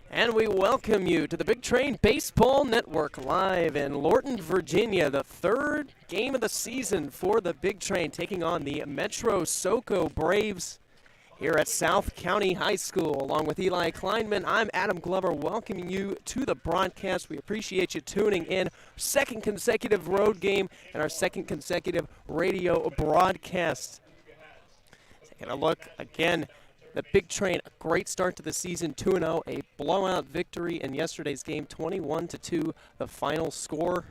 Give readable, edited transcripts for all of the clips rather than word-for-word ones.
And we welcome you to the Big Train Baseball Network live in Lorton, Virginia. The third game of the season for the Big Train, taking on the Metro SOCO Braves here at South County High School. Along with Eli Kleinman, I'm Adam Glover, welcoming you to the broadcast. We appreciate you tuning in. Second consecutive road game and our second consecutive radio broadcast. Taking a look again. The Big Train, a great start to the season, 2-0, a blowout victory in yesterday's game, 21-2, the final score.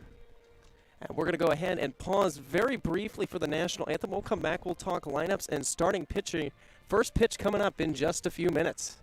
And we're going to go ahead and pause very briefly for the national anthem. We'll come back, we'll talk lineups and starting pitching. First pitch coming up in just a few minutes.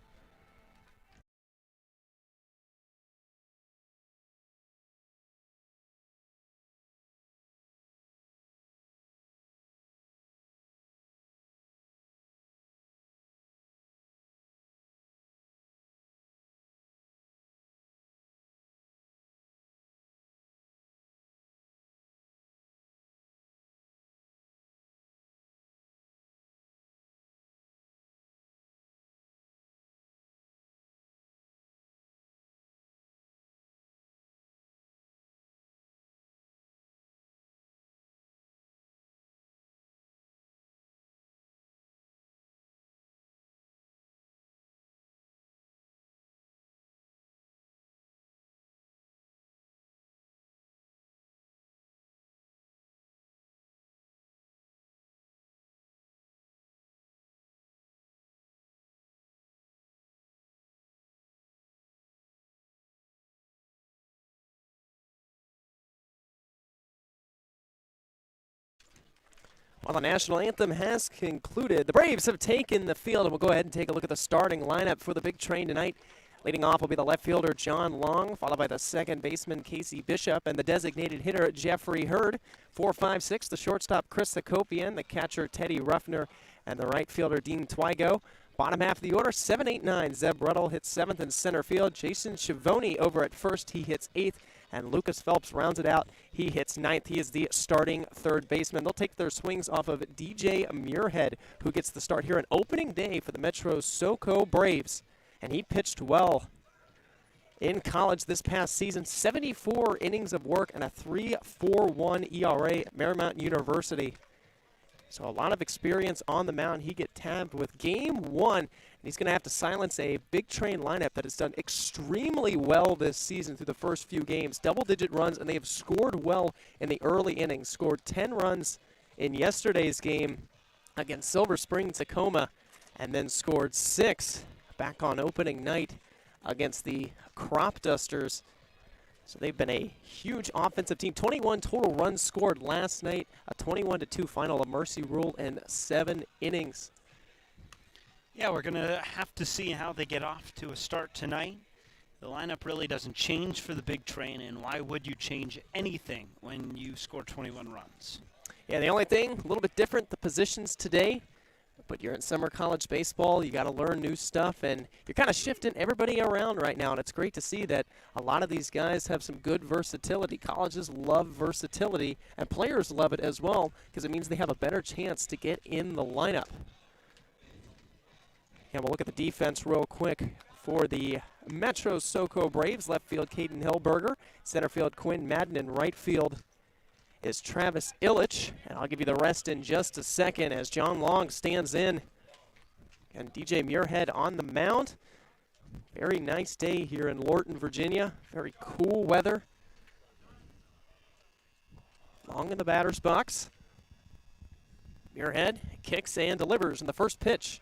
Well, the national anthem has concluded. The Braves have taken the field, and we'll go ahead and take a look at the starting lineup for the Big Train tonight. Leading off will be the left fielder, John Long, followed by the second baseman, Casey Bishop, and the designated hitter, Jeffrey Hurd. 4-5-6, the shortstop, Chris Hakopian, the catcher, Teddy Ruffner, and the right fielder, Dean Twigo. Bottom half of the order, 7, 8, 9. Zeb Ruddle hits 7th in center field. Jason Schiavone over at first, he hits 8th. And Lucas Phelps rounds it out. He hits 9th. He is the starting third baseman. They'll take their swings off of DJ Muirhead, who gets the start here on opening day for the Metro SOCO Braves. And he pitched well in college this past season. 74 innings of work and a 3.41 ERA at Marymount University. So a lot of experience on the mound. He get tabbed with game one, and he's going to have to silence a Big Train lineup that has done extremely well this season through the first few games. Double-digit runs, and they have scored well in the early innings. Scored 10 runs in yesterday's game against Silver Spring Tacoma, and then scored 6 back on opening night against the Crop Dusters. So they've been a huge offensive team. 21 total runs scored last night. A 21-2 final, a mercy rule in 7 innings. Yeah, we're going to have to see how they get off to a start tonight. The lineup really doesn't change for the Big Train, and why would you change anything when you score 21 runs? Yeah, the only thing, a little bit different, the positions today. But you're in summer college baseball, you got to learn new stuff, and you're kind of shifting everybody around right now, and it's great to see that a lot of these guys have some good versatility. Colleges love versatility, and players love it as well, because it means they have a better chance to get in the lineup. And we'll look at the defense real quick for the Metro SOCO Braves. Left field, Caden Hillberger. Center field, Quinn Madden. And right field is Travis Illich, and I'll give you the rest in just a second as John Long stands in. And DJ Muirhead on the mound. Very nice day here in Lorton, Virginia. Very cool weather. Long in the batter's box. Muirhead kicks and delivers in the first pitch.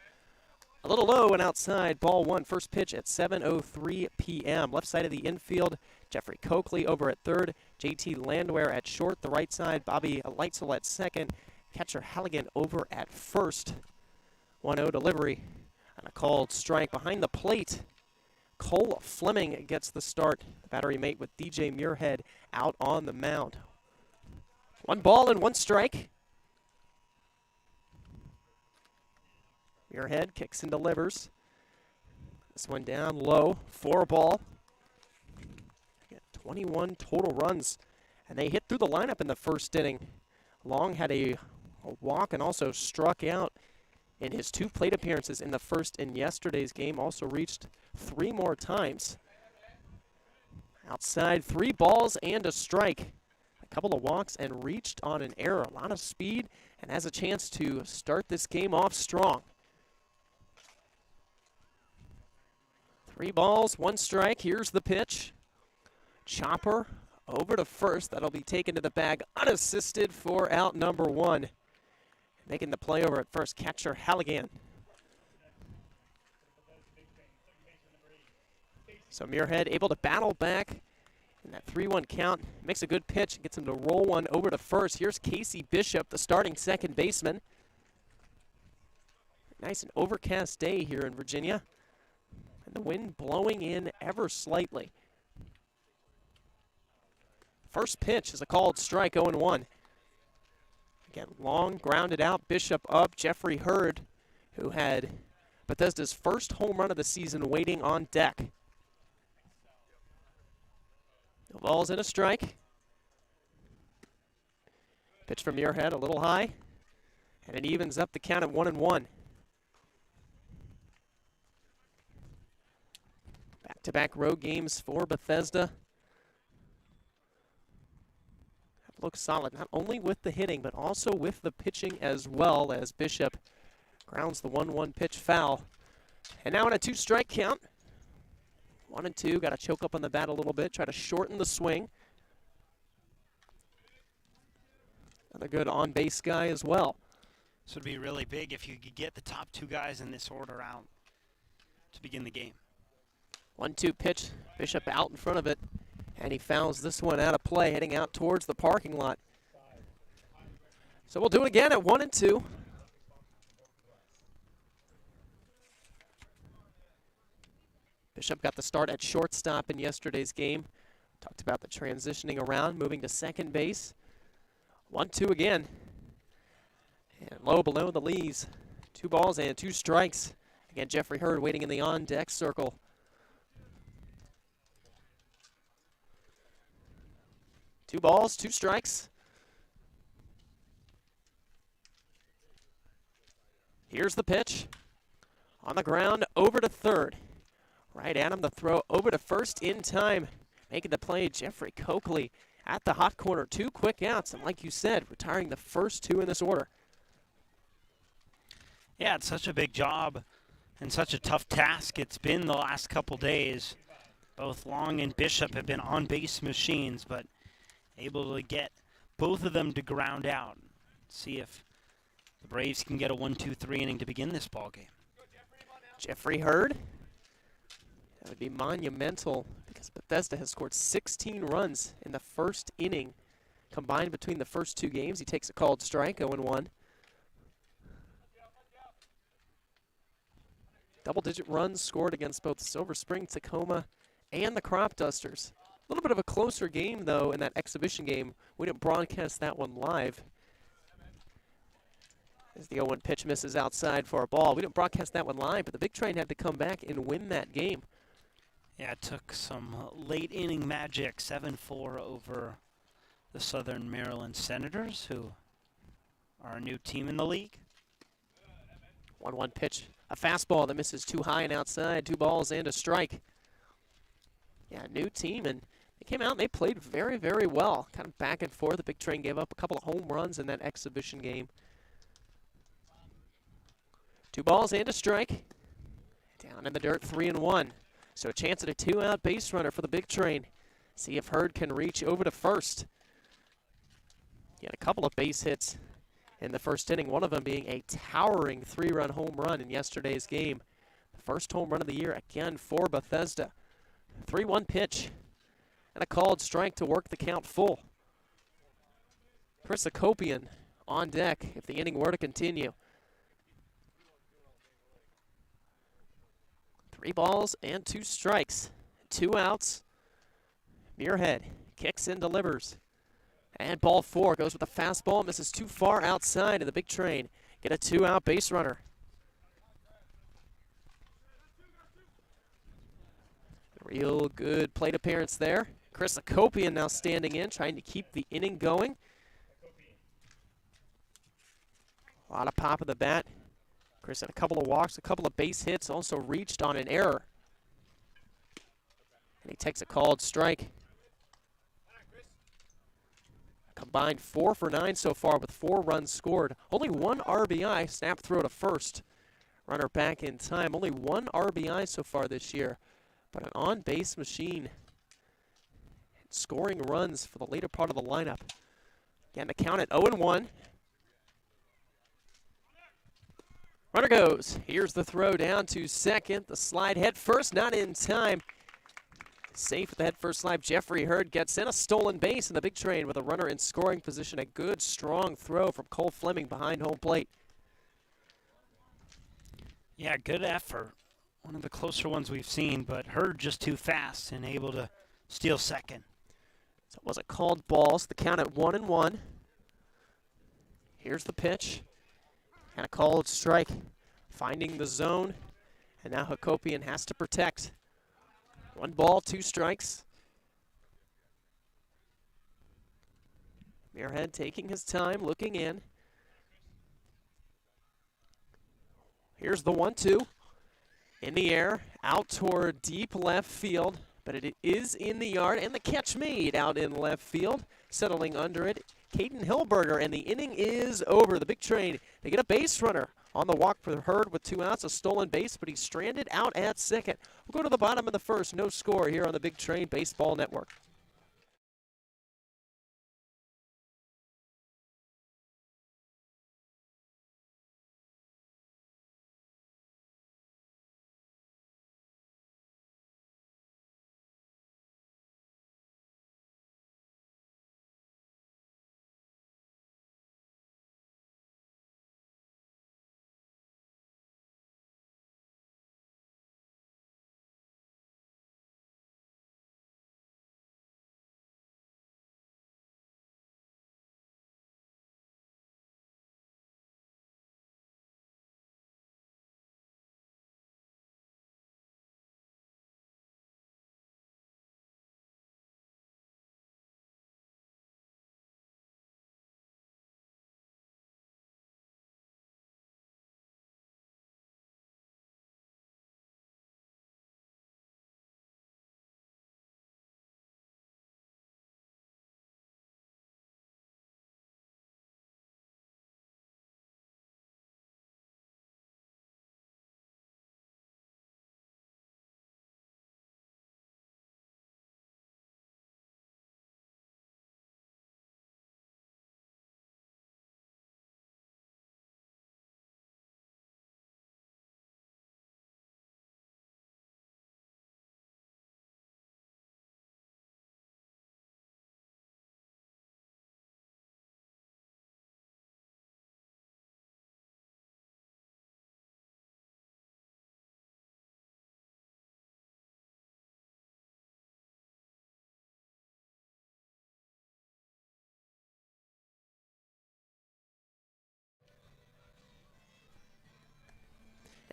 A little low and outside, ball one. First pitch at 7:03 p.m. Left side of the infield, Jeffrey Coakley over at third. JT Landwehr at short. The right side, Bobby Leitzel at second. Catcher Halligan over at first. 1-0 delivery and a called strike behind the plate. Cole Fleming gets the start. The battery mate with DJ Muirhead out on the mound. 1 ball and 1 strike. Muirhead kicks and delivers. This one down low, 4 ball. 21 total runs, and they hit through the lineup in the first inning. Long had a walk and also struck out in his 2 plate appearances in the first and yesterday's game. Also reached 3 more times. Outside, 3 balls and a strike. A couple of walks and reached on an error. A lot of speed and has a chance to start this game off strong. 3 balls, 1 strike. Here's the pitch. Chopper over to first. That'll be taken to the bag unassisted for out number 1. Making the play over at first, catcher Halligan. So Muirhead able to battle back in that 3-1 count. Makes a good pitch, gets him to roll one over to first. Here's Casey Bishop, the starting second baseman. Nice and overcast day here in Virginia. And the wind blowing in ever slightly. First pitch is a called strike, 0-1. Again, long grounded out, Bishop up. Jeffrey Hurd, who had Bethesda's first home run of the season, waiting on deck. No balls and a strike. Pitch from Muirhead, a little high. And it evens up the count at 1-1. Back-to-back road games for Bethesda. Looks solid, not only with the hitting, but also with the pitching as well, as Bishop grounds the 1-1 pitch foul. And now in a 2-strike count. 1-2, got to choke up on the bat a little bit, try to shorten the swing. Another good on-base guy as well. This would be really big if you could get the top 2 guys in this order out to begin the game. 1-2 pitch, Bishop out in front of it. And he fouls this one out of play, heading out towards the parking lot. So we'll do it again at 1-2. Bishop got the start at shortstop in yesterday's game. Talked about the transitioning around, moving to second base. 1-2 again. And low below the Lees. 2 balls and 2 strikes. Again, Jeffrey Hurd waiting in the on-deck circle. Two balls, 2 strikes. Here's the pitch. On the ground, over to third. Right at him, the throw over to first in time. Making the play, Jeffrey Coakley at the hot corner. 2 quick outs, and like you said, retiring the first 2 in this order. Yeah, it's such a big job and such a tough task it's been the last couple days. Both Long and Bishop have been on-base machines, but able to get both of them to ground out. See if the Braves can get a 1-2-3 inning to begin this ball game. Jeffrey Hurd. That would be monumental because Bethesda has scored 16 runs in the first inning combined between the first 2 games. He takes a called strike, 0-1. Double-digit runs scored against both Silver Spring, Tacoma, and the Crop Dusters. A little bit of a closer game, though, in that exhibition game. We didn't broadcast that one live. As the 0-1 pitch misses outside for a ball. We didn't broadcast that one live, but the Big Train had to come back and win that game. Yeah, it took some late inning magic, 7-4 over the Southern Maryland Senators, who are a new team in the league. 1-1 pitch. A fastball that misses too high and outside. 2 balls and a strike. Yeah, new team, and they came out and they played very, very well. Kind of back and forth. The Big Train gave up a couple of home runs in that exhibition game. 2 balls and a strike. Down in the dirt, 3-1. So a chance at a 2-out base runner for the Big Train. See if Hurd can reach over to first. He had a couple of base hits in the first inning, one of them being a towering 3-run home run in yesterday's game. The first home run of the year again for Bethesda. 3-1 pitch and a called strike to work the count full. Chris Akopian on deck if the inning were to continue. 3 balls and 2 strikes. 2 outs. Muirhead kicks and delivers. And ball 4 goes with a fastball. Misses too far outside, and the Big Train get a 2-out base runner. Real good plate appearance there. Chris Akopian now standing in, trying to keep the inning going. A lot of pop of the bat. Chris had a couple of walks, a couple of base hits, also reached on an error. And he takes a called strike. Combined 4 for 9 so far with 4 runs scored. Only 1 RBI, snap throw to first. Runner back in time. Only 1 RBI so far this year, but an on-base machine. Scoring runs for the later part of the lineup. Again, the count at 0-1. Runner goes. Here's the throw down to second. The slide head first, not in time. Safe with the head first slide. Jeffrey Hurd gets in a stolen base in the big train with a runner in scoring position. A good, strong throw from Cole Fleming behind home plate. Yeah, good effort. One of the closer ones we've seen, but Hurd just too fast and able to steal second. So it was a called ball. So the count at 1-1. Here's the pitch. And a called strike. Finding the zone. And now Hakopian has to protect. 1 ball, 2 strikes. Muirhead taking his time, looking in. Here's the 1-2. In the air, out toward deep left field, but it is in the yard, and the catch made out in left field. Settling under it, Caden Hillberger, and the inning is over. The big train, they get a base runner on the walk for Hurd with 2 outs, a stolen base, but he's stranded out at second. We'll go to the bottom of the first. No score here on the Big Train Baseball Network.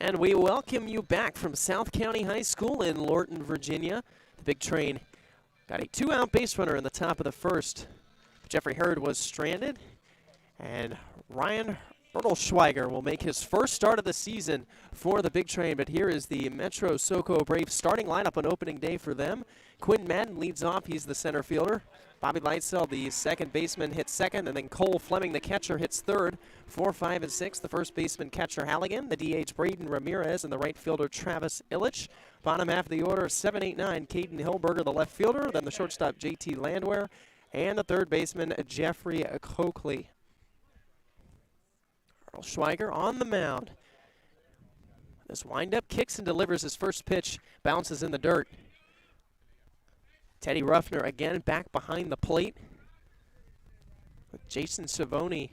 And we welcome you back from South County High School in Lorton, Virginia. The big train got a 2-out base runner in the top of the first. Jeffrey Hurd was stranded, and Ryan Erdelschweiger will make his first start of the season for the big train. But here is the Metro SOCO Braves starting lineup on opening day for them. Quinn Madden leads off. He's the center fielder. Bobby Lightsell, the second baseman, hits second, and then Cole Fleming, the catcher, hits third. 4, 5, and 6, the first baseman, catcher Halligan, the DH Braden Ramirez, and the right fielder Travis Illich. Bottom half of the order, 7, 8, 9, Caden Hillberger, the left fielder, then the shortstop JT Landwehr, and the third baseman Jeffrey Coakley. Earl Schweiger on the mound. This windup kicks and delivers his first pitch, bounces in the dirt. Teddy Ruffner again back behind the plate, with Jason Savoni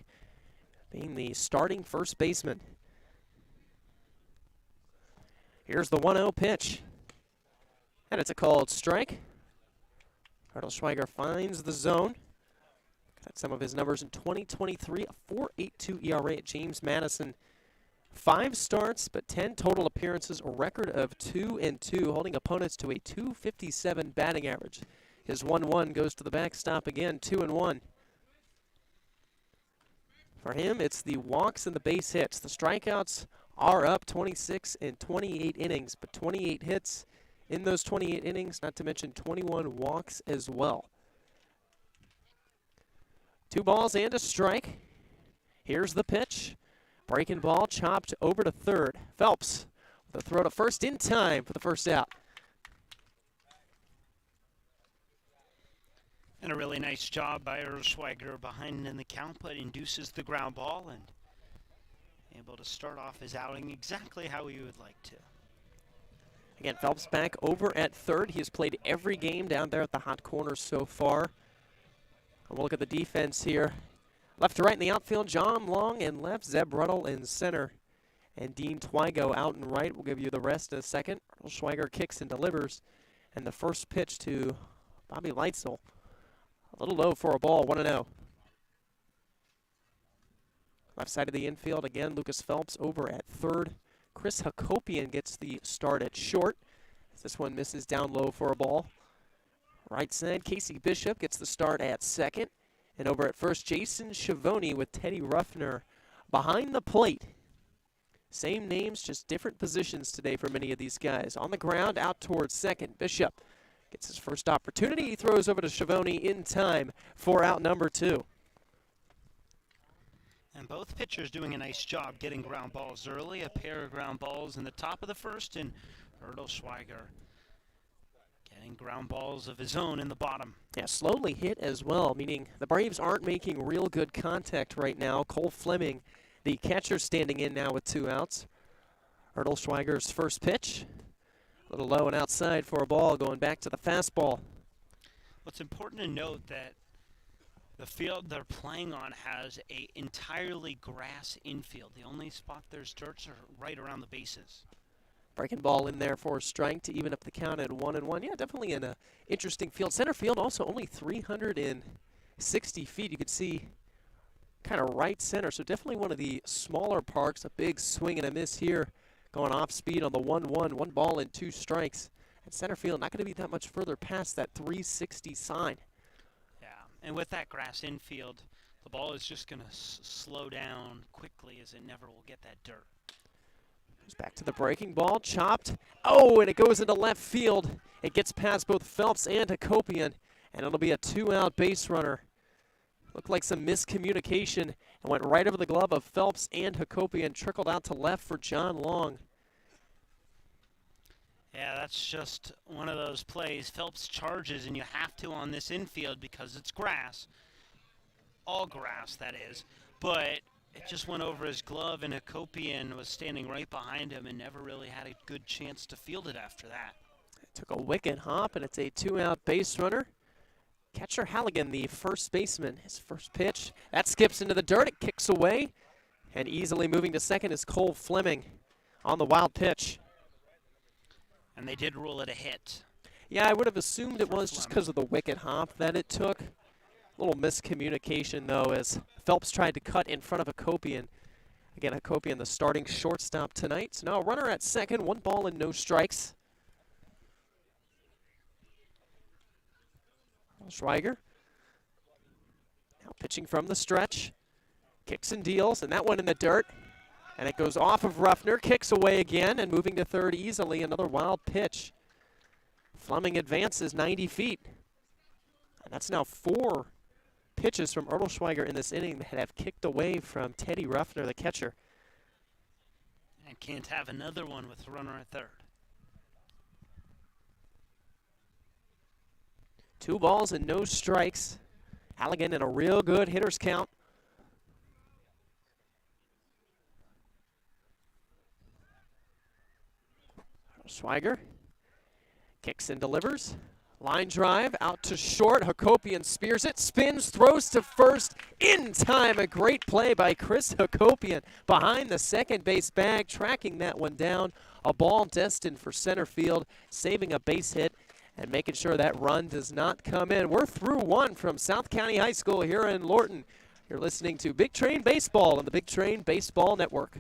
being the starting first baseman. Here's the 1-0 pitch, and it's a called strike. Erdelschweiger finds the zone. Got some of his numbers in 2023, a 4.82 ERA at James Madison. 5 starts, but 10 total appearances, a record of 2-2, holding opponents to a .257 batting average. His 1-1 goes to the backstop again, 2-1. For him, it's the walks and the base hits. The strikeouts are up 26 in 28 innings, but 28 hits in those 28 innings, not to mention 21 walks as well. 2 balls and a strike. Here's the pitch. Breaking ball chopped over to third. Phelps with a throw to first in time for the first out. And a really nice job by Schweiger behind in the count, but induces the ground ball and able to start off his outing exactly how he would like to. Again, Phelps back over at third. He has played every game down there at the hot corner so far. And we'll look at the defense here. Left to right in the outfield, John Long in left, Zeb Ruddle in center, and Dean Twigo out and right. We'll give you the rest in a second. Schweiger kicks and delivers. And the first pitch to Bobby Leitzel. A little low for a ball, 1-0. Left side of the infield, again, Lucas Phelps over at third. Chris Hakopian gets the start at short. This one misses down low for a ball. Right side, Casey Bishop gets the start at second. And over at first, Jason Schiavone with Teddy Ruffner behind the plate. Same names, just different positions today for many of these guys. On the ground, out towards second. Bishop gets his first opportunity. He throws over to Schiavone in time for out number 2. And both pitchers doing a nice job getting ground balls early. A pair of ground balls in the top of the first, and Schweiger getting ground balls of his own in the bottom. Yeah, slowly hit as well, meaning the Braves aren't making real good contact right now. Cole Fleming, the catcher, standing in now with 2 outs. Schweiger's first pitch. A little low and outside for a ball, going back to the fastball. What's important to note that the field they're playing on has a entirely grass infield. The only spot there's dirt are right around the bases. Breaking ball in there for a strike to even up the count at 1-1. Yeah, definitely an interesting field. Center field also only 360 feet. You can see kind of right center. So definitely one of the smaller parks. A big swing and a miss here. Going off speed on the 1-1. 1 ball and 2 strikes. And center field not going to be that much further past that 360 sign. Yeah, and with that grass infield, the ball is just going to slow down quickly as it never will get that dirt. Goes back to the breaking ball, chopped. Oh, and it goes into left field. It gets past both Phelps and Hakopian, and it'll be a 2-out base runner. Looked like some miscommunication and went right over the glove of Phelps and Hakopian, trickled out to left for John Long. Yeah, that's just one of those plays. Phelps charges, and you have to on this infield because it's grass. All grass, that is. But it just went over his glove, and Hakopian was standing right behind him and never really had a good chance to field it after that. It took a wicked hop, and it's a 2-out base runner. Catcher Halligan, the first baseman, his first pitch. That skips into the dirt. It kicks away. And easily moving to second is Cole Fleming on the wild pitch. And they did rule it a hit. Yeah, I would have assumed it was just because of the wicked hop that it took. A little miscommunication, though, as Phelps tried to cut in front of Hakopian. Again, Hakopian, the starting shortstop tonight. So now a runner at second, 1 ball and no strikes. Schweiger now pitching from the stretch. Kicks and deals, and that one in the dirt. And it goes off of Ruffner, kicks away again, and moving to third easily, another wild pitch. Fleming advances 90 feet. And that's now 4 pitches from Schweiger in this inning that have kicked away from Teddy Ruffner, the catcher. And can't have another one with the runner at third. 2 balls and no strikes. Halligan in a real good hitter's count. Schweiger kicks and delivers. Line drive out to short. Hakopian spears it, spins, throws to first in time. A great play by Chris Hakopian behind the second base bag, tracking that one down. A ball destined for center field, saving a base hit and making sure that run does not come in. We're through 1 from South County High School here in Lorton. You're listening to Big Train Baseball on the Big Train Baseball Network.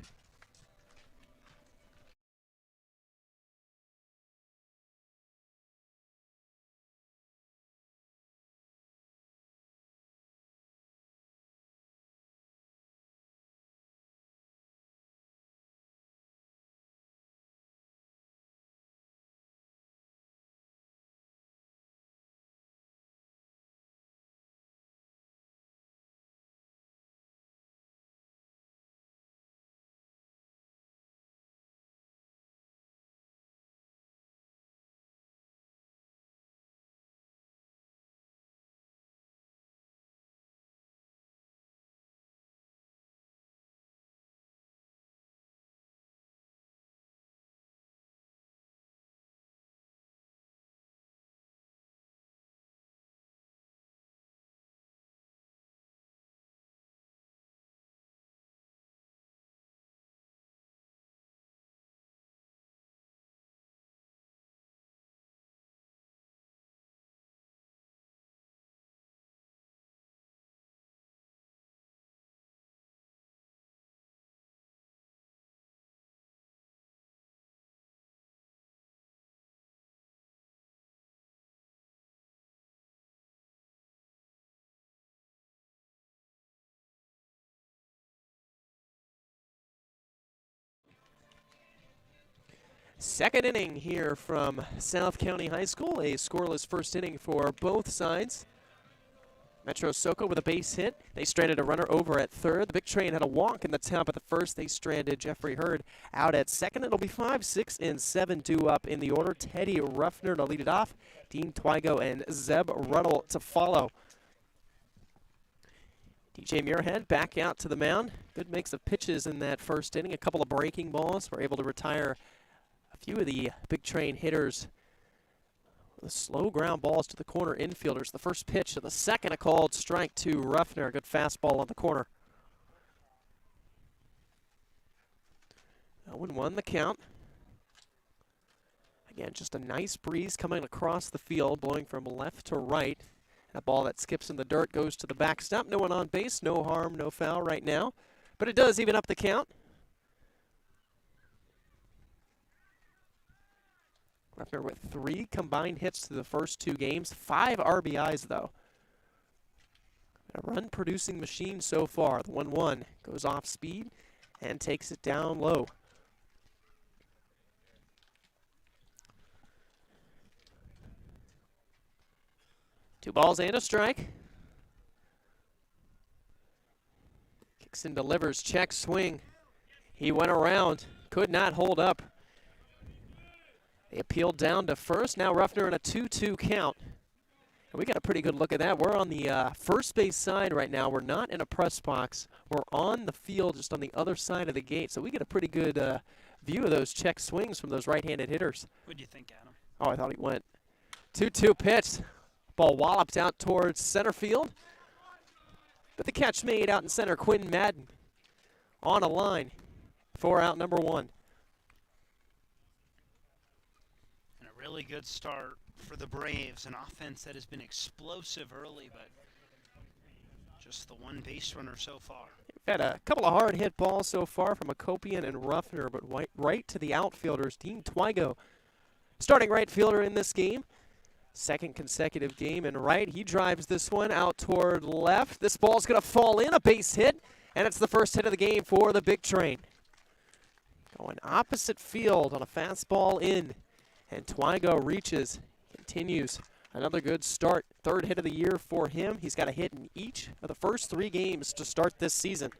Second inning here from South County High School, a scoreless first inning for both sides. Metro SOCO with a base hit. They stranded a runner over at third. The Big Train had a walk in the top of the first. They stranded Jeffrey Hurd out at second. It'll be 5, 6, and 7 due up in the order. Teddy Ruffner to lead it off. Dean Twigo and Zeb Ruddle to follow. DJ Muirhead back out to the mound. Good mix of pitches in that first inning. A couple of breaking balls. Were able to retire a few of the Big Train hitters. The slow ground balls to the corner infielders. The first pitch of the second, a called strike to Ruffner. Good fastball on the corner. 0-1 the count. Again, just a nice breeze coming across the field, blowing from left to right. And a ball that skips in the dirt goes to the backstop. No one on base, no harm, no foul right now. But it does even up the count. Ruffner with 3 combined hits through the first 2 games. 5 RBIs, though. A run-producing machine so far. The 1-1 goes off speed and takes it down low. Two balls and a strike. Kicks and delivers. Check swing. He went around. Could not hold up. They appealed down to first. Now Ruffner in a 2-2 count. And we got a pretty good look at that. We're on the first base side right now. We're not in a press box. We're on the field just on the other side of the gate. So we get a pretty good view of those check swings from those right-handed hitters. What'd you think, Adam? Oh, I thought he went. 2-2 pitch. Ball walloped out towards center field. But the catch made out in center. Quinn Madden on a line for out number 1. Really good start for the Braves, an offense that has been explosive early, but just the one base runner so far. We've had a couple of hard hit balls so far from Akopian and Ruffner, but right to the outfielders. Dean Twigo, starting right fielder in this game. Second consecutive game in right. He drives this one out toward left. This ball's going to fall in, a base hit, and it's the first hit of the game for the Big Train. Going opposite field on a fastball in. And Twigo reaches, continues. Another good start. Third hit of the year for him. He's got a hit in each of the first 3 games to start this season.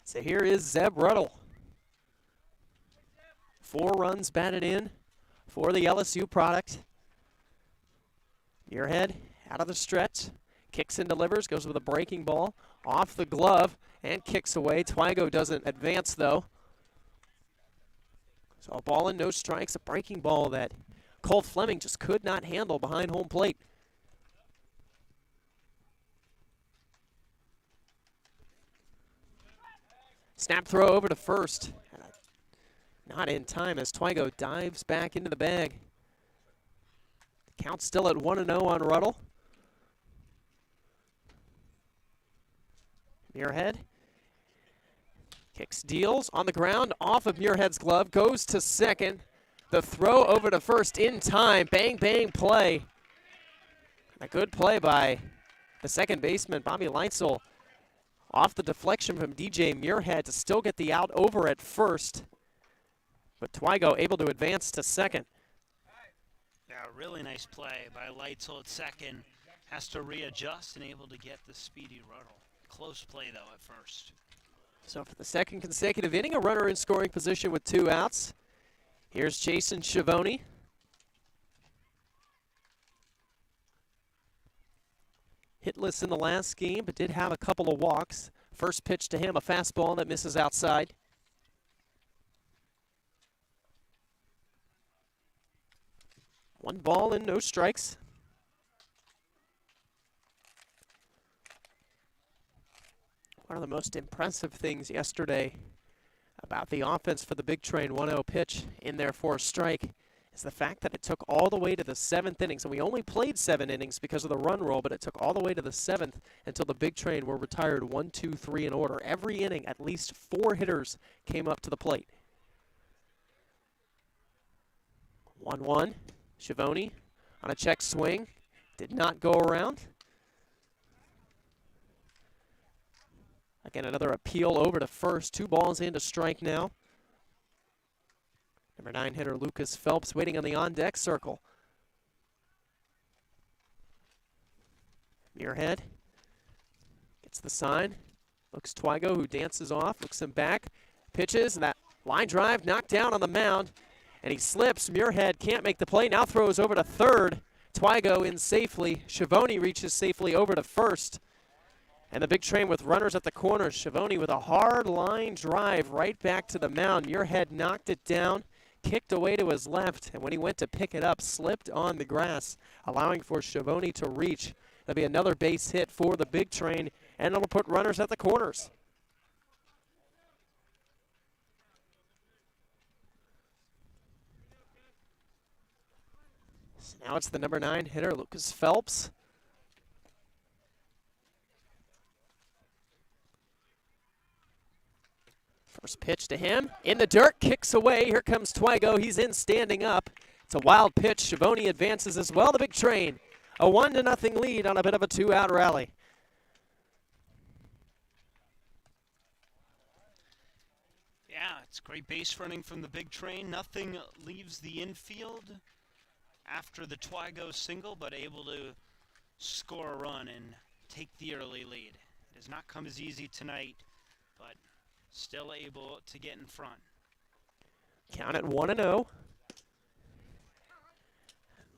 So here is Zeb Ruddle. 4 runs batted in for the LSU product. Muirhead out of the stretch. Kicks and delivers, goes with a breaking ball. Off the glove and kicks away. Twigo doesn't advance, though. So a ball and no strikes, a breaking ball that Cole Fleming just could not handle behind home plate. Snap throw over to first. Not in time as Twigo dives back into the bag. The count's still at 1-0 on Ruddle. Muirhead kicks, deals on the ground off of Muirhead's glove, goes to second. The throw over to first in time. Bang, bang play. A good play by the second baseman, Bobby Leitzel. Off the deflection from DJ Muirhead to still get the out over at first. But Twigo able to advance to second. Yeah, really nice play by Leitzel at second. Has to readjust and able to get the speedy Ruddle. Close play, though, at first. So for the second consecutive inning, a runner in scoring position with 2 outs. Here's Jason Schiavone. Hitless in the last game, but did have a couple of walks. First pitch to him, a fastball that misses outside. One ball and no strikes. One of the most impressive things yesterday about the offense for the Big Train 1-0 pitch in there for a strike is the fact that it took all the way to the 7th inning. So we only played 7 innings because of the run roll, but it took all the way to the 7th until the Big Train were retired 1, 2, 3 in order. Every inning, at least 4 hitters came up to the plate. 1-1. Schiavone on a check swing. Did not go around. Again, another appeal over to first. 2 balls into strike now. Number 9 hitter Lucas Phelps waiting on the on-deck circle. Muirhead gets the sign. Looks Twygo, who dances off, looks him back, pitches, and that line drive knocked down on the mound, and he slips. Muirhead can't make the play, now throws over to third. Twygo in safely. Schiavone reaches safely over to first. And the big train with runners at the corners. Schiavone with a hard line drive right back to the mound. Muirhead knocked it down, kicked away to his left, and when he went to pick it up, slipped on the grass, allowing for Schiavone to reach. That'll be another base hit for the big train, and it'll put runners at the corners. So now it's the number 9 hitter, Lucas Phelps. First pitch to him, in the dirt, kicks away. Here comes Twygo, he's in standing up. It's a wild pitch. Schiavone advances as well. The big train, a 1-0 lead on a bit of a 2-out rally. Yeah, it's great base running from the big train. Nothing leaves the infield after the Twygo single, but able to score a run and take the early lead. It has not come as easy tonight, but still able to get in front. Count at 1-0.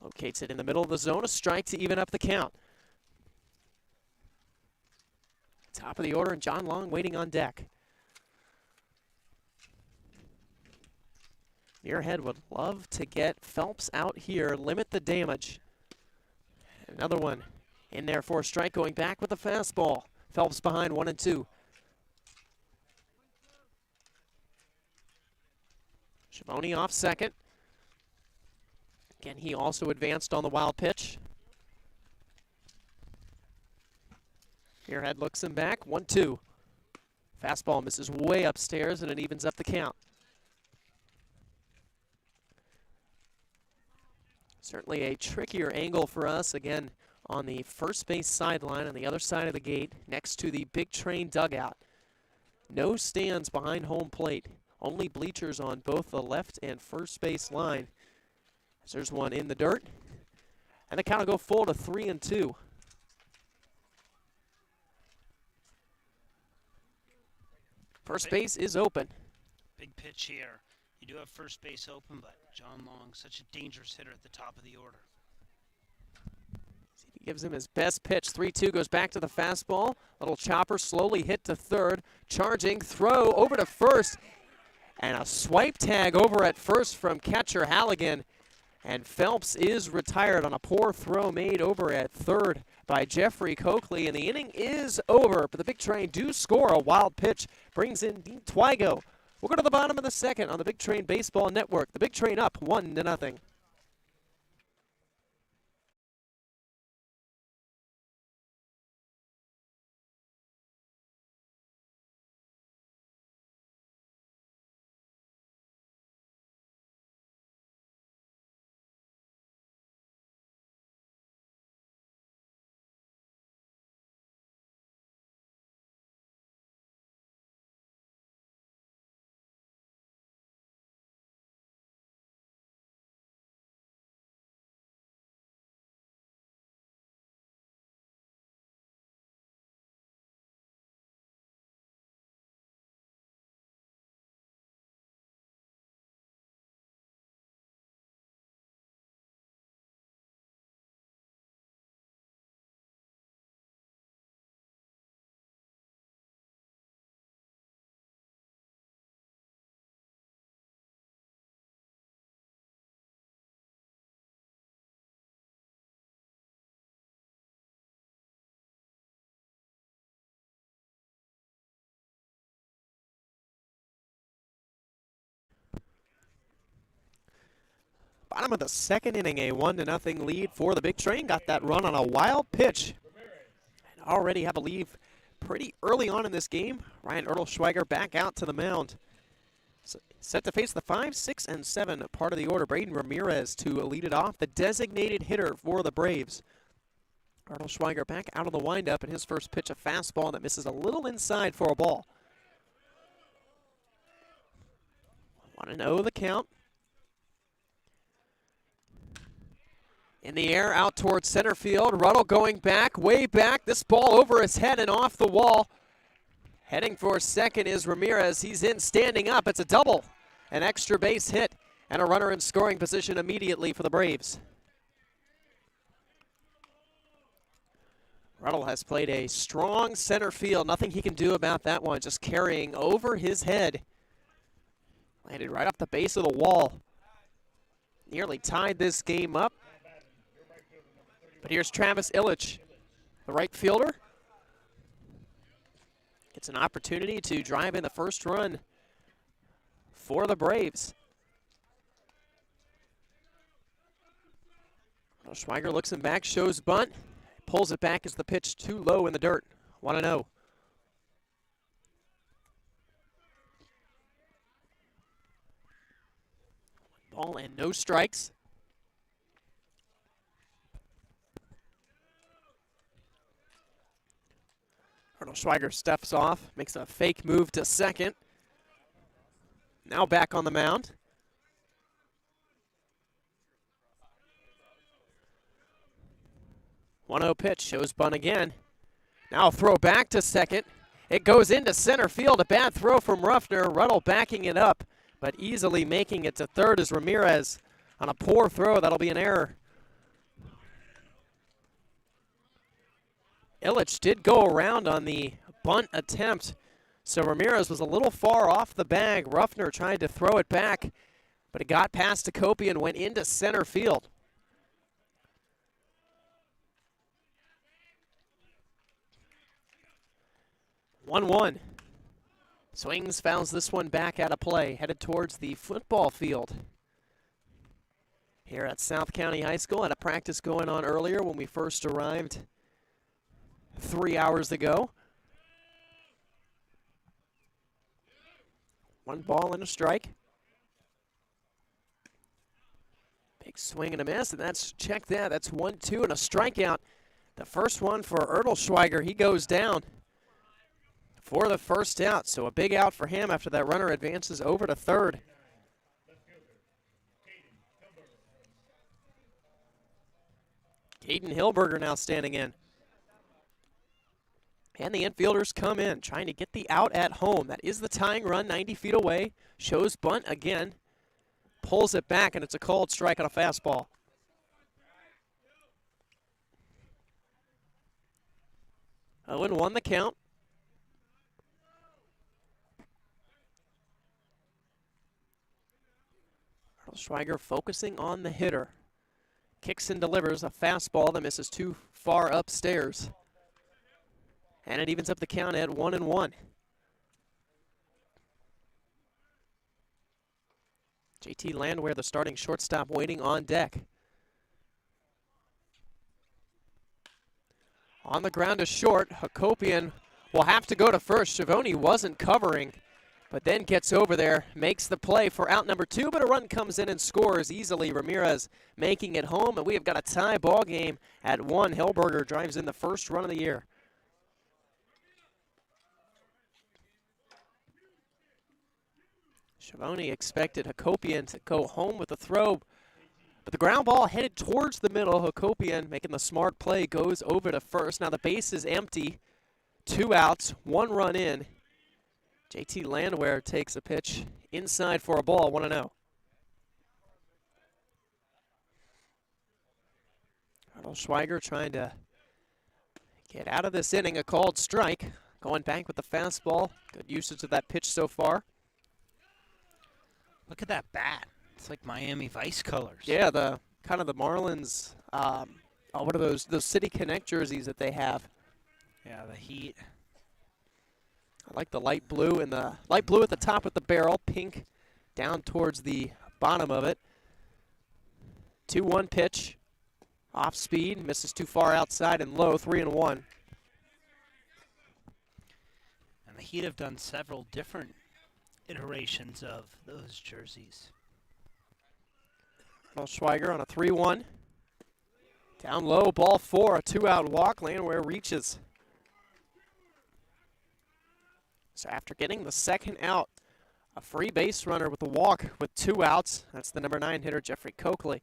Locates it in the middle of the zone. A strike to even up the count. Top of the order, and John Long waiting on deck. Muirhead would love to get Phelps out here, limit the damage. Another one in there for a strike, going back with the fastball. Phelps behind 1-2. Schiavone off second. Again, he also advanced on the wild pitch. Muirhead looks him back, 1-2. Fastball misses way upstairs, and it evens up the count. Certainly a trickier angle for us, again, on the first base sideline on the other side of the gate, next to the big train dugout. No stands behind home plate, only bleachers on both the left and first base line. So there's one in the dirt, and the count will go full to 3-2. First base is open. Big pitch here. You do have first base open, but John Long, such a dangerous hitter at the top of the order. He gives him his best pitch. 3-2 goes back to the fastball. Little chopper slowly hit to third. Charging, throw over to first. And a swipe tag over at first from catcher Halligan. And Phelps is retired on a poor throw made over at third by Jeffrey Coakley. And the inning is over, but the big train do score. A wild pitch brings in Dean Twygo. We'll go to the bottom of the second on the Big Train Baseball Network. The big train up 1-0. Bottom of the second inning, a 1-0 lead for the big train. Got that run on a wild pitch. And already have a lead pretty early on in this game. Ryan Ertelschweiger back out to the mound. So set to face the 5, 6, and 7 part of the order. Braden Ramirez to lead it off, the designated hitter for the Braves. Arnold Schweiger back out of the windup, and his first pitch, a fastball that misses a little inside for a ball. 1-0 the count. In the air, out towards center field. Ruddle going back, way back. This ball over his head and off the wall. Heading for second is Ramirez. He's in, standing up. It's a double. An extra base hit and a runner in scoring position immediately for the Braves. Ruddle has played a strong center field. Nothing he can do about that one. Just carrying over his head. Landed right off the base of the wall. Nearly tied this game up. But here's Travis Illich, the right fielder. Gets an opportunity to drive in the first run for the Braves. Schweiger looks him back, shows bunt, pulls it back as the pitch too low in the dirt. 1-0. Ball and no strikes. Arnold Schweiger steps off, makes a fake move to second. Now back on the mound. 1-0 pitch, shows bunt again. Now throw back to second. It goes into center field. A bad throw from Ruffner. Ruddle backing it up, but easily making it to third is Ramirez. On a poor throw, that'll be an error. Illich did go around on the bunt attempt, so Ramirez was a little far off the bag. Ruffner tried to throw it back, but it got past Jacoby and went into center field. One. Swings, fouls this one back out of play, headed towards the football field. Here at South County High School, had a practice going on earlier when we first arrived 3 hours ago. 1 ball and a strike. Big swing and a miss, and that's, check that, that's 1-2 and a strikeout. The first one for Erdelschweiger, he goes down for the first out, so a big out for him after that runner advances over to third. Caden Hilberger now standing in. And the infielders come in, trying to get the out at home. That is the tying run, 90 feet away. Shows bunt again. Pulls it back, and it's a called strike on a fastball. Owen won the count. Schweiger focusing on the hitter. Kicks and delivers a fastball that misses too far upstairs. And it evens up the count at 1-1. JT Landwehr, the starting shortstop, waiting on deck. On the ground to short, Hakopian will have to go to first. Schiavone wasn't covering, but then gets over there, makes the play for out number 2, but a run comes in and scores easily. Ramirez making it home, and we have got a tie ball game at 1. Hilberger drives in the first run of the year. Schiavone expected Hakopian to go home with the throw, but the ground ball headed towards the middle. Hakopian making the smart play, goes over to first. Now the base is empty. 2 outs, 1 run in. JT Landwehr takes a pitch inside for a ball, 1-0. Arnold Schweiger trying to get out of this inning, a called strike. Going back with the fastball. Good usage of that pitch so far. Look at that bat. It's like Miami Vice colors. Yeah, the kind of the Marlins, what are those City Connect jerseys that they have? Yeah, the Heat. I like the light blue and the light blue at the top with the barrel, pink down towards the bottom of it. 2-1 pitch, off speed, misses too far outside and low, 3-1. And the Heat have done several different iterations of those jerseys. Schweiger on a 3-1. Down low, ball 4, a 2-out walk, Landwehr reaches. So after getting the second out, a free base runner with a walk with 2 outs. That's the number 9 hitter, Jeffrey Coakley.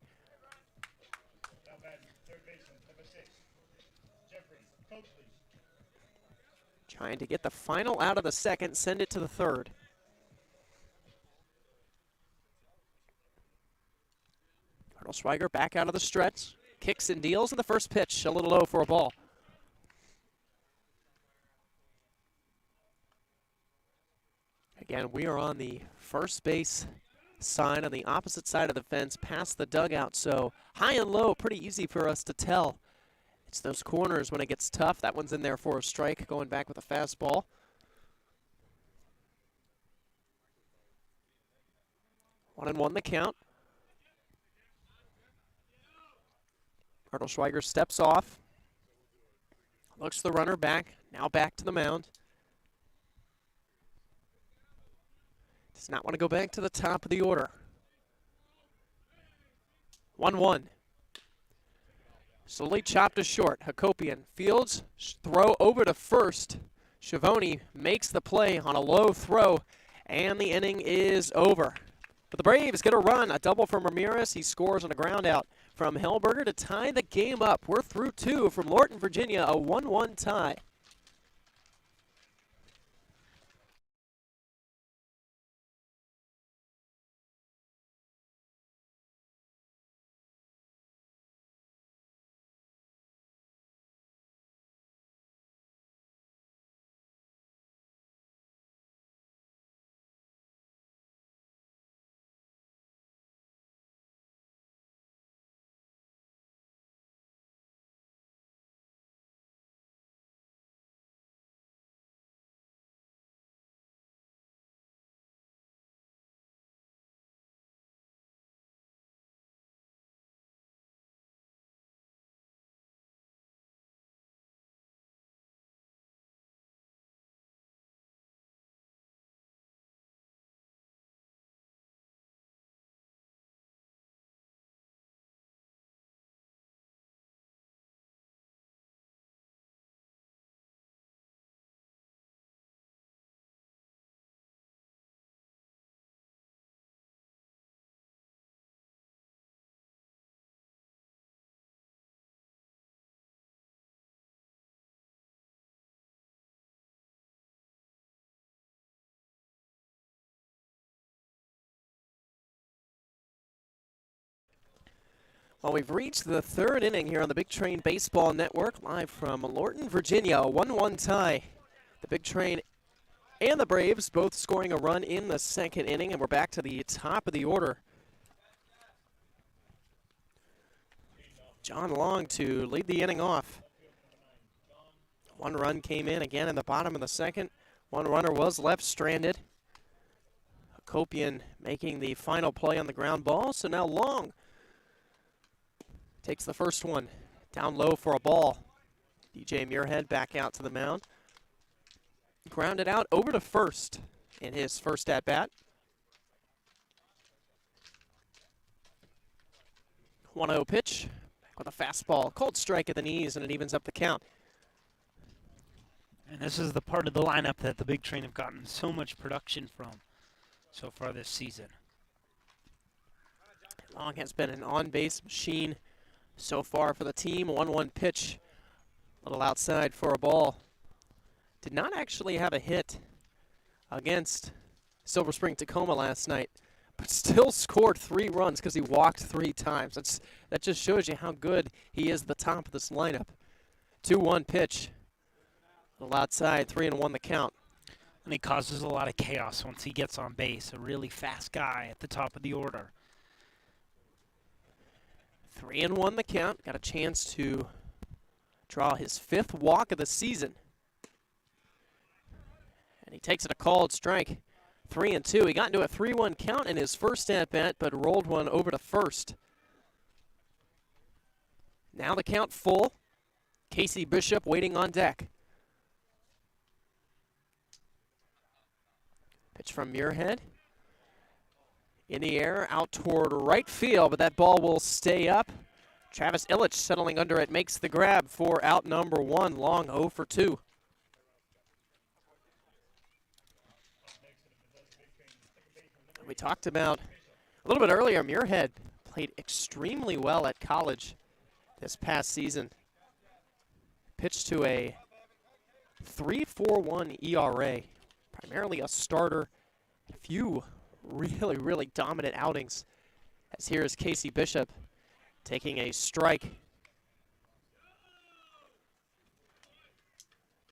Trying to get the final out of the second, send it to the third. Schweiger back out of the stretch, kicks and deals, and the first pitch a little low for a ball. Again, we are on the first base side, on the opposite side of the fence, past the dugout, so high and low, pretty easy for us to tell. It's those corners when it gets tough. That one's in there for a strike, going back with a fastball. One and one the count. Schweiger steps off, looks the runner back, now back to the mound. Does not want to go back to the top of the order. 1-1. Slowly chopped to short. Hakopian fields, throw over to first. Schiavone makes the play on a low throw, and the inning is over. But the Braves get a run, a double from Ramirez. He scores on a ground out from Hellberger to tie the game up. We're through 2 from Lorton, Virginia, a 1-1 tie. Well, we've reached the third inning here on the Big Train Baseball Network, live from Lorton, Virginia, a 1-1 tie. The Big Train and the Braves both scoring a run in the second inning, and we're back to the top of the order. John Long to lead the inning off. 1 run came in again in the bottom of the second. 1 runner was left stranded. Hakopian making the final play on the ground ball, so now Long takes the first one down low for a ball. DJ Muirhead back out to the mound. Grounded out over to first in his first at-bat. 1-0 pitch. Back with a fastball. Cold strike at the knees, and it evens up the count. And this is the part of the lineup that the Big Train have gotten so much production from so far this season. Long has been an on-base machine so far for the team. 1-1 pitch. A little outside for a ball. Did not actually have a hit against Silver Spring Tacoma last night, but still scored 3 runs because he walked 3 times. That just shows you how good he is at the top of this lineup. 2-1 pitch. A little outside, 3-1 the count. And he causes a lot of chaos once he gets on base. A really fast guy at the top of the order. 3-1 the count. Got a chance to draw his 5th walk of the season. And he takes it a called strike. 3-2. He got into a 3-1 count in his first at-bat, but rolled one over to first. Now the count full. Casey Bishop waiting on deck. Pitch from Muirhead. In the air, out toward right field, but that ball will stay up. Travis Illich settling under it, makes the grab for out number 1, long 0 for 2. We talked about a little bit earlier, Muirhead played extremely well at college this past season. Pitched to a 3.41 ERA, primarily a starter, a few really dominant outings. As here is Casey Bishop taking a strike.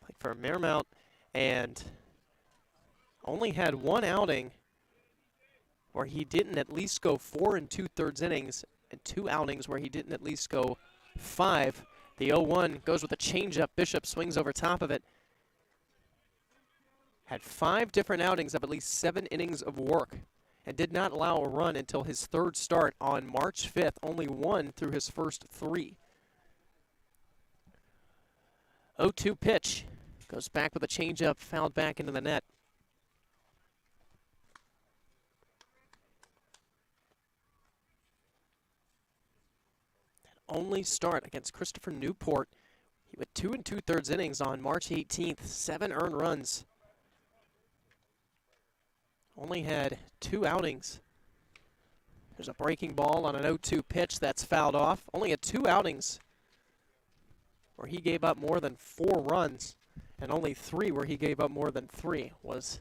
Played for Marymount and only had one outing where he didn't at least go 4 2/3 innings, and 2 outings where he didn't at least go 5. The 0-1 goes with a changeup. Bishop swings over top of it. Had 5 different outings of at least 7 innings of work and did not allow a run until his 3rd start on March 5th, only 1 through his first 3. 0-2 pitch. Goes back with a changeup, fouled back into the net. Only start against Christopher Newport. He went 2 2/3 innings on March 18th, 7 earned runs. Only had 2 outings. There's a breaking ball on an 0-2 pitch that's fouled off. Only had 2 outings where he gave up more than 4 runs, and only 3 where he gave up more than 3. Was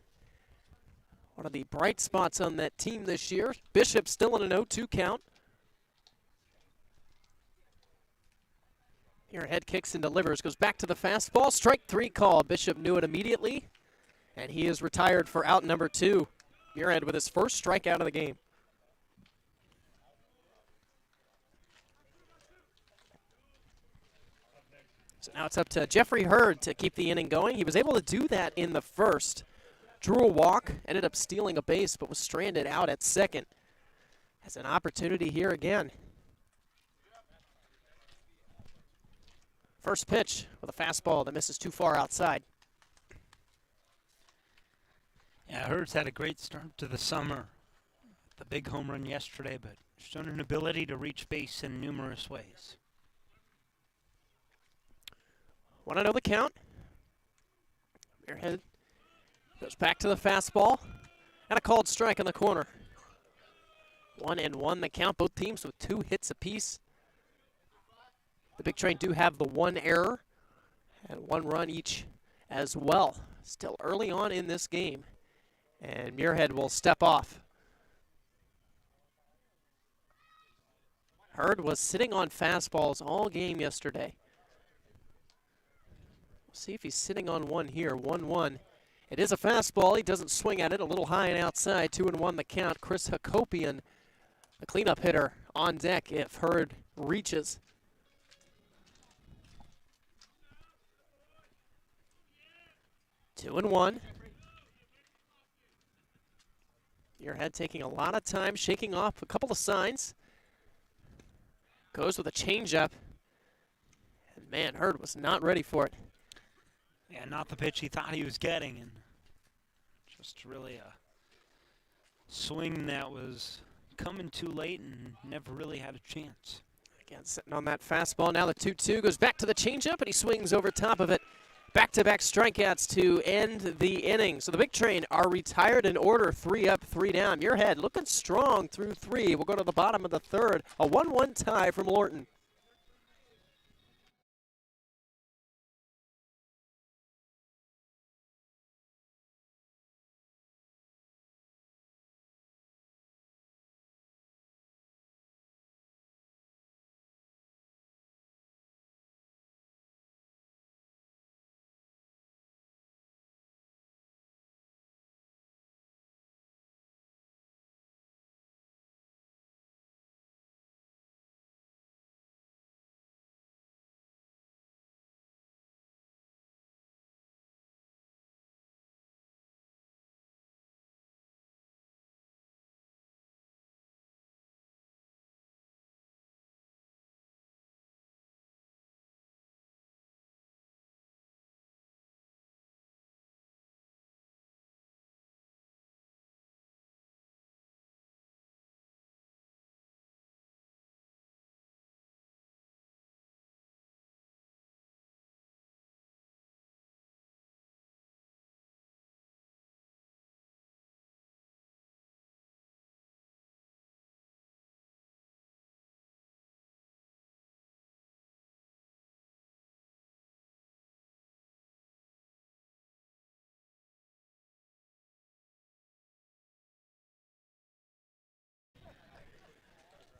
one of the bright spots on that team this year. Bishop still in an 0-2 count. Muirhead kicks and delivers, goes back to the fastball. Strike 3 call. Bishop knew it immediately, and he is retired for out number 2. Muirhead with his first strikeout of the game. So now it's up to Jeffrey Hurd to keep the inning going. He was able to do that in the first. Drew a walk, ended up stealing a base, but was stranded out at second. Has an opportunity here again. First pitch with a fastball that misses too far outside. Yeah, Hurd's had a great start to the summer. The big home run yesterday, but shown an ability to reach base in numerous ways. Want to know the count? Muirhead goes back to the fastball and a called strike in the corner. 1-1 the count. Both teams with 2 hits apiece. The Big Train do have the 1 error and 1 run each as well. Still early on in this game, and Muirhead will step off. Hurd was sitting on fastballs all game yesterday. We'll see if he's sitting on one here. 1-1. It is a fastball. He doesn't swing at it. A little high and outside. 2-1 the count. Chris Hakopian, the cleanup hitter, on deck if Hurd reaches. 2-1. Muirhead taking a lot of time, shaking off a couple of signs. Goes with a changeup. And man, Hurd was not ready for it. Yeah, not the pitch he thought he was getting, and just really a swing that was coming too late and never really had a chance. Again, sitting on that fastball. Now the 2-2 goes back to the changeup, and he swings over top of it. Back-to-back strikeouts to end the inning. So the Big Train are retired in order, 3 up, 3 down. Muirhead looking strong through 3. We'll go to the bottom of the 3rd. A 1-1 tie from Lorton.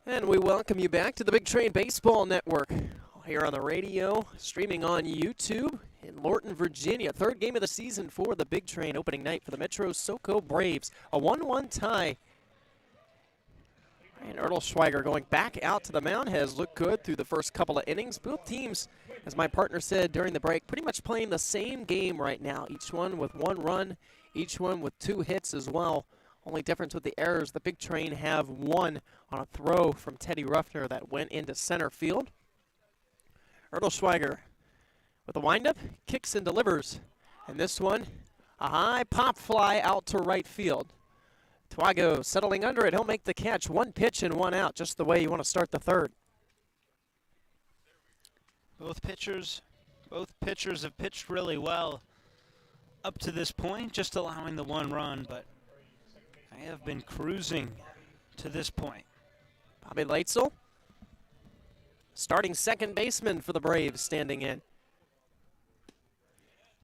And we welcome you back to the Big Train Baseball Network. Here on the radio, streaming on YouTube in Lorton, Virginia. Third game of the season for the Big Train, opening night for the Metro SOCO Braves. A 1-1 tie. And Erdelschweiger going back out to the mound has looked good through the first couple of innings. Both teams, as my partner said during the break, pretty much playing the same game right now. Each one with 1 run, each one with 2 hits as well. Only difference with the errors, the Big Train have 1 on a throw from Teddy Ruffner that went into center field. Erdelschweiger with a windup, kicks and delivers. And this one, a high pop fly out to right field. Twago settling under it, he'll make the catch. 1 pitch and 1 out, just the way you want to start the third. Both pitchers have pitched really well up to this point, just allowing the 1 run, but I have been cruising to this point. Bobby Leitzel, starting second baseman for the Braves, standing in.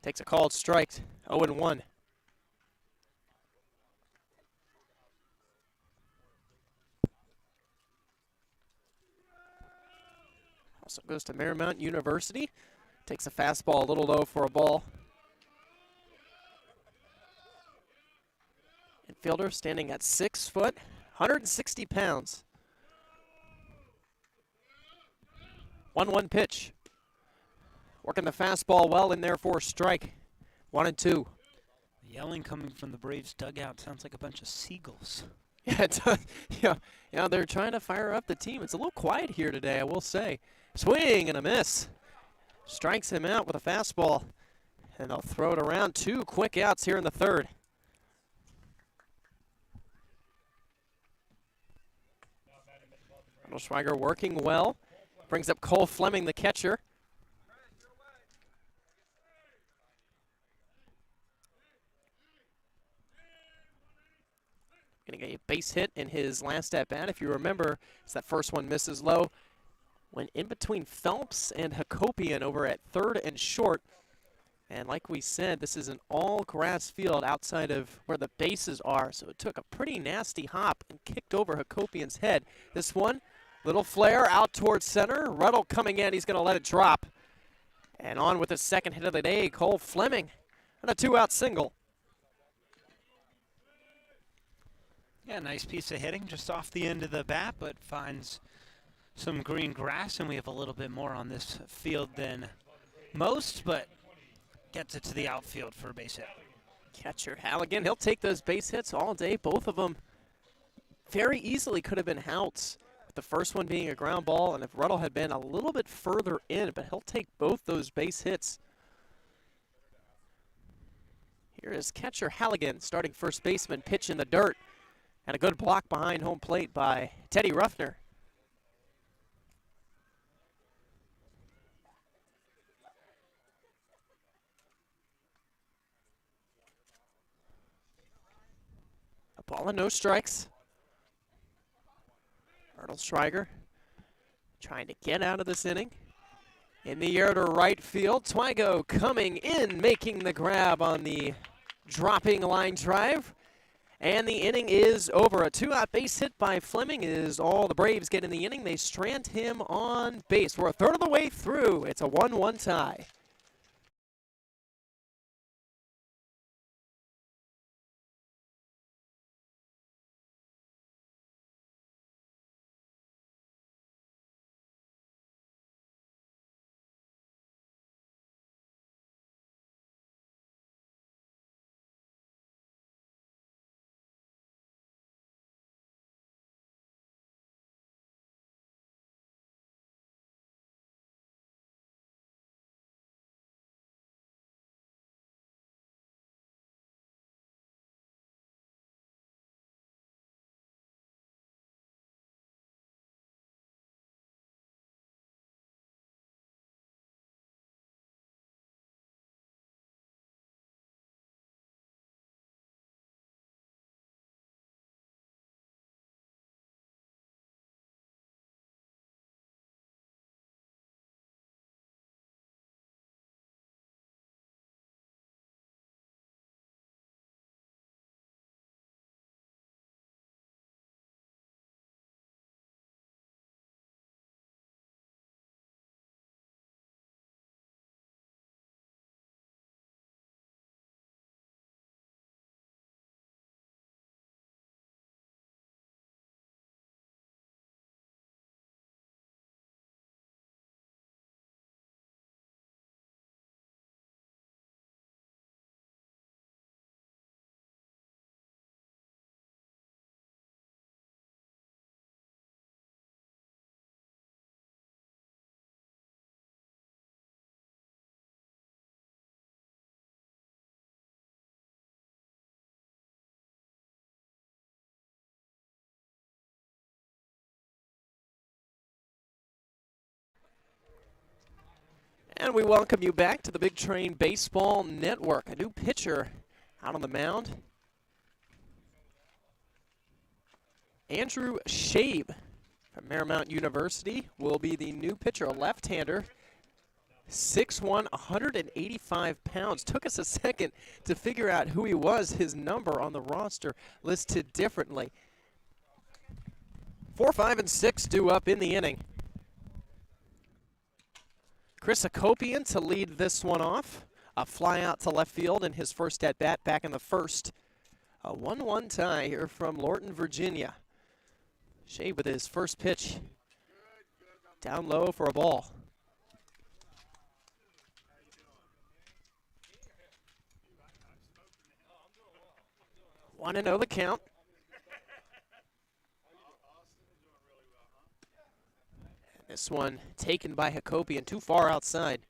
Takes a called strike, 0-1. Also goes to Marymount University. Takes a fastball a little low for a ball. Infielder standing at 6 foot, 160 pounds. 1-1 pitch. Working the fastball well in there for a strike. 1-2. The yelling coming from the Braves dugout sounds like a bunch of seagulls. Yeah, it does. Yeah, they're trying to fire up the team. It's a little quiet here today, I will say. Swing and a miss. Strikes him out with a fastball. And they'll throw it around. 2 quick outs here in the third. Schweiger working well. Brings up Cole Fleming, the catcher. Going to get a base hit in his last at-bat. If you remember, it's that first one misses low. Went in between Phelps and Hakopian over at third and short. And like we said, this is an all-grass field outside of where the bases are. So it took a pretty nasty hop and kicked over Hakopian's head. This one, little flare out towards center. Ruddle coming in. He's going to let it drop. And on with his second hit of the day, Cole Fleming. And a 2-out single. Yeah, nice piece of hitting just off the end of the bat, but finds some green grass, and we have a little bit more on this field than most, but gets it to the outfield for a base hit. Catcher Halligan, he'll take those base hits all day. Both of them very easily could have been outs. The first one being a ground ball, and if Ruddle had been a little bit further in, but he'll take both those base hits. Here is catcher Halligan, starting first baseman, pitch in the dirt. And a good block behind home plate by Teddy Ruffner. A ball and no strikes. Erdelschweiger trying to get out of this inning. In the air to right field. Twigo coming in, making the grab on the dropping line drive. And the inning is over. A 2-out base hit by Fleming is all the Braves get in the inning. They strand him on base. We're a third of the way through. It's a 1-1 tie. And we welcome you back to the Big Train Baseball Network. A new pitcher out on the mound. Andrew Shabe from Marymount University will be the new pitcher, a left-hander. 6'1", 185 pounds. Took us a second to figure out who he was. His number on the roster listed differently. 4, 5, and 6 due up in the inning. Chris Akopian to lead this one off. A fly out to left field in his first at-bat back in the first. A 1-1 tie here from Lorton, Virginia. Shea with his first pitch. Down low for a ball. 1-0 the count. This one taken by Hakopian, too far outside.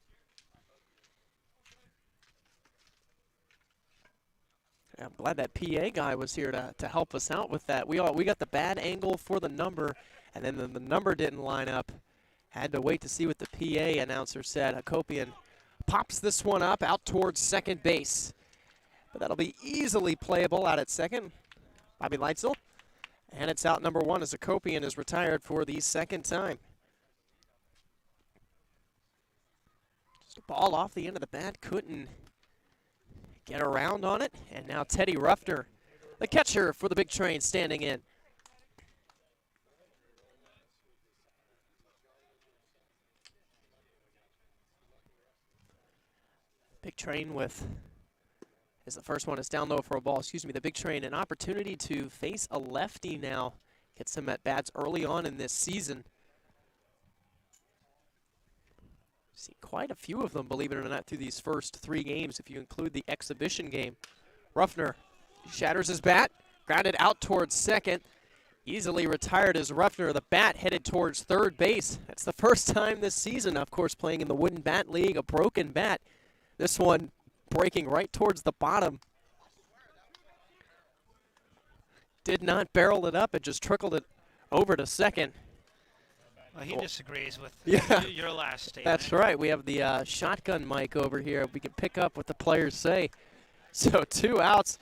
I'm glad that PA guy was here to help us out with that. We got the bad angle for the number, and then the number didn't line up. Had to wait to see what the PA announcer said. Hakopian pops this one up out towards second base. But that'll be easily playable out at second. Bobby Leitzel. And it's out number 1 as Hakopian is retired for the second time. Just a ball off the end of the bat. Couldn't get around on it. And now Teddy Ruffner, the catcher for the Big Train, standing in. Big Train with, as the first one is down low for a ball, the Big Train, an opportunity to face a lefty now. Get some at-bats early on in this season. See quite a few of them, believe it or not, through these first 3 games, if you include the exhibition game. Ruffner shatters his bat, grounded out towards second. Easily retired as Ruffner, the bat headed towards third base. That's the first time this season, of course, playing in the Wooden Bat League, a broken bat. This one breaking right towards the bottom. Did not barrel it up, it just trickled it over to second. Well, he disagrees with your last statement. That's right. We have the shotgun mic over here. We can pick up what the players say. So 2 outs,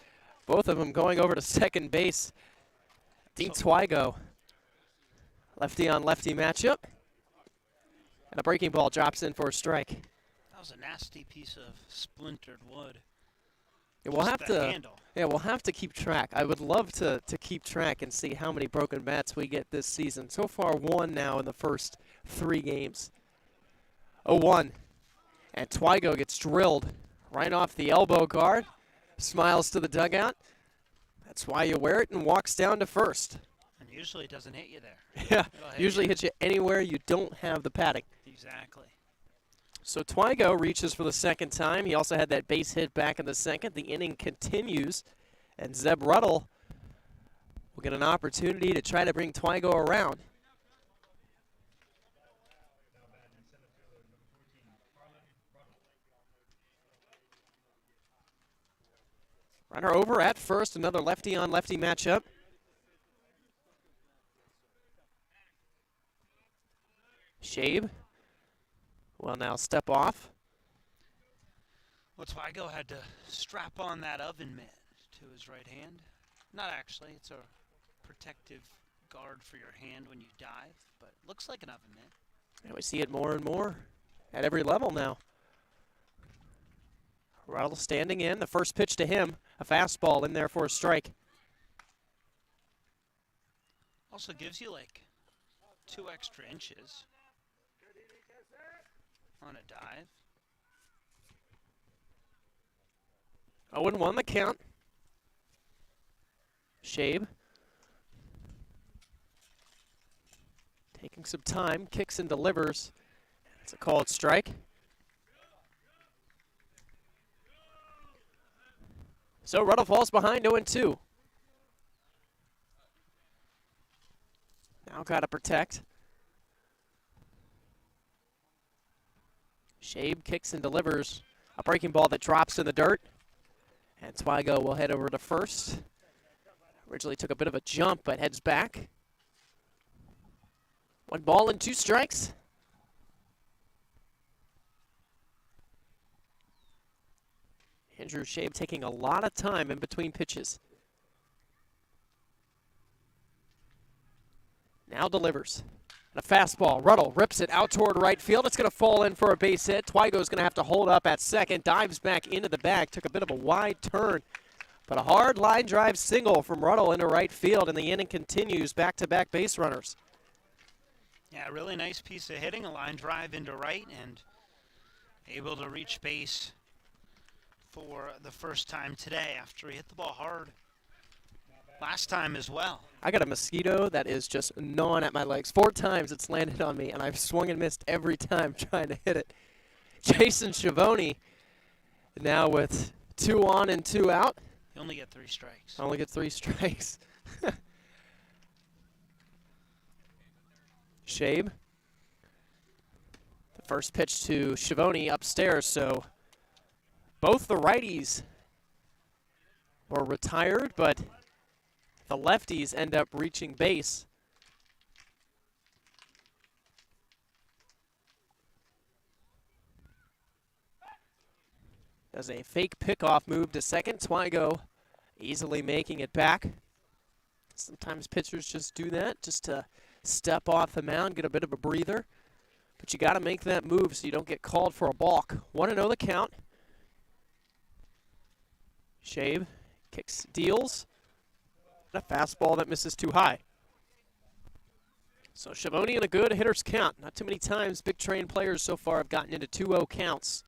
both of them going over to second base. Dean Twigo, lefty on lefty matchup. And a breaking ball drops in for a strike. That was a nasty piece of splintered wood. Yeah, we'll have to keep track. I would love to keep track and see how many broken bats we get this season. So far, 1 now in the first 3 games. 0-1. And Twigo gets drilled right off the elbow guard. Smiles to the dugout. That's why you wear it, and walks down to first. And usually it doesn't hit you there. Yeah, usually hits you anywhere you don't have the padding. Exactly. So Twigo reaches for the second time. He also had that base hit back in the second. The inning continues, and Zeb Ruddle will get an opportunity to try to bring Twigo around. Runner over at first, another lefty on lefty matchup. Shabe will now step off. Well, Twigo had to strap on that oven mitt to his right hand. Not actually, it's a protective guard for your hand when you dive, but looks like an oven mitt. And we see it more and more at every level now. Ruddle standing in, the first pitch to him, a fastball in there for a strike. Also gives you like 2 extra inches on a dive. 0-1 the count. Shabe taking some time, kicks and delivers. It's a called strike. So Ruddle falls behind 0-2. Now got to protect. Shabe kicks and delivers a breaking ball that drops in the dirt. And Twigo will head over to first. Originally took a bit of a jump, but heads back. 1 ball and 2 strikes. Andrew Shabe taking a lot of time in between pitches. Now delivers. And a fastball. Ruddle rips it out toward right field. It's going to fall in for a base hit. Twygo's going to have to hold up at second. Dives back into the bag. Took a bit of a wide turn. But a hard line drive single from Ruddle into right field, and the inning continues. Back-to-back base runners. Yeah, a really nice piece of hitting. A line drive into right and able to reach base for the first time today after he hit the ball hard last time as well. I got a mosquito that is just gnawing at my legs. 4 times it's landed on me, and I've swung and missed every time trying to hit it. Jason Schiavone now with 2 on and 2 out. You only get 3 strikes. I only get 3 strikes. Shabe. The first pitch to Schiavone upstairs, so both the righties were retired, but the lefties end up reaching base. Does a fake pickoff move to second. Twygo easily making it back. Sometimes pitchers just do that, just to step off the mound, get a bit of a breather. But you got to make that move so you don't get called for a balk. 1-0 the count. Shabe kicks, deals. A fastball that misses too high. So Schiavone in a good hitter's count. Not too many times Big Train players so far have gotten into 2-0 counts.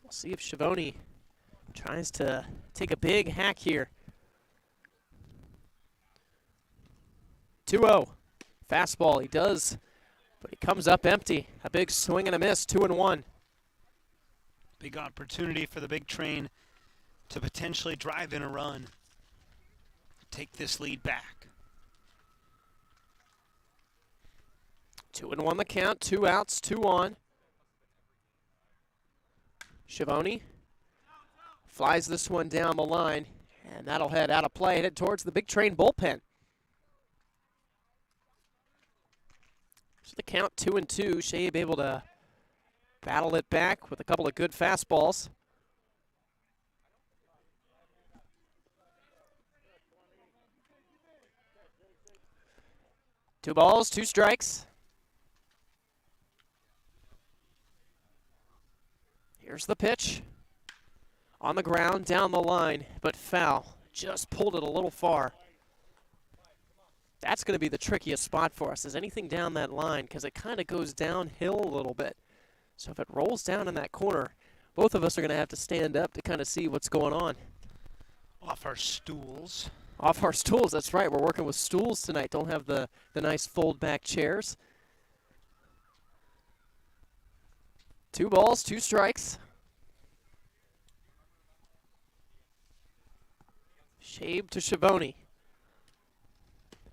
We'll see if Schiavone tries to take a big hack here. 2-0. Fastball, he does, but he comes up empty. A big swing and a miss, 2-1. Big opportunity for the Big Train to potentially drive in a run, take this lead back. 2-1 the count, 2 outs, 2 on. Schiavone flies this one down the line, and that'll head out of play, headed towards the Big Train bullpen. So the count 2-2, Shabe able to battle it back with a couple of good fastballs. Two balls, 2 strikes. Here's the pitch. On the ground, down the line, but foul. Just pulled it a little far. That's going to be the trickiest spot for us, is anything down that line, because it kind of goes downhill a little bit. So if it rolls down in that corner, both of us are going to have to stand up to kind of see what's going on. Off our stools. Off our stools, that's right. We're working with stools tonight. Don't have the nice fold-back chairs. 2 balls, 2 strikes. Shabe to Schiavone.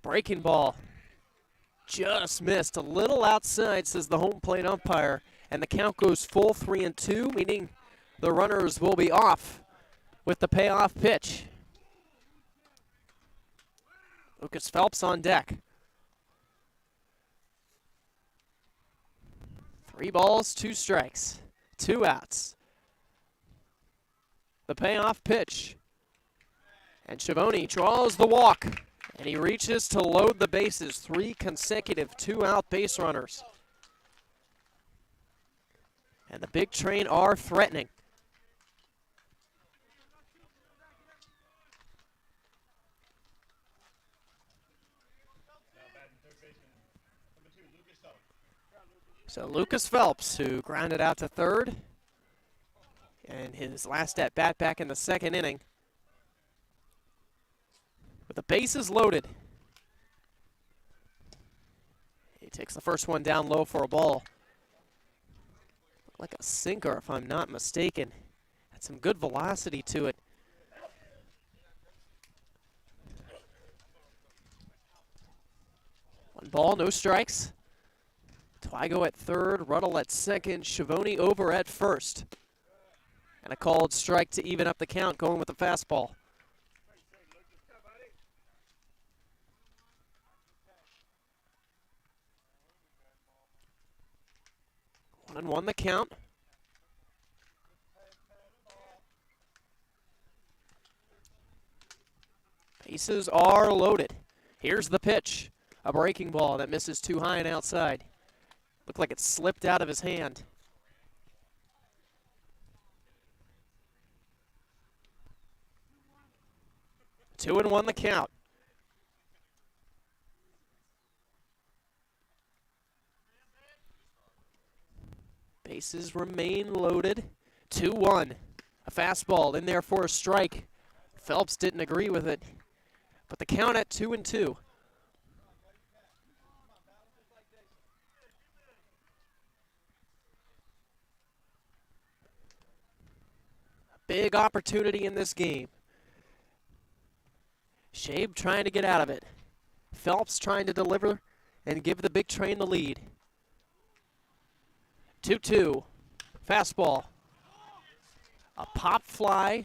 Breaking ball. Just missed. A little outside, says the home plate umpire. And the count goes full 3-2, meaning the runners will be off with the payoff pitch. Lucas Phelps on deck. 3 balls, 2 strikes, 2 outs. The payoff pitch. And Schiavone draws the walk. And he reaches to load the bases. 3 consecutive 2-out base runners. And the Big Train are threatening. So Lucas Phelps, who grounded out to third, and his last at bat back in the 2nd inning. With the bases loaded. He takes the first one down low for a ball. Like a sinker, if I'm not mistaken. Had some good velocity to it. One ball, no strikes. Twygo at third, Ruddle at second, Schiavone over at first. And a called strike to even up the count, going with the fastball. 1-1 the count. Bases are loaded. Here's the pitch. A breaking ball that misses too high and outside. Looked like it slipped out of his hand. Two and one the count. Bases remain loaded. 2-1. A fastball in there for a strike. Phelps didn't agree with it. But the count at 2-2. A big opportunity in this game. Shabe trying to get out of it. Phelps trying to deliver and give the big train the lead. 2-2. Fastball. A pop fly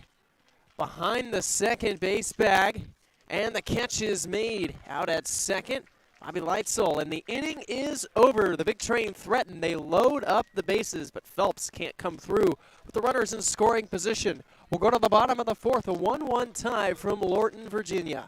behind the second base bag. And the catch is made out at second. Bobby Leitzel, and the inning is over. The big train threatened. They load up the bases, but Phelps can't come through with the runners in scoring position. We'll go to the bottom of the fourth, a 1-1 tie from Lorton, Virginia.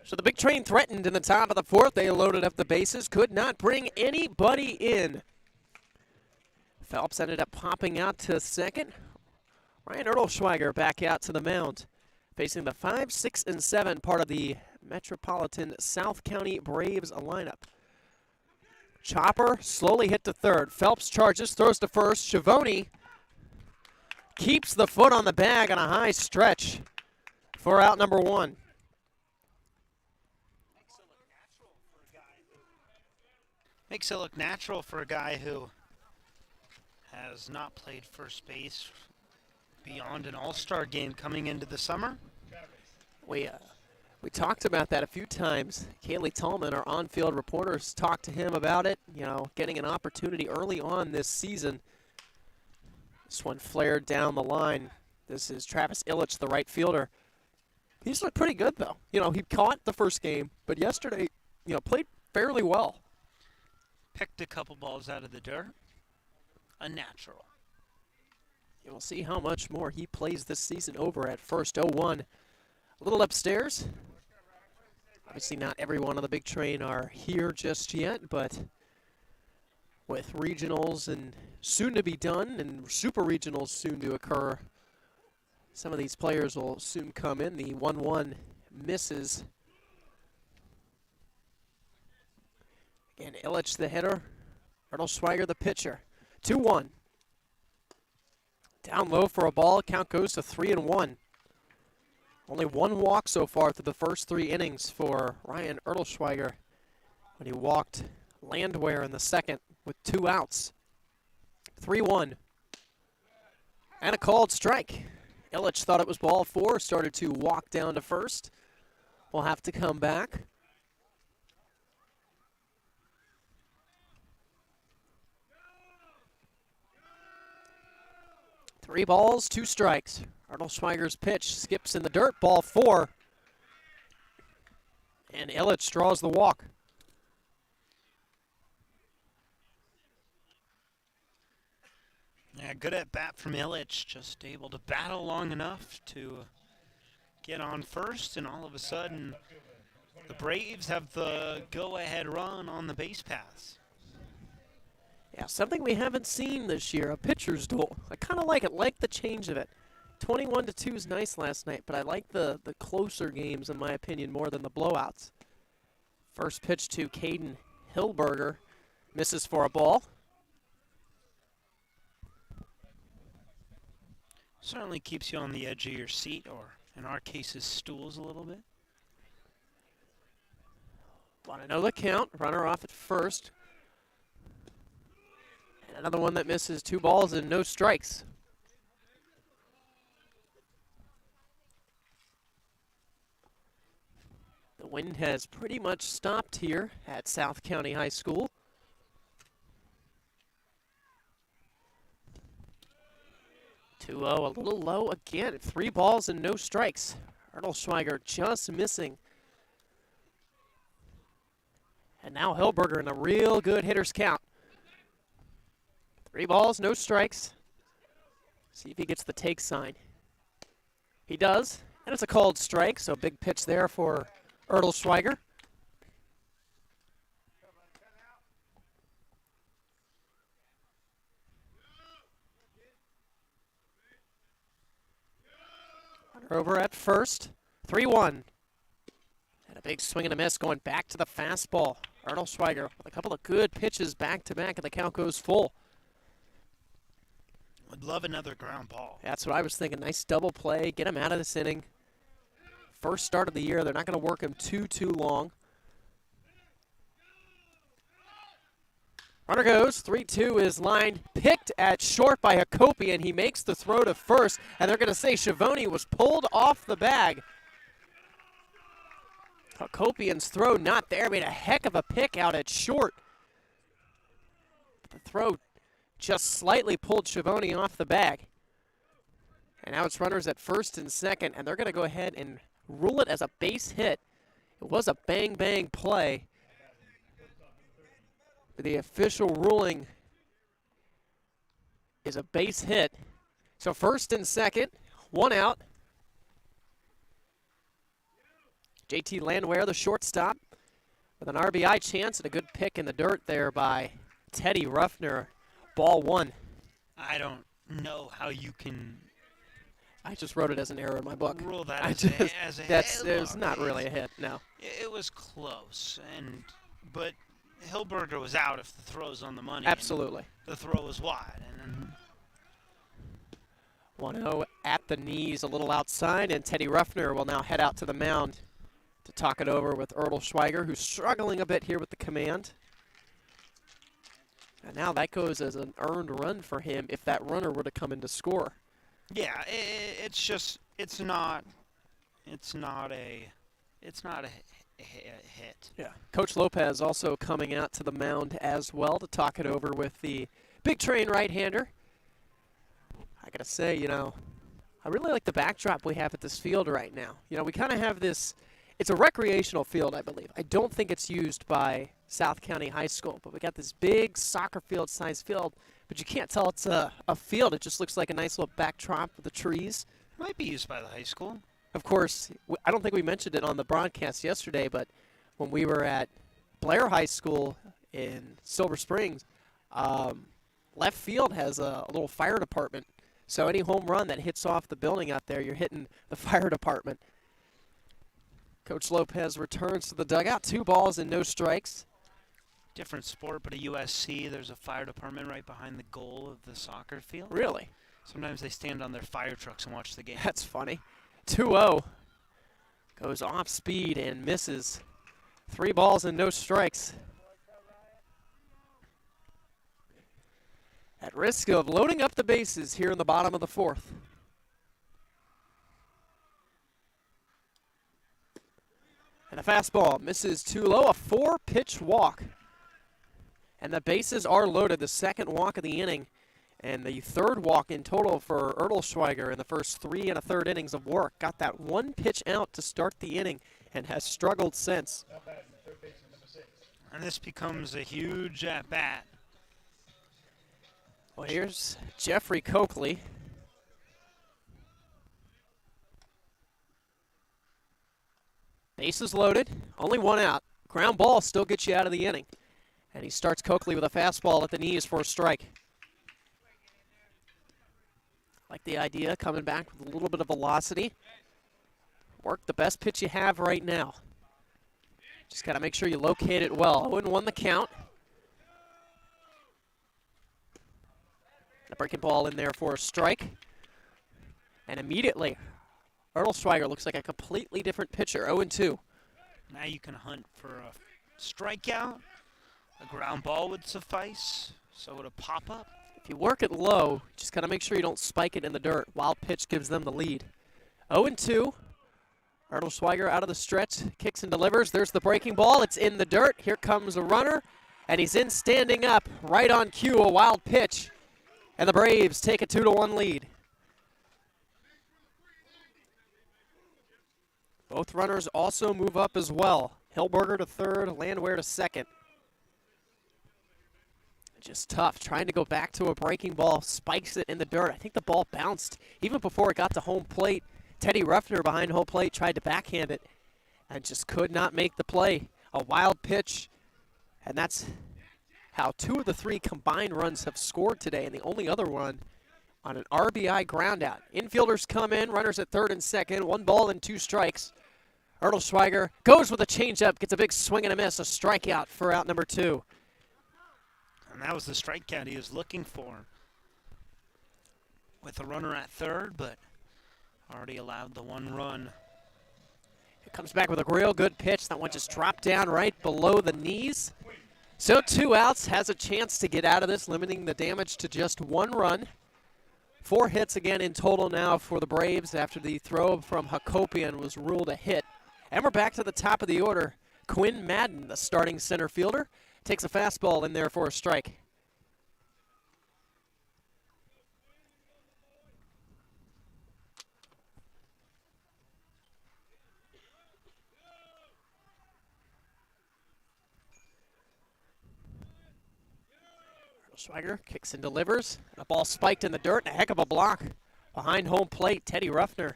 So the big train threatened in the top of the fourth. They loaded up the bases, could not bring anybody in. Phelps ended up popping out to second. Ryan Erdelschweiger back out to the mound, facing the 5, 6, and 7 part of the Metropolitan South County Braves lineup. Chopper slowly hit to third. Phelps charges, throws to first. Schiavone keeps the foot on the bag on a high stretch for out number one. Makes it look natural for a guy who has not played first base beyond an all-star game coming into the summer. We talked about that a few times. Kaylee Tallman, our on-field reporters, talked to him about it, getting an opportunity early on this season. This one flared down the line. This is Travis Illich, the right fielder. He's looked pretty good, though. He caught the first game, but yesterday, played fairly well. Picked a couple balls out of the dirt. A natural. We'll see how much more he plays this season over at first. 0-1. A little upstairs. Obviously not everyone on the big train are here just yet, but with regionals and soon to be done and super regionals soon to occur, some of these players will soon come in. The 1-1 misses. Again, Illich the hitter, Erdelschweiger the pitcher. 2-1. Down low for a ball. Count goes to 3-1. Only one walk so far through the first 3 innings for Ryan Erdelschweiger when he walked Landwehr in the second with 2 outs. 3-1. And a called strike. Illich thought it was ball 4, started to walk down to first. We'll have to come back. Three balls, 2 strikes. Erdelschweiger's pitch skips in the dirt, ball 4. And Illich draws the walk. Yeah, good at bat from Illich, just able to battle long enough to get on first, and all of a sudden the Braves have the go-ahead run on the base paths. Yeah, something we haven't seen this year, a pitcher's duel. I kind of like the change of it. 21-2 is nice last night, but I like the closer games, in my opinion, more than the blowouts. First pitch to Caden Hillberger, misses for a ball. Certainly keeps you on the edge of your seat, or in our cases, stools a little bit. Want to know the count. Runner off at first. And another one that misses, 2 balls and no strikes. The wind has pretty much stopped here at South County High School. A little low again. 3 balls and no strikes. Erdelschweiger just missing. And now Hillberger in a real good hitter's count. 3 balls, no strikes. See if he gets the take sign. He does, and it's a called strike, so big pitch there for Erdelschweiger. Runner over at first, 3-1. And a big swing and a miss going back to the fastball. Erdelschweiger with a couple of good pitches back-to-back, and the count goes full. Would love another ground ball. That's what I was thinking. Nice double play. Get him out of this inning. First start of the year. They're not going to work him too long. Runner goes. 3-2 is lined. Picked at short by Hakopian. He makes the throw to first, and they're going to say Schiavone was pulled off the bag. Hakopian's throw not there. Made a heck of a pick out at short. The throw just slightly pulled Schiavone off the bag. And now it's runners at first and second, and they're going to go ahead and rule it as a base hit. It was a bang-bang play. The official ruling is a base hit. So first and second, 1 out. JT Landwehr, the shortstop, with an RBI chance and a good pick in the dirt there by Teddy Ruffner. Ball 1. I don't know how you can. I just wrote it as an error in my book. Rule that as a hit. It was Look, not really a hit, no. It was close, but Hillberger was out if the throw's on the money. Absolutely. The throw was wide. And 1-0 at the knees, a little outside, and Teddy Ruffner will now head out to the mound to talk it over with Erdelschweiger, who's struggling a bit here with the command. And now that goes as an earned run for him if that runner were to come in to score. Yeah, it's not a hit. Yeah. Coach Lopez also coming out to the mound as well to talk it over with the big train right-hander. I gotta say, I really like the backdrop we have at this field right now. We kind of have this. It's a recreational field, I believe. I don't think it's used by South County High School, but we got this big soccer field size field, but you can't tell it's a field. It just looks like a nice little backdrop with the trees. Might be used by the high school. Of course, I don't think we mentioned it on the broadcast yesterday, but when we were at Blair High School in Silver Springs, left field has a little fire department. So any home run that hits off the building out there, you're hitting the fire department. Coach Lopez returns to the dugout. 2 balls and no strikes. Different sport, but at USC, there's a fire department right behind the goal of the soccer field. Really? Sometimes they stand on their fire trucks and watch the game. That's funny. 2-0. Goes off speed and misses. 3 balls and no strikes. At risk of loading up the bases here in the bottom of the 4th. And a fastball misses too low, a 4-pitch walk. And the bases are loaded, the second walk of the inning. And the 3rd walk in total for Erdelschweiger in the first 3 1/3 innings of work. Got that 1 pitch out to start the inning and has struggled since. And this becomes a huge at-bat. Well, here's Jeffrey Coakley. Bases loaded, only one out. Ground ball still gets you out of the inning. And he starts Coakley with a fastball at the knees for a strike. Like the idea, coming back with a little bit of velocity. Work the best pitch you have right now. Just got to make sure you locate it well. 0-1 the count. A breaking ball in there for a strike. And immediately, Erdelschweiger looks like a completely different pitcher. 0-2. Now you can hunt for a strikeout. A ground ball would suffice. So would a pop-up. If you work it low, just got to make sure you don't spike it in the dirt. Wild pitch gives them the lead. 0-2. Erdelschweiger out of the stretch, kicks and delivers. There's the breaking ball. It's in the dirt. Here comes a runner, and he's in standing up. Right on cue, a wild pitch. And the Braves take a 2-1 lead. Both runners also move up as well. Hilberger to third, Landwehr to second. Just tough, trying to go back to a breaking ball, spikes it in the dirt. I think the ball bounced even before it got to home plate. Teddy Ruffner behind home plate tried to backhand it and just could not make the play. A wild pitch, and that's how 2 of the 3 combined runs have scored today, and the only other one on an RBI groundout. Infielders come in, runners at third and second, 1 ball and 2 strikes. Erdelschweiger goes with a changeup, gets a big swing and a miss, a strikeout for out number 2. And that was the strikeout he was looking for. With a runner at third, but already allowed the 1 run. It comes back with a real good pitch. That one just dropped down right below the knees. So 2 outs, has a chance to get out of this, limiting the damage to just 1 run. 4 hits again in total now for the Braves after the throw from Hakopian was ruled a hit. And we're back to the top of the order. Quinn Madden, the starting center fielder, takes a fastball in there for a strike. Schweiger kicks and delivers. A ball spiked in the dirt. A heck of a block behind home plate. Teddy Ruffner.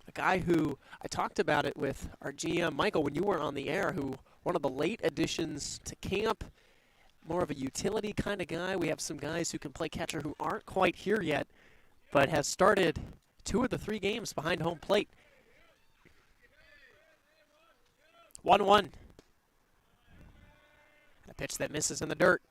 A guy who I talked about it with our GM, Michael, when you were on the air, who one of the late additions to camp, more of a utility kind of guy. We have some guys who can play catcher who aren't quite here yet, but has started 2 of the 3 games behind home plate. 1-1. A pitch that misses in the dirt.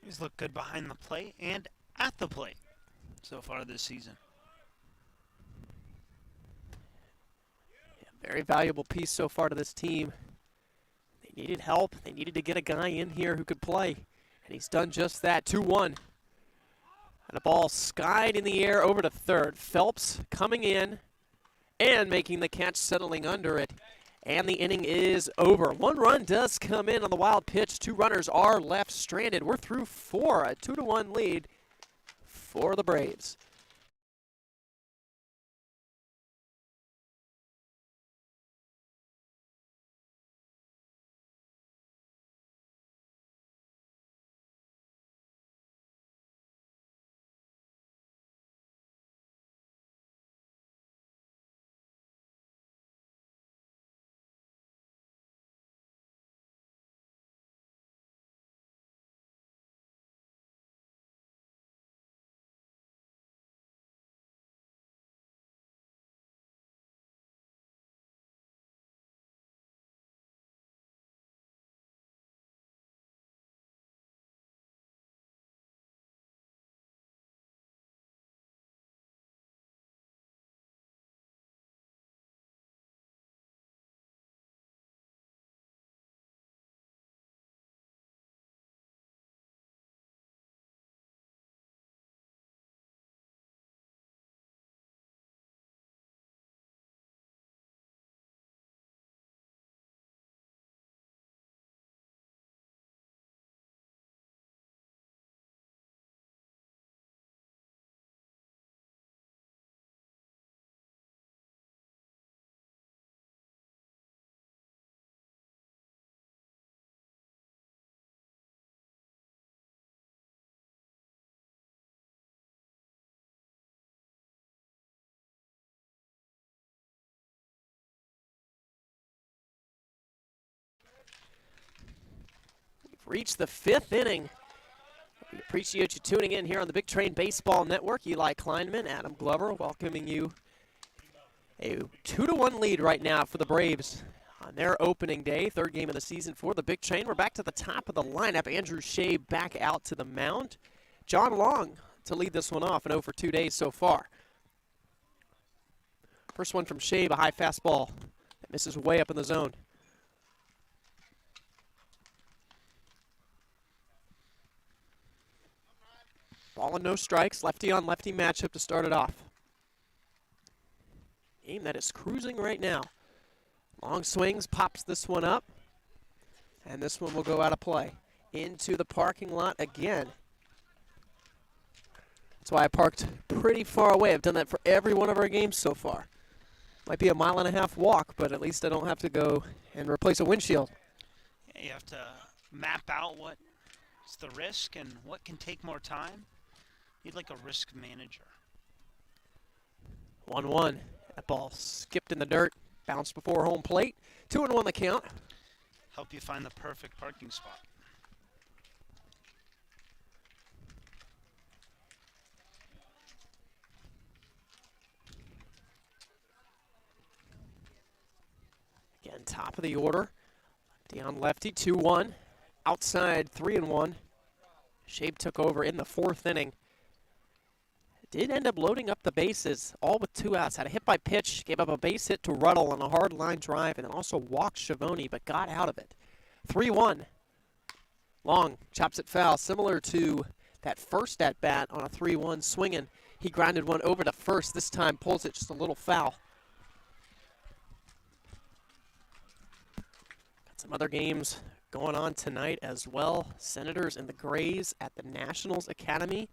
He's looked good behind the plate and at the plate so far this season. Yeah, very valuable piece so far to this team. They needed help. They needed to get a guy in here who could play, and he's done just that. 2-1. And a ball skied in the air over to third. Phelps coming in and making the catch, settling under it. And the inning is over. 1 run does come in on the wild pitch. 2 runners are left stranded. We're through 4, a 2-1 lead for the Braves. reached the 5th inning. We appreciate you tuning in here on the Big Train Baseball Network. Eli Kleinman, Adam Glover, welcoming you. A 2-1 lead right now for the Braves on their opening day, 3rd game of the season for the Big Train. We're back to the top of the lineup. Andrew Shea back out to the mound. John Long to lead this one off, and 0 for 2 days so far. First one from Shea, a high fastball that misses way up in the zone. Ball and no strikes, lefty on lefty matchup to start it off. Game that is cruising right now. Long swings, pops this one up, and this one will go out of play. Into the parking lot again. That's why I parked pretty far away. I've done that for every one of our games so far. Might be a 1.5 mile walk, but at least I don't have to go and replace a windshield. Yeah, you have to map out what's the risk and what can take more time. You'd like a risk manager. 1-1. That ball skipped in the dirt, bounced before home plate. 2-1 the count. Help you find the perfect parking spot. Again, top of the order. Lefty on lefty, 2-1. Outside, 3-1. Shabe took over in the 4th inning. Did end up loading up the bases, all with 2 outs. Had a hit by pitch, gave up a base hit to Ruddle on a hard line drive, and then also walked Schiavone, but got out of it. 3-1. Long chops it foul, similar to that first at-bat on a 3-1 swinging. He grounded one over to first. This time pulls it just a little foul. Got some other games going on tonight as well. Senators and the Grays at the Nationals Academy.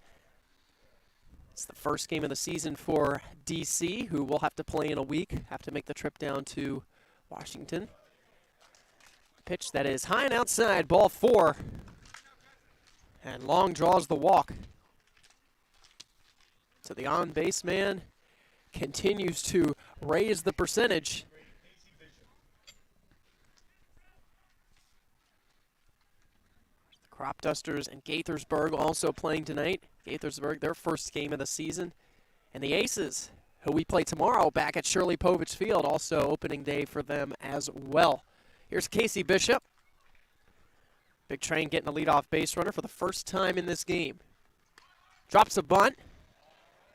It's the first game of the season for DC, who will have to play in a week, have to make the trip down to Washington. Pitch that is high and outside, ball 4. And Long draws the walk. So the on-base man continues to raise the percentage. Crop Dusters and Gaithersburg also playing tonight. Gaithersburg, their first game of the season. And the Aces, who we play tomorrow back at Shirley Povich Field, also opening day for them as well. Here's Casey Bishop. Big Train getting a leadoff base runner for the first time in this game. Drops a bunt.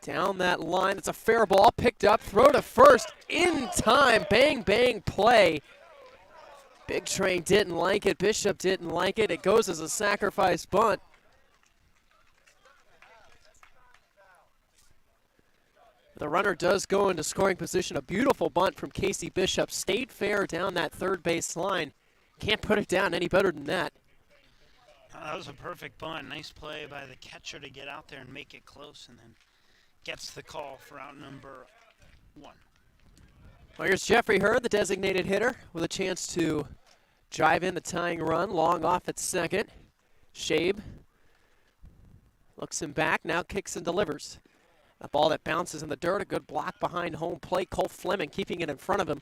Down that line, it's a fair ball, picked up, throw to first, in time, bang, bang, play. Big Train didn't like it, Bishop didn't like it. It goes as a sacrifice bunt. The runner does go into scoring position. A beautiful bunt from Casey Bishop. Stayed fair down that third base line. Can't put it down any better than that. That was a perfect bunt. Nice play by the catcher to get out there and make it close, and then gets the call for out number 1. Well, here's Jeffrey Hurd, the designated hitter, with a chance to drive in the tying run. Long off at second. Shabe looks him back, now kicks and delivers. A ball that bounces in the dirt, a good block behind home plate. Cole Fleming keeping it in front of him.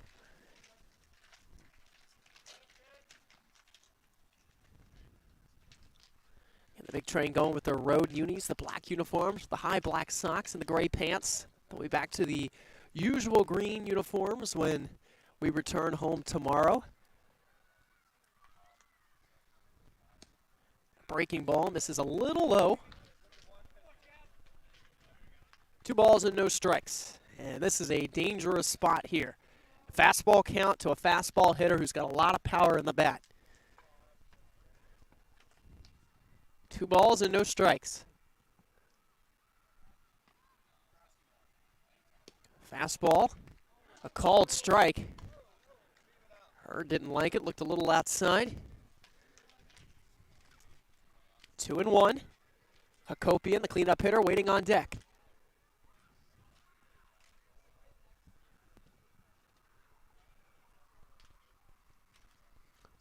And the Big Train going with their road unis, the black uniforms, the high black socks, and the gray pants. They'll be back to the usual green uniforms when we return home tomorrow. Breaking ball, this is a little low. 2 balls and no strikes. And this is a dangerous spot here. Fastball count to a fastball hitter who's got a lot of power in the bat. 2 balls and no strikes. Fastball, a called strike. Hurd didn't like it, looked a little outside. 2-1. Hakopian, the cleanup hitter, waiting on deck.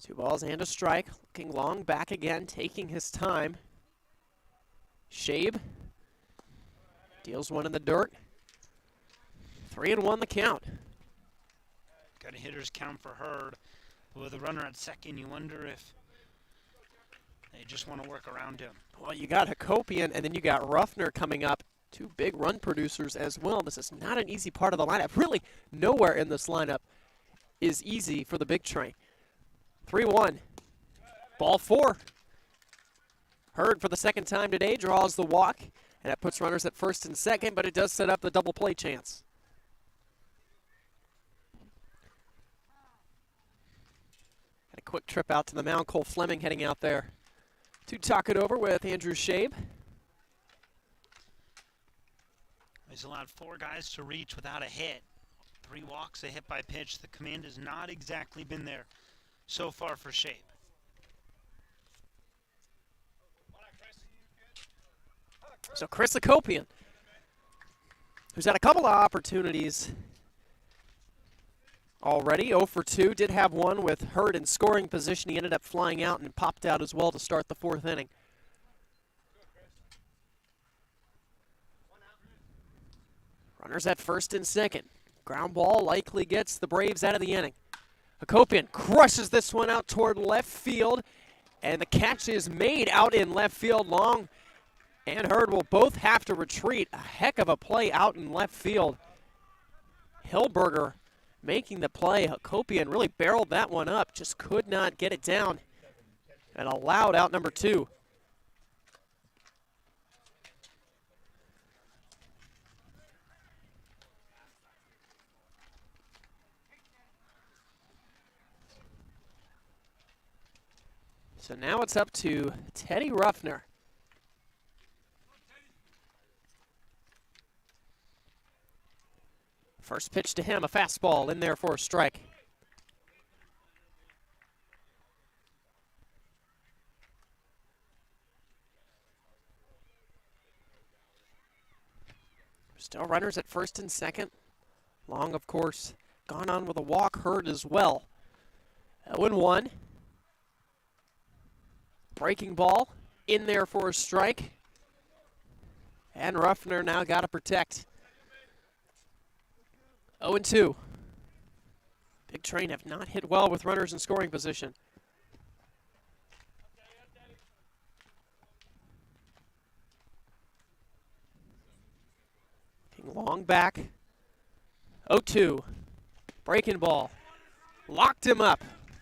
Two balls and a strike. Looking Long back again, taking his time. Shabe deals one in the dirt. 3-1 the count. Got a hitter's count for Hurd. With a runner at second, you wonder if just want to work around him. Well, you got Hakopian, and then you got Ruffner coming up. Two big run producers as well. This is not an easy part of the lineup. Really, nowhere in this lineup is easy for the big train. 3-1. Ball 4. Hurd for the second time today draws the walk, and that puts runners at first and second, but it does set up the double play chance. And a quick trip out to the mound. Cole Fleming heading out there to talk it over with Andrew Shabe. He's allowed 4 guys to reach without a hit. 3 walks, a hit by pitch. The command has not exactly been there so far for Shape. So Chris Hakopian, who's had a couple of opportunities already, 0 for 2, did have one with Hurd in scoring position. He ended up flying out and popped out as well to start the 4th inning. Runners at first and second. Ground ball likely gets the Braves out of the inning. Hakopian crushes this one out toward left field, and the catch is made out in left field. Long and Hurd will both have to retreat. A heck of a play out in left field. Hilberger making the play. Hakopian really barreled that one up, just could not get it down, and allowed out number 2. So now it's up to Teddy Ruffner. First pitch to him, a fastball in there for a strike. Still runners at first and second. Long, of course, gone on with a walk. Hurd as well. 0-1. Breaking ball in there for a strike. And Ruffner now got to protect. 0-2. Big Train have not hit well with runners in scoring position. Long back. 0-2. Breaking ball. Locked him up.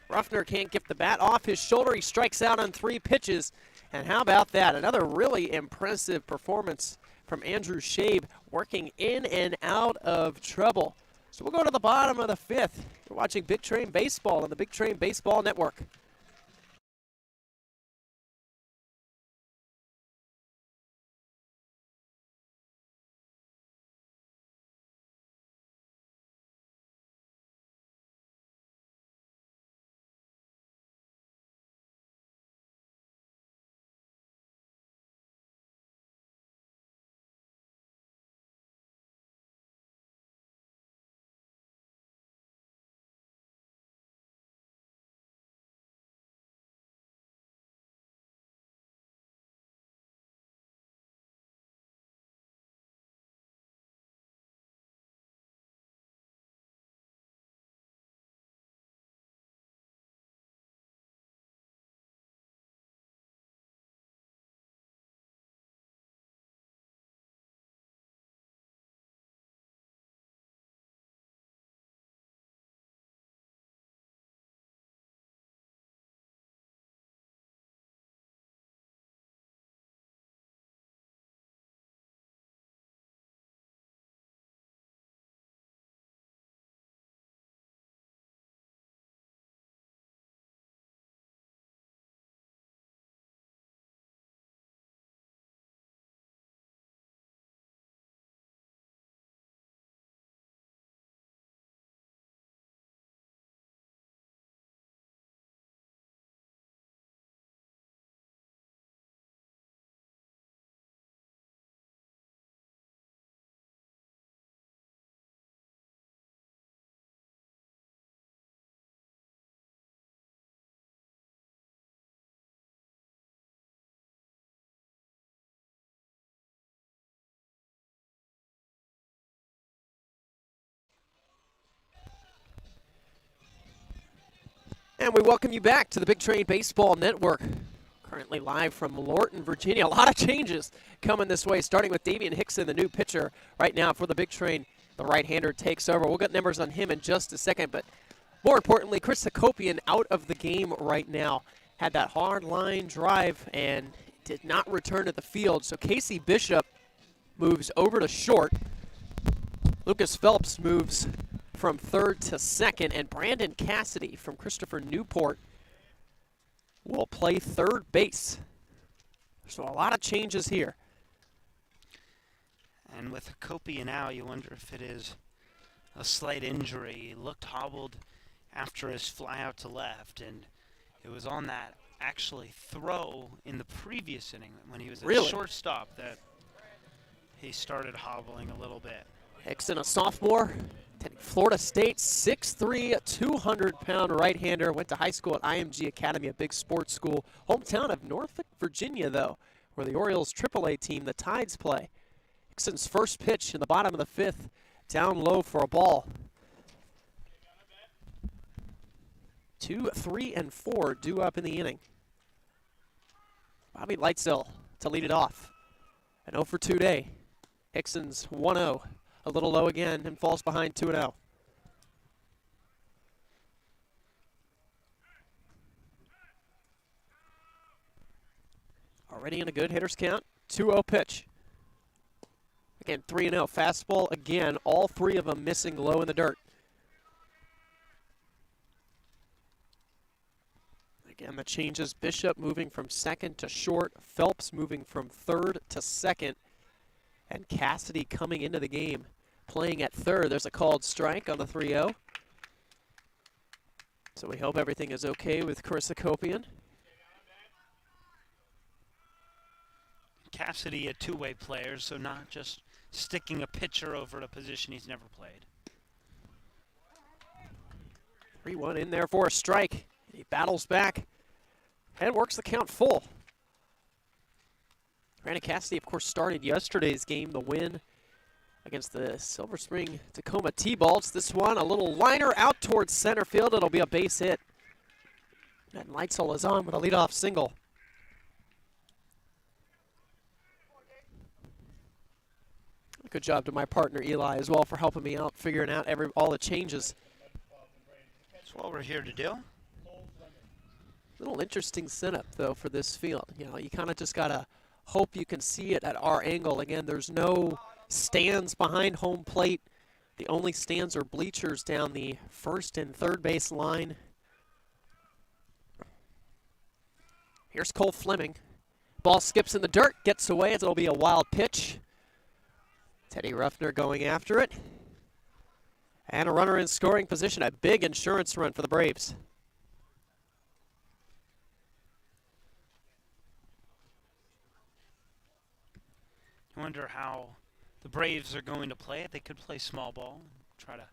Ruffner can't get the bat off his shoulder. He strikes out on 3 pitches. And how about that? Another really impressive performance from Andrew Shabe, working in and out of trouble. So we'll go to the bottom of the 5th. You're watching Big Train Baseball on the Big Train Baseball Network. And we welcome you back to the Big Train Baseball Network. Currently live from Lorton, Virginia. A lot of changes coming this way, starting with Davian Hickson, the new pitcher right now for the Big Train. The right-hander takes over. We'll get numbers on him in just a second, but more importantly, Chris Hakopian out of the game right now. Had that hard line drive and did not return to the field. So Casey Bishop moves over to short. Lucas Phelps moves from third to second, and Brandon Cassidy from Christopher Newport will play third base. So a lot of changes here. And with Hakopian now, you wonder if it is a slight injury. He looked hobbled after his fly out to left, and it was on that actually throw in the previous inning when he was at shortstop that he started hobbling a little bit. Hickson, a sophomore, attending Florida State, 6'3", 200-pound right-hander. Went to high school at IMG Academy, a big sports school. Hometown of Norfolk, Virginia, though, where the Orioles AAA team, the Tides, play. Hickson's first pitch in the bottom of the fifth, down low for a ball. 2, 3, and 4 due up in the inning. Bobby Lightsell to lead it off. An 0 for 2 day. Hickson's 1-0. A little low again and falls behind 2-0. Already in a good hitter's count. 2-0 pitch. Again, 3-0. Fastball again. All three of them missing low in the dirt. Again, the changes. Bishop moving from second to short. Phelps moving from third to second. And Cassidy coming into the game, playing at third. There's a called strike on the 3-0. So we hope everything is okay with Chris Hakopian. Cassidy, a two-way player, so not just sticking a pitcher over at a position he's never played. 3-1 in there for a strike. He battles back and works the count full. Brandon Cassidy, of course, started yesterday's game, the win against the Silver Spring Tacoma T-Balls. This one, a little liner out towards center field. It'll be a base hit. And Lightsell is on with a leadoff single. Good job to my partner Eli as well for helping me out, figuring out all the changes. That's what we're here to do. Little interesting setup though for this field. You know, you kind of just gotta hope you can see it at our angle. Again, there's no stands behind home plate. The only stands are bleachers down the first and third base line. Here's Cole Fleming. Ball skips in the dirt, gets away as it'll be a wild pitch. Teddy Ruffner going after it. And a runner in scoring position, a big insurance run for the Braves. I wonder how the Braves are going to play it. They could play small ball, try to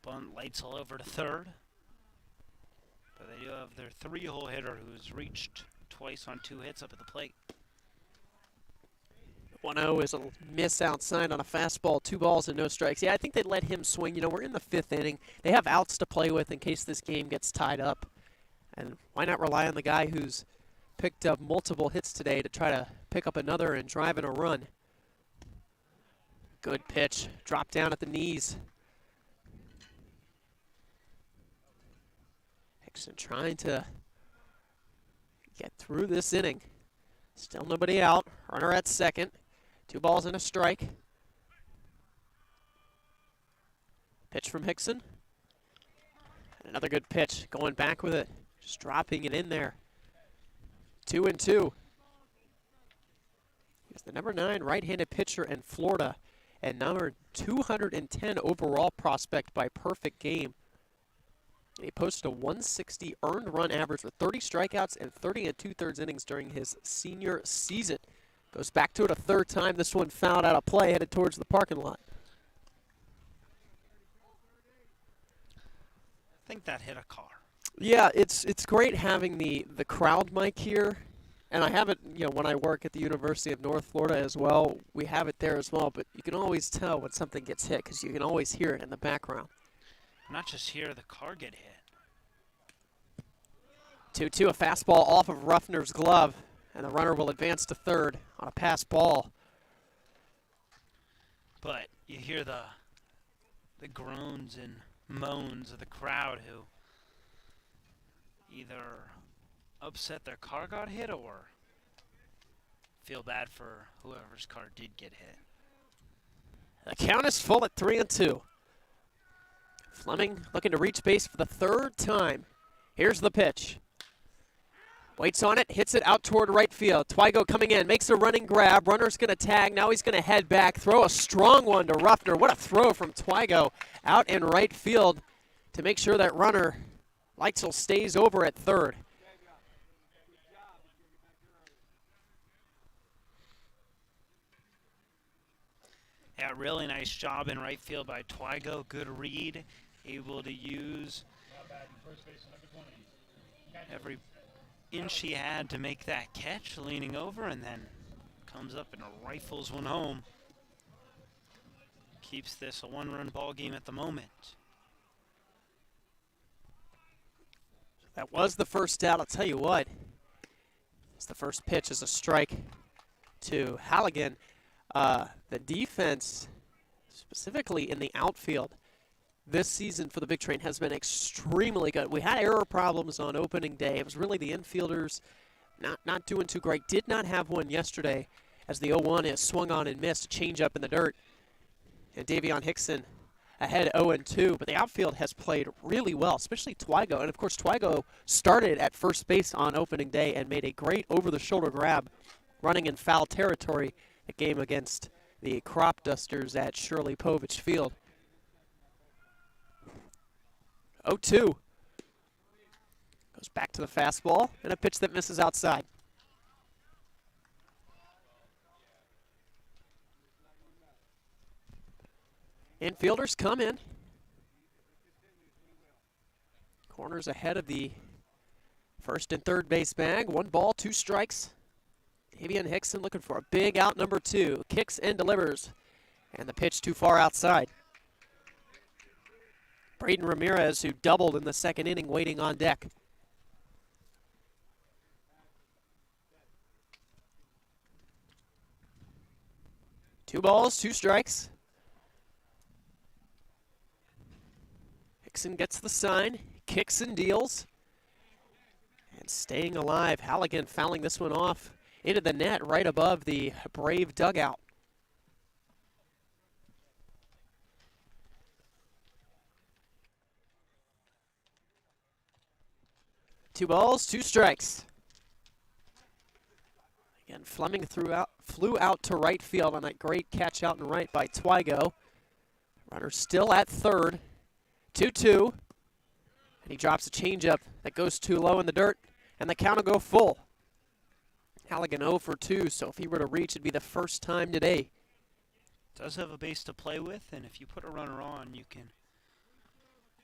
bunt Lightsell over to third. But they do have their three-hole hitter who's reached twice on 2 hits up at the plate. 1-0 is a miss outside on a fastball, 2 balls and no strikes. Yeah, I think they'd let him swing. You know, we're in the 5th inning. They have outs to play with in case this game gets tied up. And why not rely on the guy who's picked up multiple hits today to try to pick up another and drive in a run. Good pitch, drop down at the knees. Hickson trying to get through this inning. Still nobody out, runner at second. 2 balls and a strike. Pitch from Hickson. And another good pitch, going back with it, just dropping it in there. 2-2. He's the number 9 right-handed pitcher in Florida and number 210 overall prospect by perfect game. And he posted a 160 earned run average with 30 strikeouts and 30 2/3 innings during his senior season. Goes back to it a third time. This one fouled out of play, headed towards the parking lot. I think that hit a car. Yeah, it's great having the crowd mic here. And I have it, you know, when I work at the University of North Florida as well. We have it there as well, but you can always tell when something gets hit because you can always hear it in the background. Not just hear the car get hit. 2-2, a fastball off of Ruffner's glove, and the runner will advance to third on a pass ball. But you hear the groans and moans of the crowd who either upset their car got hit or feel bad for whoever's car did get hit. The count is full at 3-2. Fleming looking to reach base for the third time. Here's the pitch. Waits on it, hits it out toward right field. Twygo coming in, makes a running grab. Runner's going to tag. Now he's going to head back, throw a strong one to Ruffner. What a throw from Twygo out in right field to make sure that runner, Leitzel, stays over at third. Yeah, really nice job in right field by Twygo. Good read, able to use every inch he had to make that catch, leaning over, and then comes up and rifles one home. Keeps this a one-run ball game at the moment. That was the first out. I'll tell you what. It's the first pitch is a strike to Halligan. The defense, specifically in the outfield, this season for the Big Train has been extremely good. We had error problems on opening day. It was really the infielders not doing too great. Did not have one yesterday as the 0-1 is swung on and missed. A changeup in the dirt. And Davion Hickson ahead 0-2. But the outfield has played really well, especially Twygo. And, of course, Twygo started at first base on opening day and made a great over-the-shoulder grab running in foul territory the game against the Crop Dusters at Shirley Povich Field. 0-2. Goes back to the fastball and a pitch that misses outside. Infielders come in. Corners ahead of the first and third base bag. 1 ball, 2 strikes. Davion Hickson looking for a big out number 2. Kicks and delivers. And the pitch too far outside. Braden Ramirez, who doubled in the second inning, waiting on deck. Two balls, 2 strikes. Hickson gets the sign, kicks and deals. And staying alive, Halligan fouling this one off into the net right above the Brave dugout. Two balls, 2 strikes. Again, Fleming flew out to right field on that great catch out and right by Twygo. Runner still at third. 2-2. And he drops a changeup that goes too low in the dirt, and the count will go full. Halligan 0 for 2, so if he were to reach, it'd be the first time today. Does have a base to play with, and if you put a runner on, you can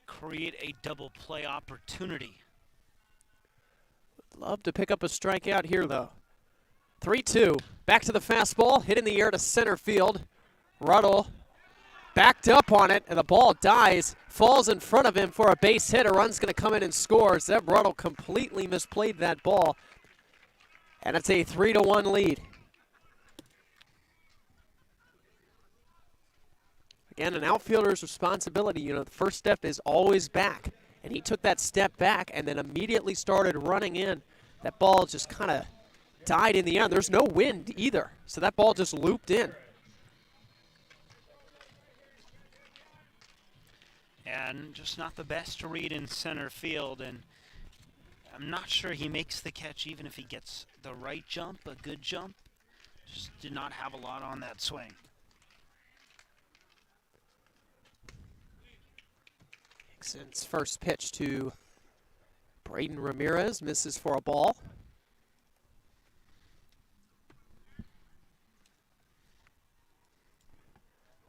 create a double play opportunity. Would love to pick up a strikeout here, though. 3-2. Back to the fastball, hit in the air to center field. Ruddle backed up on it, and the ball dies, falls in front of him for a base hit. A run's going to come in and score. Zeb Ruddle completely misplayed that ball, and it's a 3-1 lead. Again, an outfielder's responsibility, the first step is always back, and he took that step back and then immediately started running in. That ball just kind of died in the air. There's no wind either, so that ball just looped in. And just not the best to read in center field, and I'm not sure he makes the catch even if he gets the right jump, a good jump. Just did not have a lot on that swing. Hickson's first pitch to Braden Ramirez misses for a ball.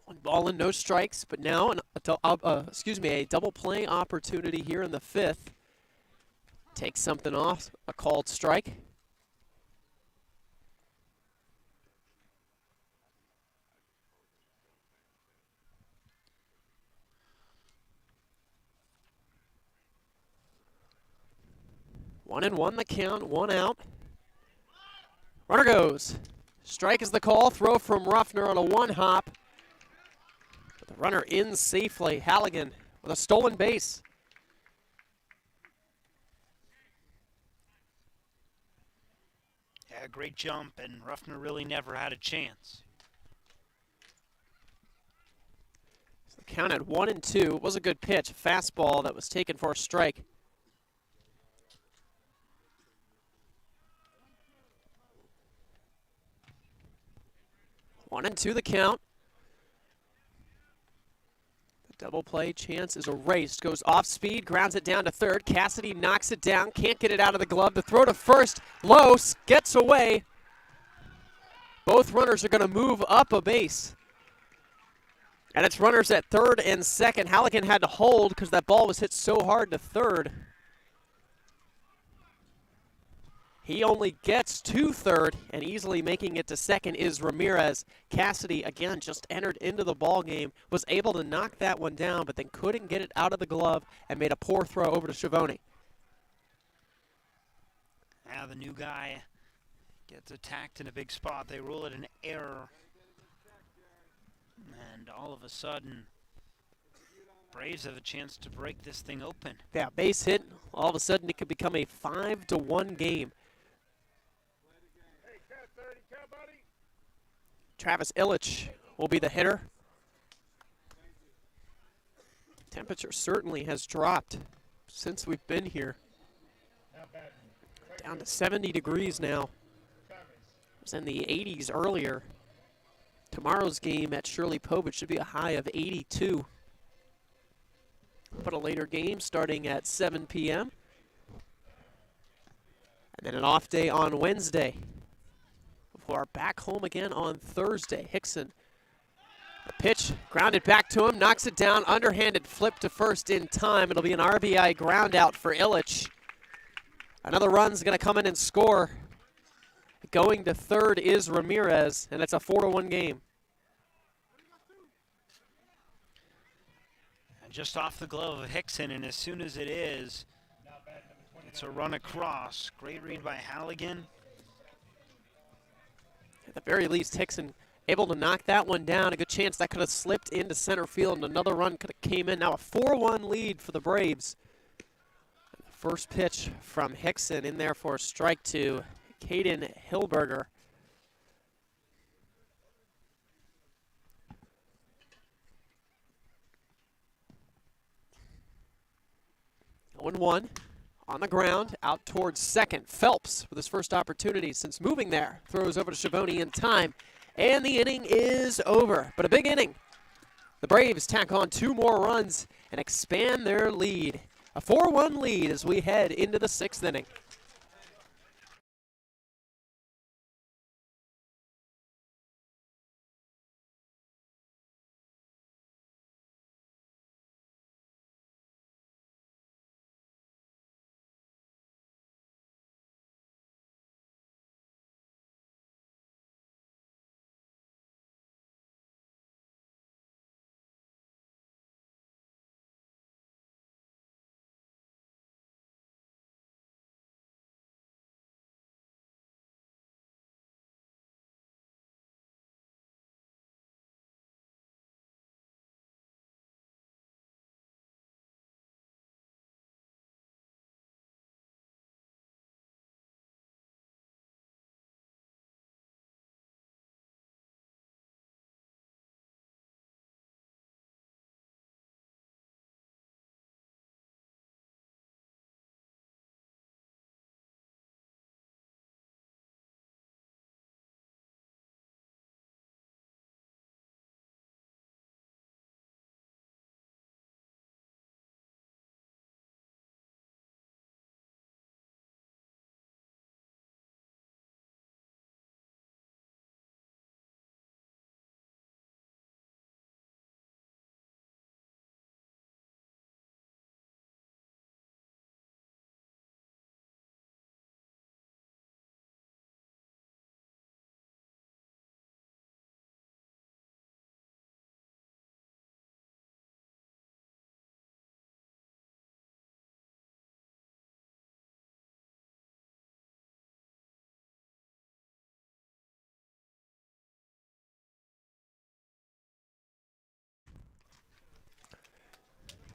One ball and no strikes, but now a double play opportunity here in the 5th. Takes something off, a called strike. 1-1 the count, 1 out. Runner goes. Strike is the call. Throw from Ruffner on a 1-hop. The runner in safely. Halligan with a stolen base. Yeah, great jump, and Ruffner really never had a chance. So the count at 1-2. It was a good pitch. Fastball that was taken for a strike. One and two the count. The double play chance is erased. Goes off speed, grounds it down to third. Cassidy knocks it down, can't get it out of the glove. The throw to first, low, gets away. Both runners are going to move up a base. And it's runners at third and second. Halligan had to hold because that ball was hit so hard to third. He only gets to third, and easily making it to second is Ramirez. Cassidy, again, just entered into the ball game, was able to knock that one down, but then couldn't get it out of the glove and made a poor throw over to Schiavone. Now the new guy gets attacked in a big spot. They rule it an error. And all of a sudden, Braves have a chance to break this thing open. Yeah, base hit. All of a sudden, it could become a 5-1 game. Travis Illich will be the hitter. Temperature certainly has dropped since we've been here. Down to 70 degrees now. It was in the 80s earlier. Tomorrow's game at Shirley Povich should be a high of 82. But a later game starting at 7 p.m. And then an off day on Wednesday. Before back home again on Thursday. Hickson, the pitch grounded back to him, knocks it down, underhanded flip to first in time. It'll be an RBI ground out for Illich. Another run's going to come in and score. Going to third is Ramirez, and it's a 4-1 game. And just off the glove of Hickson, and as soon as it is, it's a run across. Great read by Halligan. At the very least, Hickson able to knock that one down. A good chance that could have slipped into center field, and another run could have came in. Now a 4-1 lead for the Braves. First pitch from Hickson in there for a strike to Caden Hilberger. One on the ground, out towards second. Phelps with his first opportunity since moving there. Throws over to Schiavone in time, and the inning is over. But a big inning. The Braves tack on 2 more runs and expand their lead. A 4-1 lead as we head into the 6th inning.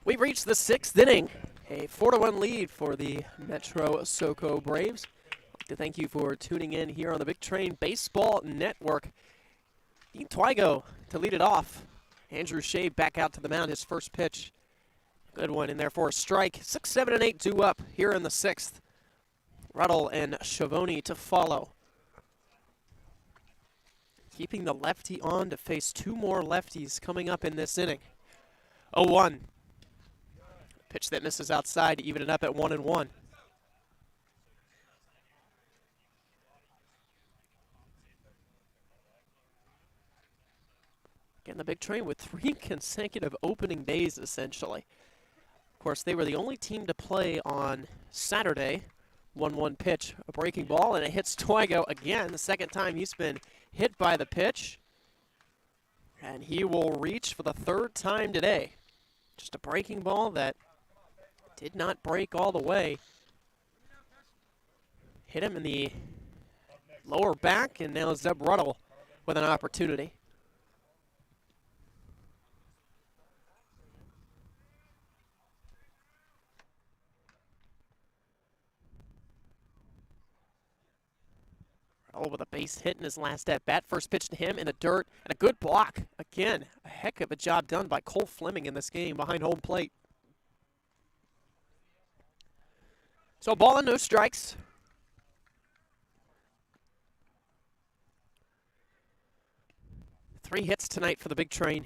We've reached the 6th inning. A 4-1 lead for the Metro SOCO Braves. I'd like to thank you for tuning in here on the Big Train Baseball Network. Dean Twigo to lead it off. Andrew Shea back out to the mound, his first pitch. Good one in there for a strike. 6, 7, and 8 due up here in the 6th. Ruddle and Schiavone to follow. Keeping the lefty on to face two more lefties coming up in this inning. 0-1. Pitch that misses outside to even it up at 1-1. Again, the Big Train with 3 consecutive opening days, essentially. Of course, they were the only team to play on Saturday. 1-1 pitch, a breaking ball, and it hits Twigo again. The second time he's been hit by the pitch. And he will reach for the 3rd time today. Just a breaking ball that did not break all the way. Hit him in the lower back, and now Zeb Ruddle with an opportunity. Ruddle with a base hit in his last at-bat. First pitch to him in the dirt, and a good block. Again, a heck of a job done by Cole Fleming in this game behind home plate. So ball and no strikes. Three hits tonight for the Big Train.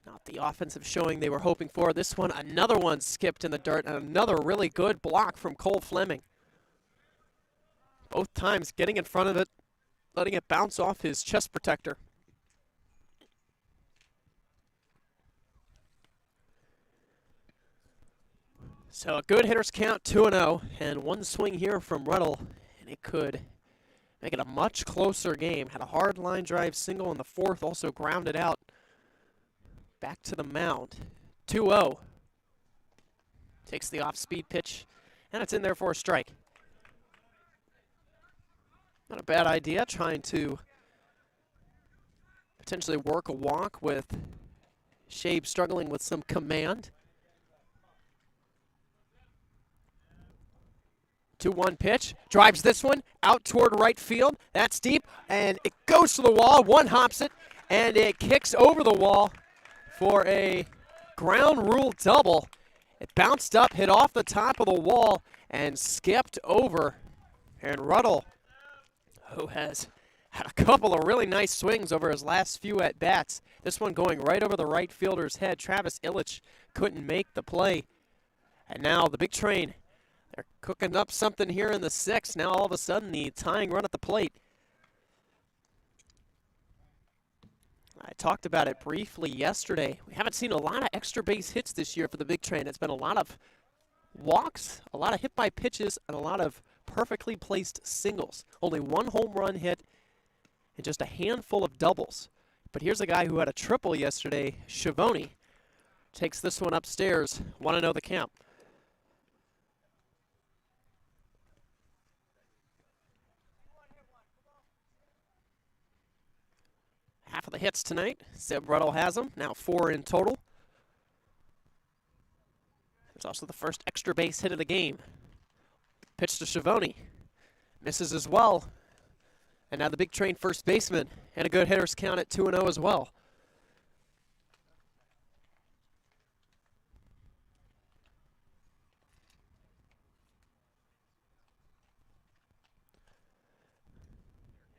Not the offensive showing they were hoping for. This one, another one skipped in the dirt, and another really good block from Cole Fleming. Both times getting in front of it, letting it bounce off his chest protector. So a good hitter's count, 2-0, and one swing here from Ruddle, and it could make it a much closer game. Had a hard line drive single in the 4th, also grounded out back to the mound. 2-0. Takes the off-speed pitch, and it's in there for a strike. Not a bad idea, trying to potentially work a walk with Shabe struggling with some command. 2-1 pitch, drives this one out toward right field. That's deep, and it goes to the wall. One hops it, and it kicks over the wall for a ground rule double. It bounced up, hit off the top of the wall, and skipped over. And Ruddle, who has had a couple of really nice swings over his last few at-bats. This one going right over the right fielder's head. Travis Illich couldn't make the play. And now the Big Train, they're cooking up something here in the 6th. Now all of a sudden the tying run at the plate. I talked about it briefly yesterday. We haven't seen a lot of extra base hits this year for the Big Train. It's been a lot of walks, a lot of hit by pitches, and a lot of perfectly placed singles. Only one home run hit and just a handful of doubles. But here's a guy who had a triple yesterday, Schiavone. Takes this one upstairs. 1-0 the count. Half of the hits tonight. Zeb Ruddle has them. Now 4 in total. There's also the first extra base hit of the game. Pitch to Schiavone. Misses as well. And now the Big Train first baseman. And a good hitter's count at 2-0 as well.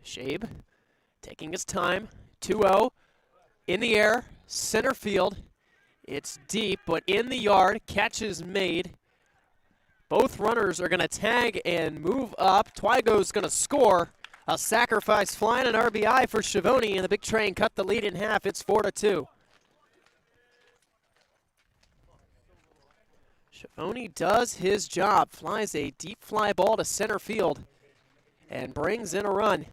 Shabe taking his time. 2-0 in the air, center field. It's deep, but in the yard. Catch is made. Both runners are going to tag and move up. Twigo's going to score. A sacrifice fly and an RBI for Schiavone, and the Big Train cut the lead in half. It's 4-2. Schiavone does his job. Flies a deep fly ball to center field and brings in a run.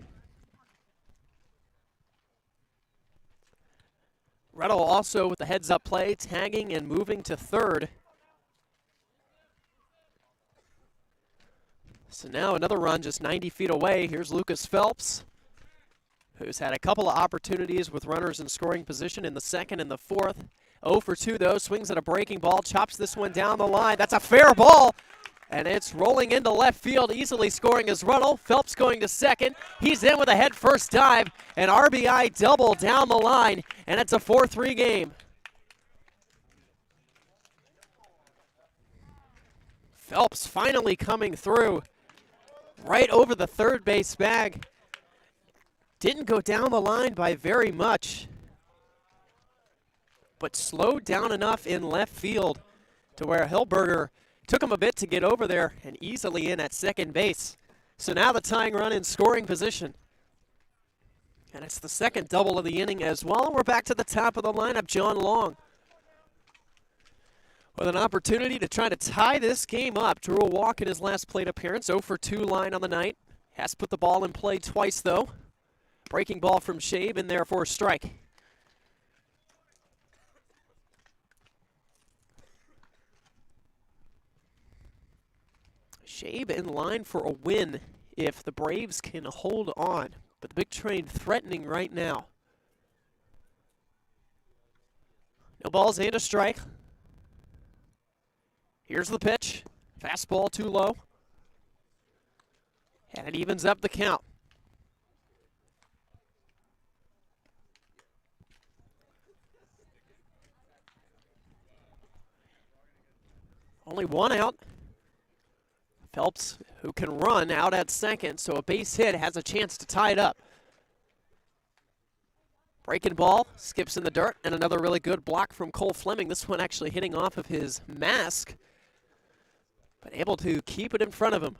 Ruddle also with the heads-up play, tagging and moving to third. So now another run just 90 feet away. Here's Lucas Phelps, who's had a couple of opportunities with runners in scoring position in the 2nd and the 4th. 0 for 2 though, swings at a breaking ball, chops this one down the line. That's a fair ball, and it's rolling into left field, easily scoring his Runnel. Phelps going to second. He's in with a head first dive, an RBI double down the line, and it's a 4-3 game. Phelps finally coming through right over the third base bag. Didn't go down the line by very much, but slowed down enough in left field to where Hilberger took him a bit to get over there and easily in at second base. So now the tying run in scoring position. And it's the second double of the inning as well. And we're back to the top of the lineup, John Long, with an opportunity to try to tie this game up. Drew a walk in his last plate appearance, 0 for 2 line on the night. Has put the ball in play twice though. Breaking ball from Shabe in there for a strike. Shabe in line for a win if the Braves can hold on. But the big train threatening right now. No balls and a strike. Here's the pitch. Fastball too low. And it evens up the count. Only one out. Phelps, who can run, out at second, so a base hit has a chance to tie it up. Breaking ball, skips in the dirt, and another really good block from Cole Fleming. This one actually hitting off of his mask, but able to keep it in front of him.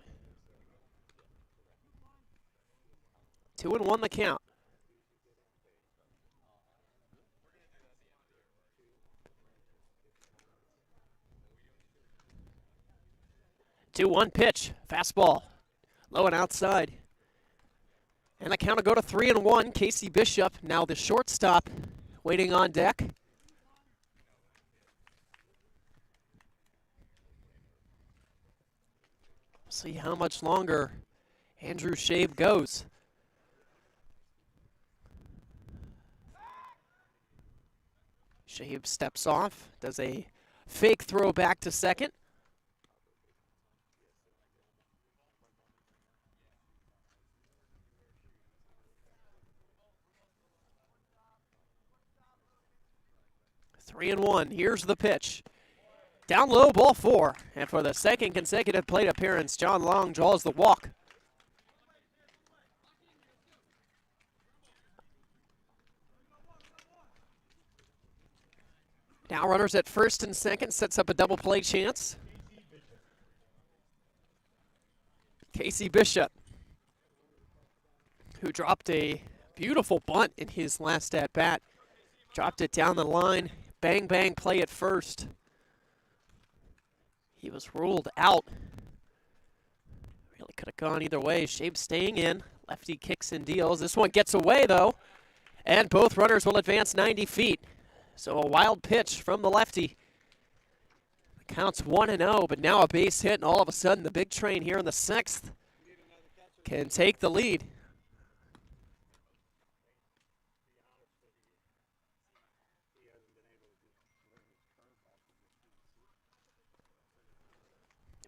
2-1 the count. Two-one pitch, fastball, low and outside. And the count will go to 3-1. Casey Bishop, now the shortstop, waiting on deck. See how much longer Andrew Shabe goes. Shabe steps off, does a fake throw back to second. 3-1. Here's the pitch. Down low, ball 4. And for the second consecutive plate appearance, John Long draws the walk. Now runners at first and second, sets up a double play chance. Casey Bishop, who dropped a beautiful bunt in his last at-bat. Dropped it down the line. Bang, bang, play at first. He was ruled out. Really could have gone either way. Shabe staying in. Lefty kicks and deals. This one gets away, though. And both runners will advance 90 feet. So a wild pitch from the lefty. The count's 1-0, but now a base hit, and all of a sudden the big train here in the 6th can take the lead.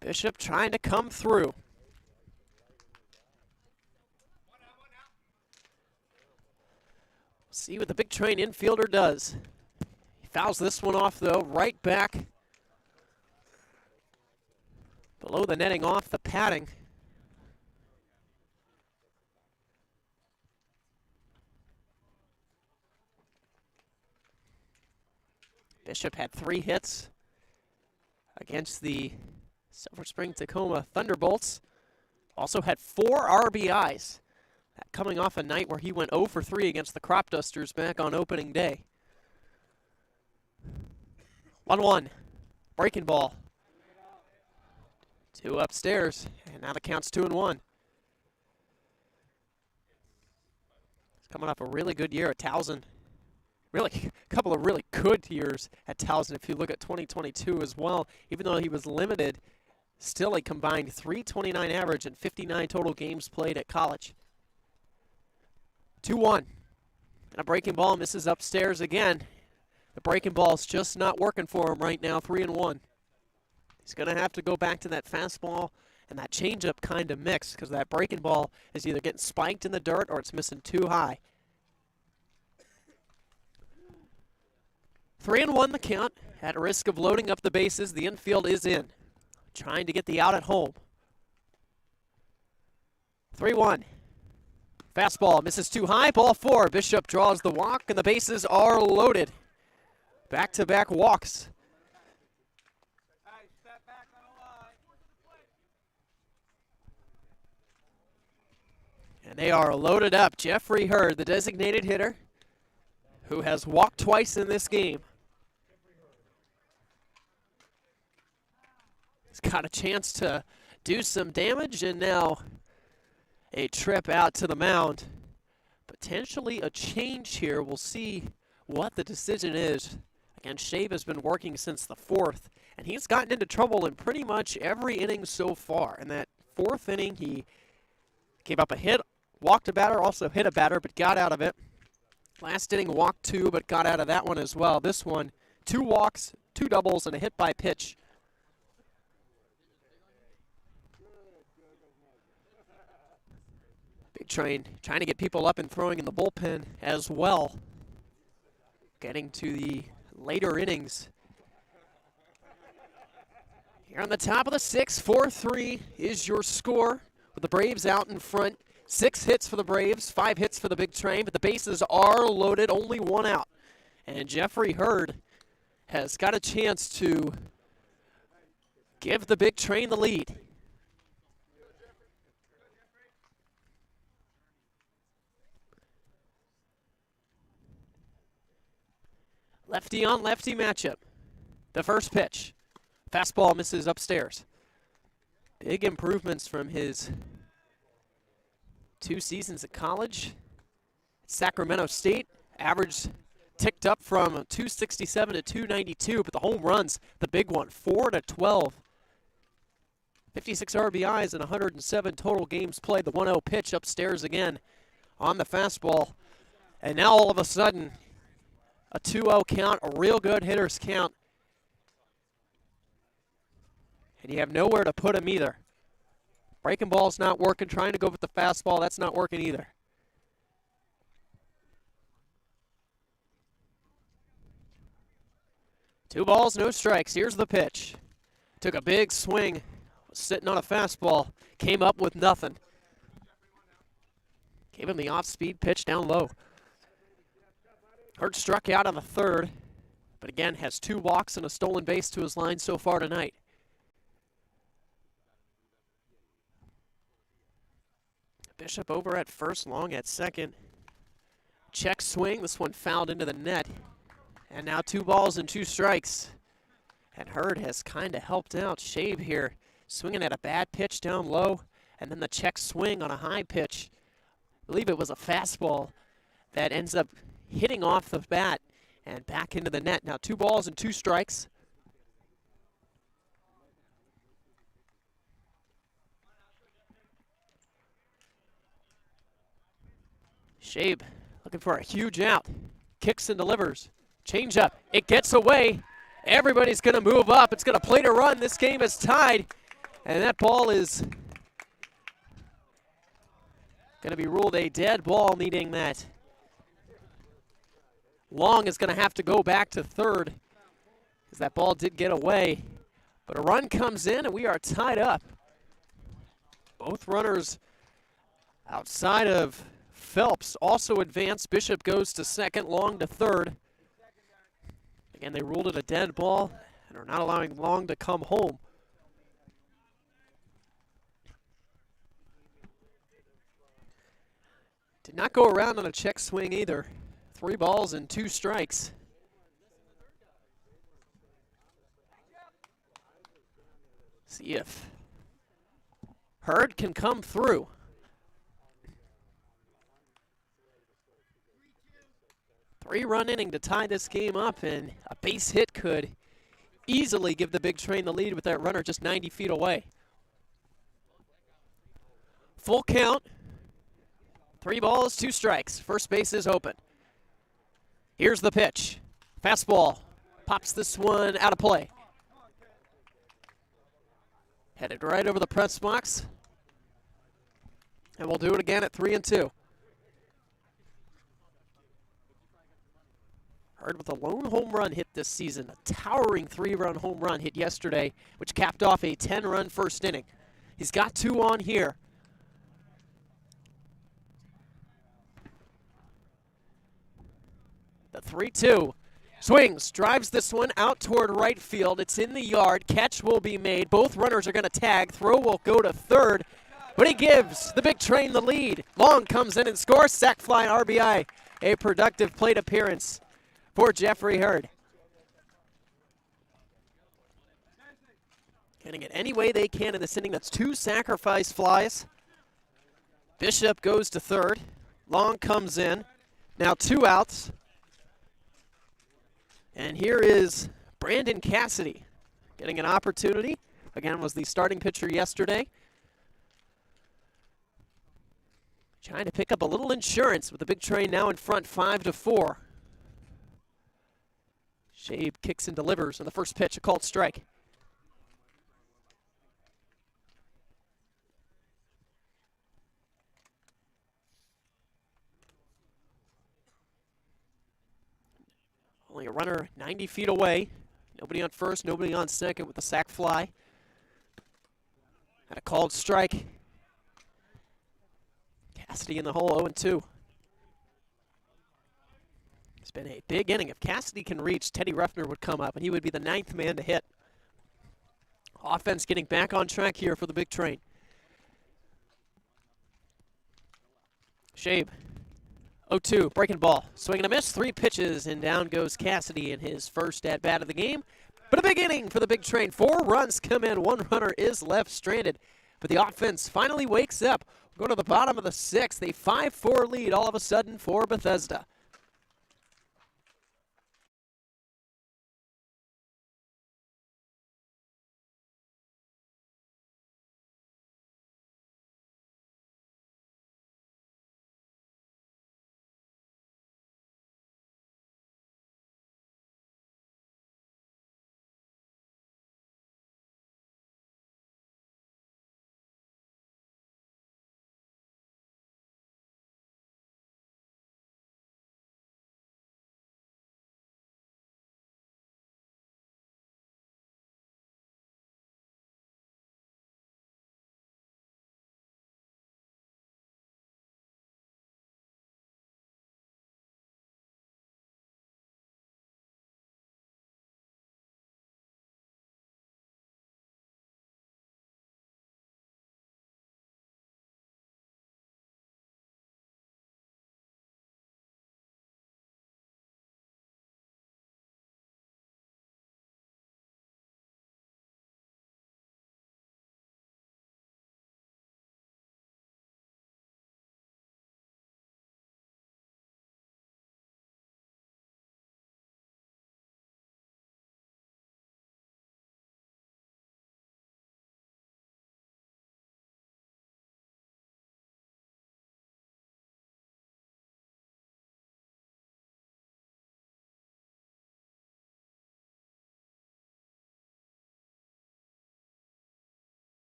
Bishop trying to come through. See what the big train infielder does. He fouls this one off, though, right back below the netting, off the padding. Bishop had 3 hits against the Silver Spring Tacoma Thunderbolts. Also had 4 RBIs. That coming off a night where he went 0 for 3 against the Crop Dusters back on opening day. 1-1. Breaking ball. 2 upstairs. And now the count's 2-1. He's coming off a really good year at Towson. Really, a couple of really good years at Towson if you look at 2022 as well. Even though he was limited, still a combined .329 average and 59 total games played at college. 2-1. And a breaking ball misses upstairs again. The breaking ball's just not working for him right now, 3-1. He's going to have to go back to that fastball and that changeup kind of mix because that breaking ball is either getting spiked in the dirt or it's missing too high. 3-1 the count. At risk of loading up the bases, the infield is in. Trying to get the out at home. 3-1. Fastball misses too high. Ball 4. Bishop draws the walk, and the bases are loaded. Back-to-back walks. And they are loaded up. Jeffrey Hurd, the designated hitter, who has walked twice in this game. He's got a chance to do some damage, and now a trip out to the mound. Potentially a change here. We'll see what the decision is. Again, Shabe has been working since the 4th, and he's gotten into trouble in pretty much every inning so far. In that 4th inning, he gave up a hit, walked a batter, also hit a batter, but got out of it. Last inning, walked 2, but got out of that one as well. This one, 2 walks, 2 doubles, and a hit by pitch. Big Train trying to get people up and throwing in the bullpen as well. Getting to the later innings. Here on the top of the 6th, 4-3 is your score with the Braves out in front. 6 hits for the Braves, 5 hits for the Big Train, but the bases are loaded, only 1 out. And Jeffrey Hurd has got a chance to give the Big Train the lead. Lefty on lefty matchup. The first pitch. Fastball misses upstairs. Big improvements from his 2 seasons at college. Sacramento State, average ticked up from 267 to 292, but the home runs, the big one, 4-12. 56 RBIs and 107 total games played. The 1-0 pitch upstairs again on the fastball. And now all of a sudden, a 2-0 count, a real good hitter's count. And you have nowhere to put him either. Breaking ball's not working. Trying to go with the fastball, that's not working either. Two balls, no strikes. Here's the pitch. Took a big swing. Was sitting on a fastball. Came up with nothing. Gave him the off-speed pitch down low. Hurd struck out on the 3rd, but again has 2 walks and a stolen base to his line so far tonight. Bishop over at first, Long at second. Check swing, this one fouled into the net. And now 2 balls and 2 strikes. And Hurd has kind of helped out Shabe here, swinging at a bad pitch down low, and then the check swing on a high pitch. I believe it was a fastball that ends up hitting off the bat and back into the net. Now 2 balls and 2 strikes. Shabe looking for a huge out. Kicks and delivers. Change up. It gets away. Everybody's going to move up. It's going to play to run. This game is tied. And that ball is going to be ruled a dead ball, needing that. Long is going to have to go back to 3rd because that ball did get away. But a run comes in and we are tied up. Both runners outside of Phelps also advance. Bishop goes to 2nd, Long to 3rd. Again, they ruled it a dead ball and are not allowing Long to come home. Did not go around on a check swing either. 3 balls and 2 strikes. See if Hurd can come through. Three-run inning to tie this game up, and a base hit could easily give the Big Train the lead with that runner just 90 feet away. Full count. 3 balls, 2 strikes. First base is open. Here's the pitch. Fastball pops this one out of play. Headed right over the press box. And we'll do it again at 3-2. Hurd with a lone home run hit this season. A towering 3-run home run hit yesterday, which capped off a 10-run first inning. He's got 2 on here. The 3-2. Swings, drives this one out toward right field. It's in the yard. Catch will be made. Both runners are going to tag. Throw will go to third. But he gives the big train the lead. Long comes in and scores. Sac fly and RBI. A productive plate appearance for Jeffrey Hurd. Getting it any way they can in this inning. That's 2 sacrifice flies. Bishop goes to third. Long comes in. Now 2 outs. And here is Brandon Cassidy getting an opportunity. Again, was the starting pitcher yesterday. Trying to pick up a little insurance with the big train now in front, 5-4. Shabe kicks and delivers on the first pitch, a called strike. Only a runner 90 feet away. Nobody on first, nobody on second with the sac fly. And a called strike. Cassidy in the hole, 0-2. It's been a big inning. If Cassidy can reach, Teddy Ruffner would come up, and he would be the 9th man to hit. Offense getting back on track here for the big train. Shabe, 0-2, breaking ball. Swing and a miss, 3 pitches, and down goes Cassidy in his first at-bat of the game. But a big inning for the big train. 4 runs come in, 1 runner is left stranded. But the offense finally wakes up. Go to the bottom of the 6th, a 5-4 lead all of a sudden for Bethesda.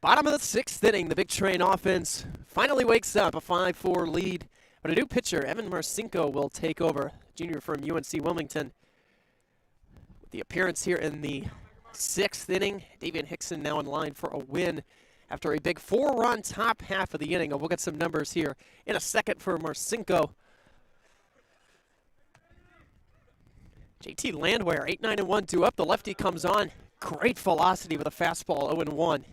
Bottom of the 6th inning, the Big Train offense finally wakes up, a 5-4 lead. But a new pitcher, Evan Marcinko, will take over, junior from UNC Wilmington. With the appearance here in the 6th inning, Davian Hickson now in line for a win after a big 4-run top half of the inning. We'll get some numbers here in a second for Marcinko. JT Landwehr, 8-9-1, 2 up. The lefty comes on. Great velocity with a fastball, 0-1.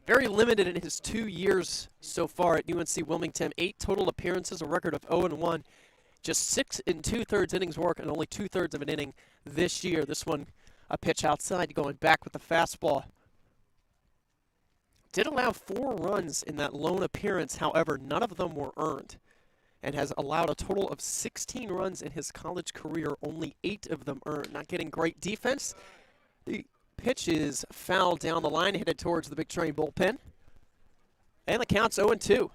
Very limited in his 2 years so far at UNC Wilmington. 8 total appearances, a record of 0-1. Just 6 2/3 innings work and only 2/3 of an inning this year. This one a pitch outside, going back with the fastball. Did allow 4 runs in that lone appearance, however, none of them were earned. And has allowed a total of 16 runs in his college career, only 8 of them earned. Not getting great defense. The pitch is fouled down the line, headed towards the Big Train bullpen. And the count's 0-2.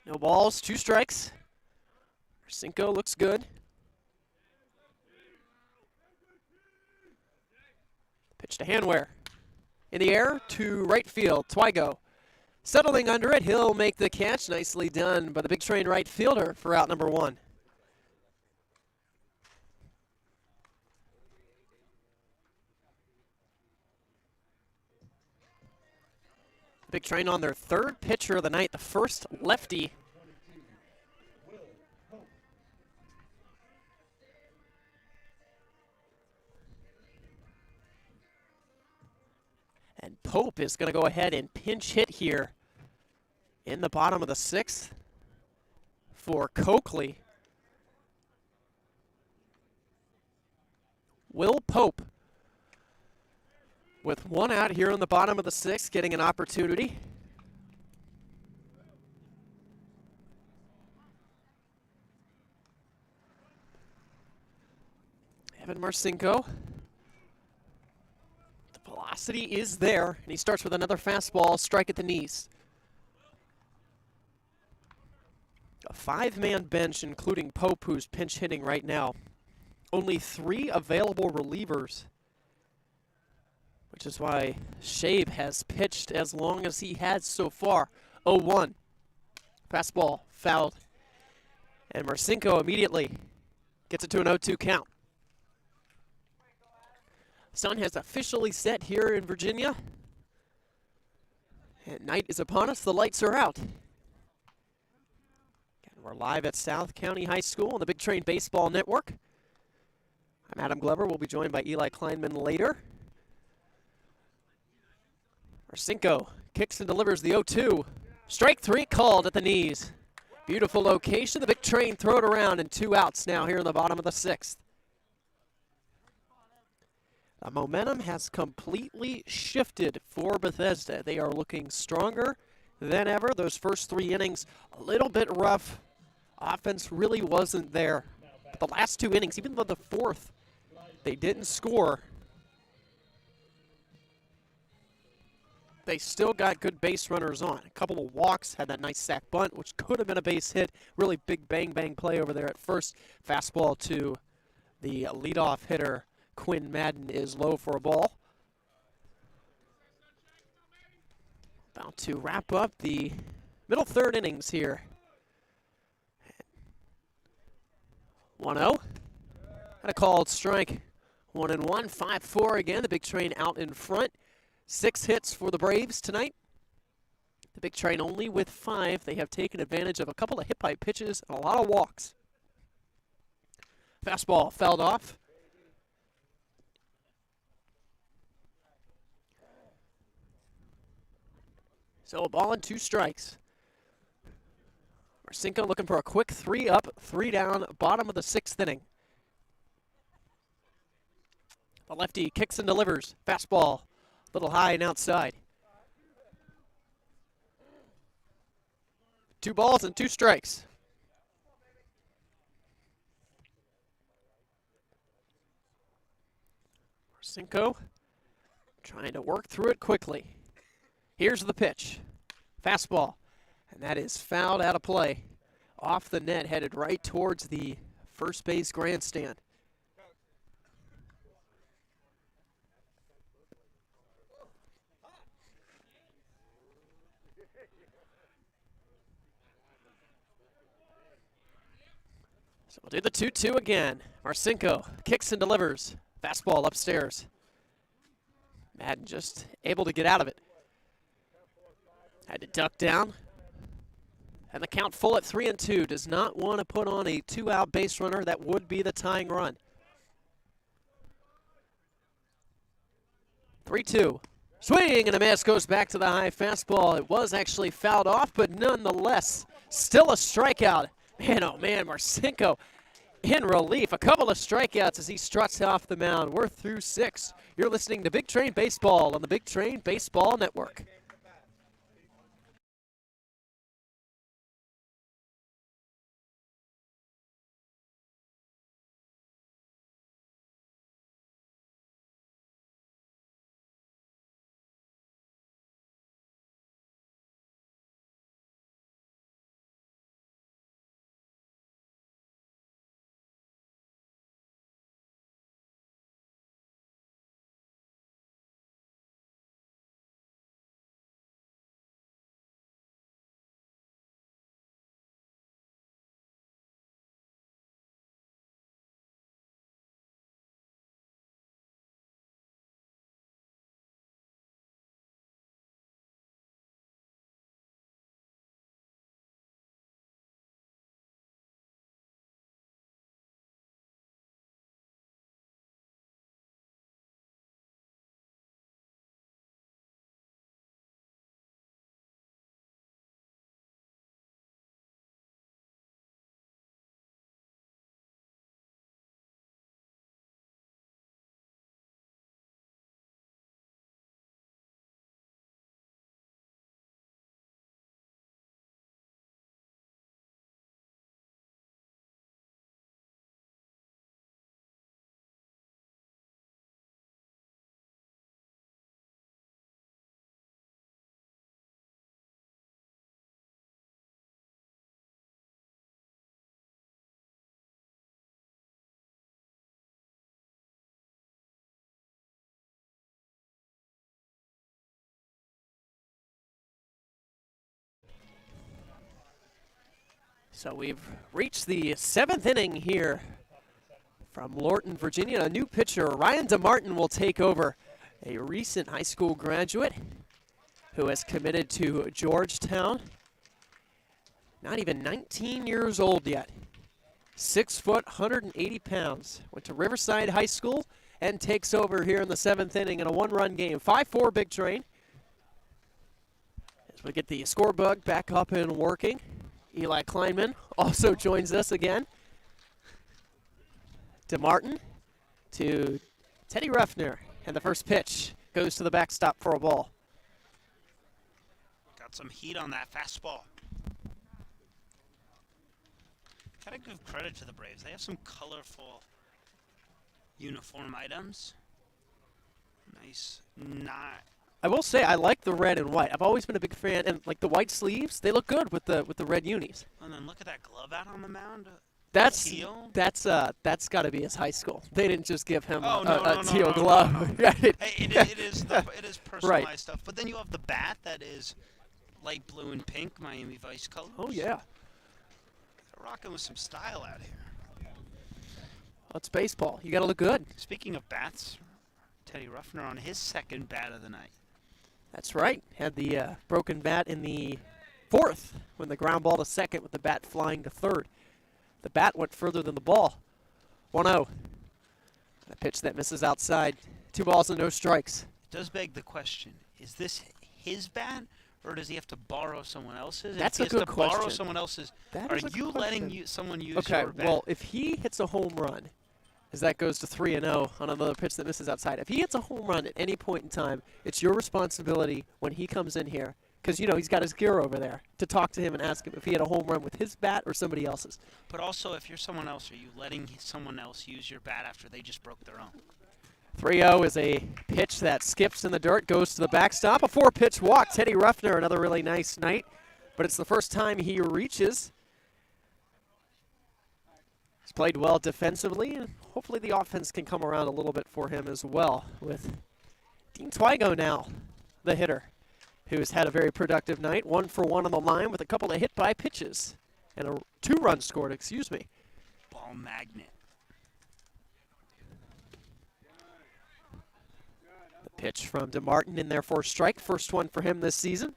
No balls, 2 strikes. Marcinko looks good. Pitch to Handwehr. In the air to right field, Twigo. Settling under it, he'll make the catch. Nicely done by the Big Train right fielder for out number 1. Big Train on their 3rd pitcher of the night, the first lefty. And Pope is going to go ahead and pinch hit here in the bottom of the 6th for Coakley. Will Pope, with 1 out here in the bottom of the 6th, getting an opportunity. Evan Marcinko. Velocity is there, and he starts with another fastball, strike at the knees. A 5-man bench, including Pope, who's pinch hitting right now. Only 3 available relievers, which is why Shabe has pitched as long as he has so far. 0-1. Fastball fouled. And Marcinko immediately gets it to an 0-2 count. Sun has officially set here in Virginia. And night is upon us. The lights are out. And we're live at South County High School on the Big Train Baseball Network. I'm Adam Glover. We'll be joined by Eli Kleinman later. Marcinko kicks and delivers the 0-2. Strike 3 called at the knees. Beautiful location. The Big Train throw it around, and 2 outs now here in the bottom of the 6th. The momentum has completely shifted for Bethesda. They are looking stronger than ever. Those first 3 innings, a little bit rough. Offense really wasn't there. But the last 2 innings, even though the 4th, they didn't score, they still got good base runners on. A couple of walks, had that nice sack bunt, which could have been a base hit. Really big bang-bang play over there at first. Fastball to the leadoff hitter, Quinn Madden, is low for a ball. About to wrap up the middle 3rd innings here. 1-0. And a called strike. 1-1, 5-4 again. The Big Train out in front. 6 hits for the Braves tonight. The Big Train only with 5. They have taken advantage of a couple of hit-by pitches and a lot of walks. Fastball fouled off. So a ball and 2 strikes. Marcinko looking for a quick 3 up, 3 down, bottom of the 6th inning. The lefty kicks and delivers. Fastball, a little high and outside. 2 balls and 2 strikes. Marcinko trying to work through it quickly. Here's the pitch. Fastball. And that is fouled out of play. Off the net, headed right towards the first base grandstand. So we'll do the 2-2 again. Marcinko kicks and delivers. Fastball upstairs. Madden just able to get out of it. Had to duck down. And the count full at 3-2. Does not want to put on a 2-out base runner. That would be the tying run. 3-2. Swing and a miss, goes back to the high fastball. It was actually fouled off, but nonetheless, still a strikeout. Man, oh man, Marcinko in relief. A couple of strikeouts as he struts off the mound. We're through 6. You're listening to Big Train Baseball on the Big Train Baseball Network. So we've reached the 7th inning here from Lorton, Virginia. A new pitcher, Ryan DeMartin, will take over, a recent high school graduate who has committed to Georgetown. Not even 19 years old yet. 6 foot, 180 pounds. Went to Riverside High School and takes over here in the 7th inning in a 1-run game. 5-4 Big Train. As we get the scorebook back up and working. Eli Kleinman also joins us again. DeMartin to Teddy Ruffner. And the first pitch goes to the backstop for a ball. Got some heat on that fastball. Gotta give credit to the Braves. They have some colorful uniform items. Nice, not. I will say I like the red and white. I've always been a big fan, and like the white sleeves, they look good with the red unis. And then look at that glove out on the mound. That's teal? that's got to be his high school. They didn't just give him no, a teal glove. No. Hey, it is personalized Right. stuff. But then you have the bat that is light blue and pink, Miami Vice colors. Oh yeah. They're rocking with some style out here. Well, it's baseball. You got to look good. Speaking of bats, Teddy Ruffner on his second bat of the night. That's right. Had the broken bat in the 4th when the ground ball to second with the bat flying to 3rd. The bat went further than the ball. 1-0. A pitch that misses outside. 2 balls and no strikes. It does beg the question, is this his bat, or does he have to borrow someone else's? That's if a good he has to borrow question. someone else's, That are is a you good letting question. someone use Okay, your bat? well, if he hits a home run, as that goes to 3-0 on another pitch that misses outside, if he hits a home run at any point in time, it's your responsibility when he comes in here, because, you know, he's got his gear over there, to talk to him and ask him if he had a home run with his bat or somebody else's. But also, if you're someone else, are you letting someone else use your bat after they just broke their own? 3-0 is a pitch that skips in the dirt, goes to the backstop. A 4-pitch walk. Teddy Ruffner, another really nice night. but it's the first time he reaches. He's played well defensively, and hopefully the offense can come around a little bit for him as well, with Dean Twigo now, the hitter, who's had a very productive night. 1 for 1 on the line with a couple of hit-by pitches and a 2 runs scored, excuse me. Ball magnet. The pitch from DeMartin in there for a strike. First one for him this season.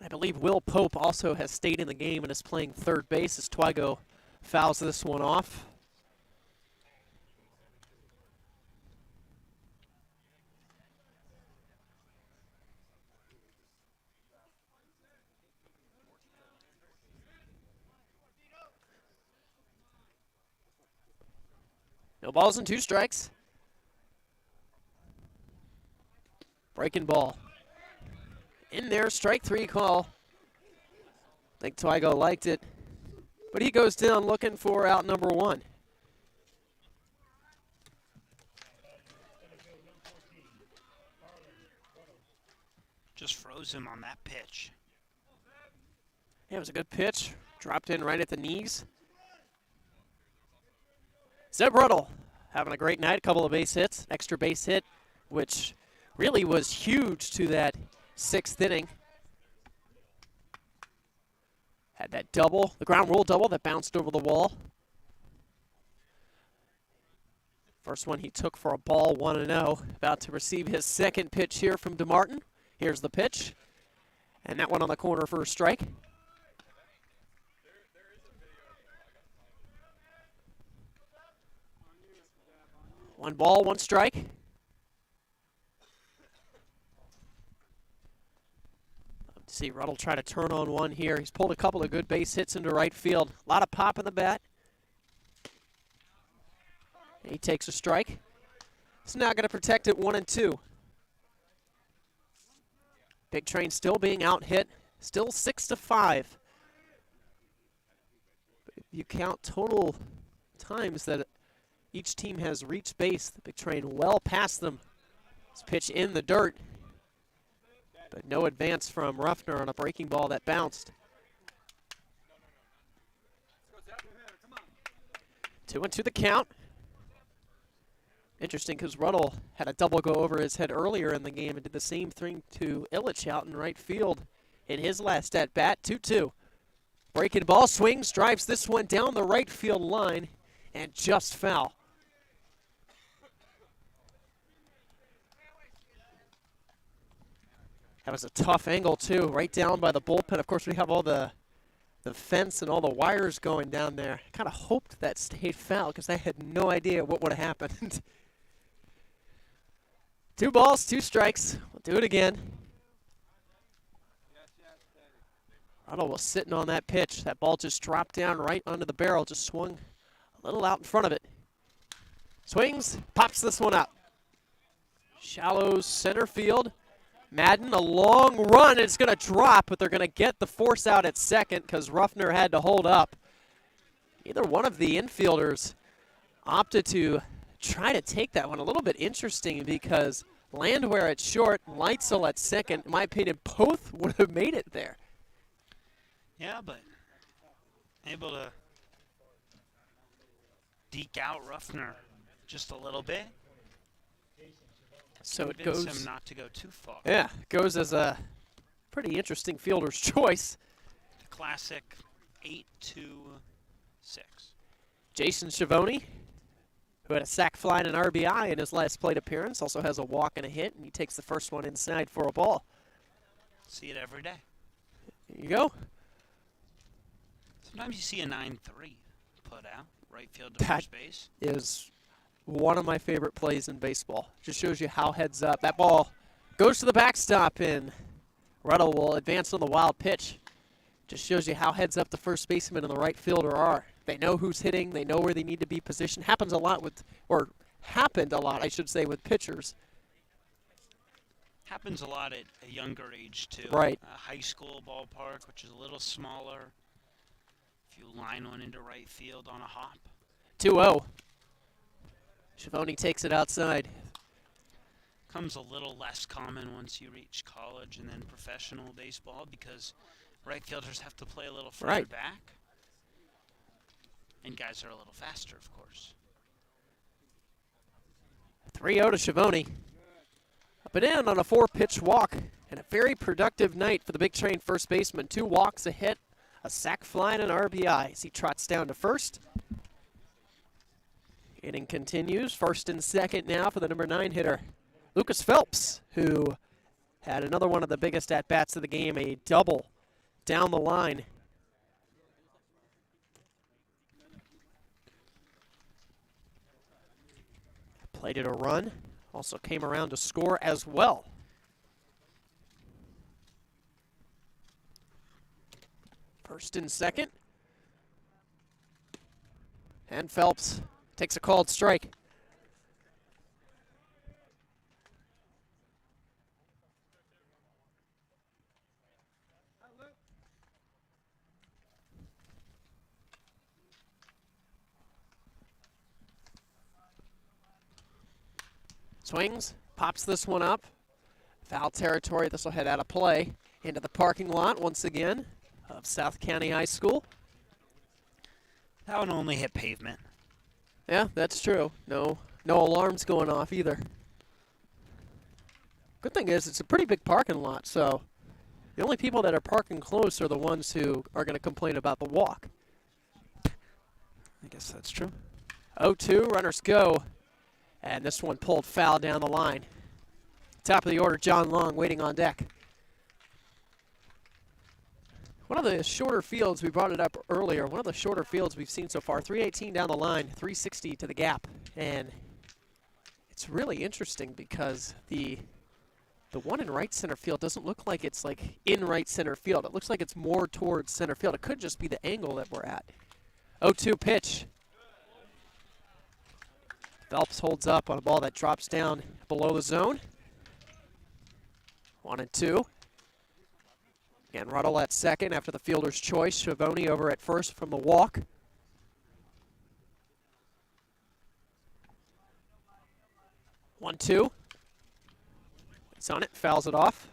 I believe Will Pope also has stayed in the game and is playing third base as Twigo fouls this one off. No balls and 2 strikes. Breaking ball. In there, strike 3 call. I think Twigo liked it, but he goes down looking for out number 1. Just froze him on that pitch. Yeah, it was a good pitch. Dropped in right at the knees. Zeb Ruddle having a great night. A couple of base hits, extra base hit, which really was huge to that 6th inning. Had that double, the ground rule double that bounced over the wall. First one he took for a ball, 1-0. About to receive his second pitch here from DeMartin. Here's the pitch. And that one on the corner for a strike. One ball, 1 strike. See Ruddle try to turn on one here. He's pulled a couple of good base hits into right field. A lot of pop in the bat. He takes a strike. He's now going to protect it 1-2. Big Train still being out hit. Still 6-5. If you count total times that each team has reached base, the Big Train well past them. This pitch in the dirt. But no advance from Ruffner on a breaking ball that bounced. 2-2 the count. Interesting because Ruddle had a double go over his head earlier in the game and did the same thing to Illich out in right field in his last at-bat. 2-2. Breaking ball, swings, drives this one down the right field line and just foul. That was a tough angle, too, right down by the bullpen. Of course, we have all the fence and all the wires going down there. I kind of hoped that stayed foul because I had no idea what would have happened. 2 balls, 2 strikes. We'll do it again. Ruddle was sitting on that pitch. That ball just dropped down right under the barrel, just swung a little out in front of it. Swings, pops this one up. Shallow center field. Madden, a long run. It's going to drop, but they're going to get the force out at second because Ruffner had to hold up. Either one of the infielders opted to try to take that one. A little bit interesting because Landwehr at short, Leitzel at second. In my opinion, both would have made it there. Yeah, but able to deke out Ruffner just a little bit. So it Convince goes him not to go too far. Yeah, goes as a pretty interesting fielder's choice. The classic 8-2-6. Jason Schiavone, who had a sac fly and an RBI in his last plate appearance, also has a walk and a hit, and he takes the first one inside for a ball. See it every day. There you go. Sometimes you see a 9-3 put out, right field to That first base. is one of my favorite plays in baseball. Just shows you how heads up. That ball goes to the backstop, and Ruddle will advance on the wild pitch. Just shows you how heads up the first baseman and the right fielder are. They know who's hitting. They know where they need to be positioned. Happens a lot with, or happened a lot, I should say, with pitchers. Happens a lot at a younger age, too. Right. A high school ballpark, which is a little smaller. If you line one into right field on a hop. 2-0. Schiavone takes it outside. becomes a little less common once you reach college and then professional baseball because right fielders have to play a little further back. And guys are a little faster, of course. 3-0 to Schiavone. Up and in on a 4-pitch walk. And a very productive night for the Big Train first baseman. 2 walks, a hit, a sac fly, and an RBI as he trots down to first. Inning continues. First and second now for the number 9 hitter, Lucas Phelps, who had another one of the biggest at-bats of the game, a double down the line. Played it a run. Also came around to score as well. First and second. And Phelps takes a called strike. Swings, pops this one up. Foul territory. This will head out of play into the parking lot once again of South County High School. That one only hit pavement. Yeah, that's true. No alarms going off either. Good thing is it's a pretty big parking lot, so the only people that are parking close are the ones who are going to complain about the walk. I guess that's true. 0-2, runners go. And this one pulled foul down the line. Top of the order, John Long waiting on deck. One of the shorter fields, we brought it up earlier, one of the shorter fields we've seen so far, 318 down the line, 360 to the gap. And it's really interesting because the one in right center field doesn't look like it's like in right center field. It looks like it's more towards center field. It could just be the angle that we're at. 0-2 pitch. Phelps holds up on a ball that drops down below the zone. 1-2. And Ruddle at second after the fielder's choice. Schiavone over at first from the walk. One, two. It's on it, fouls it off.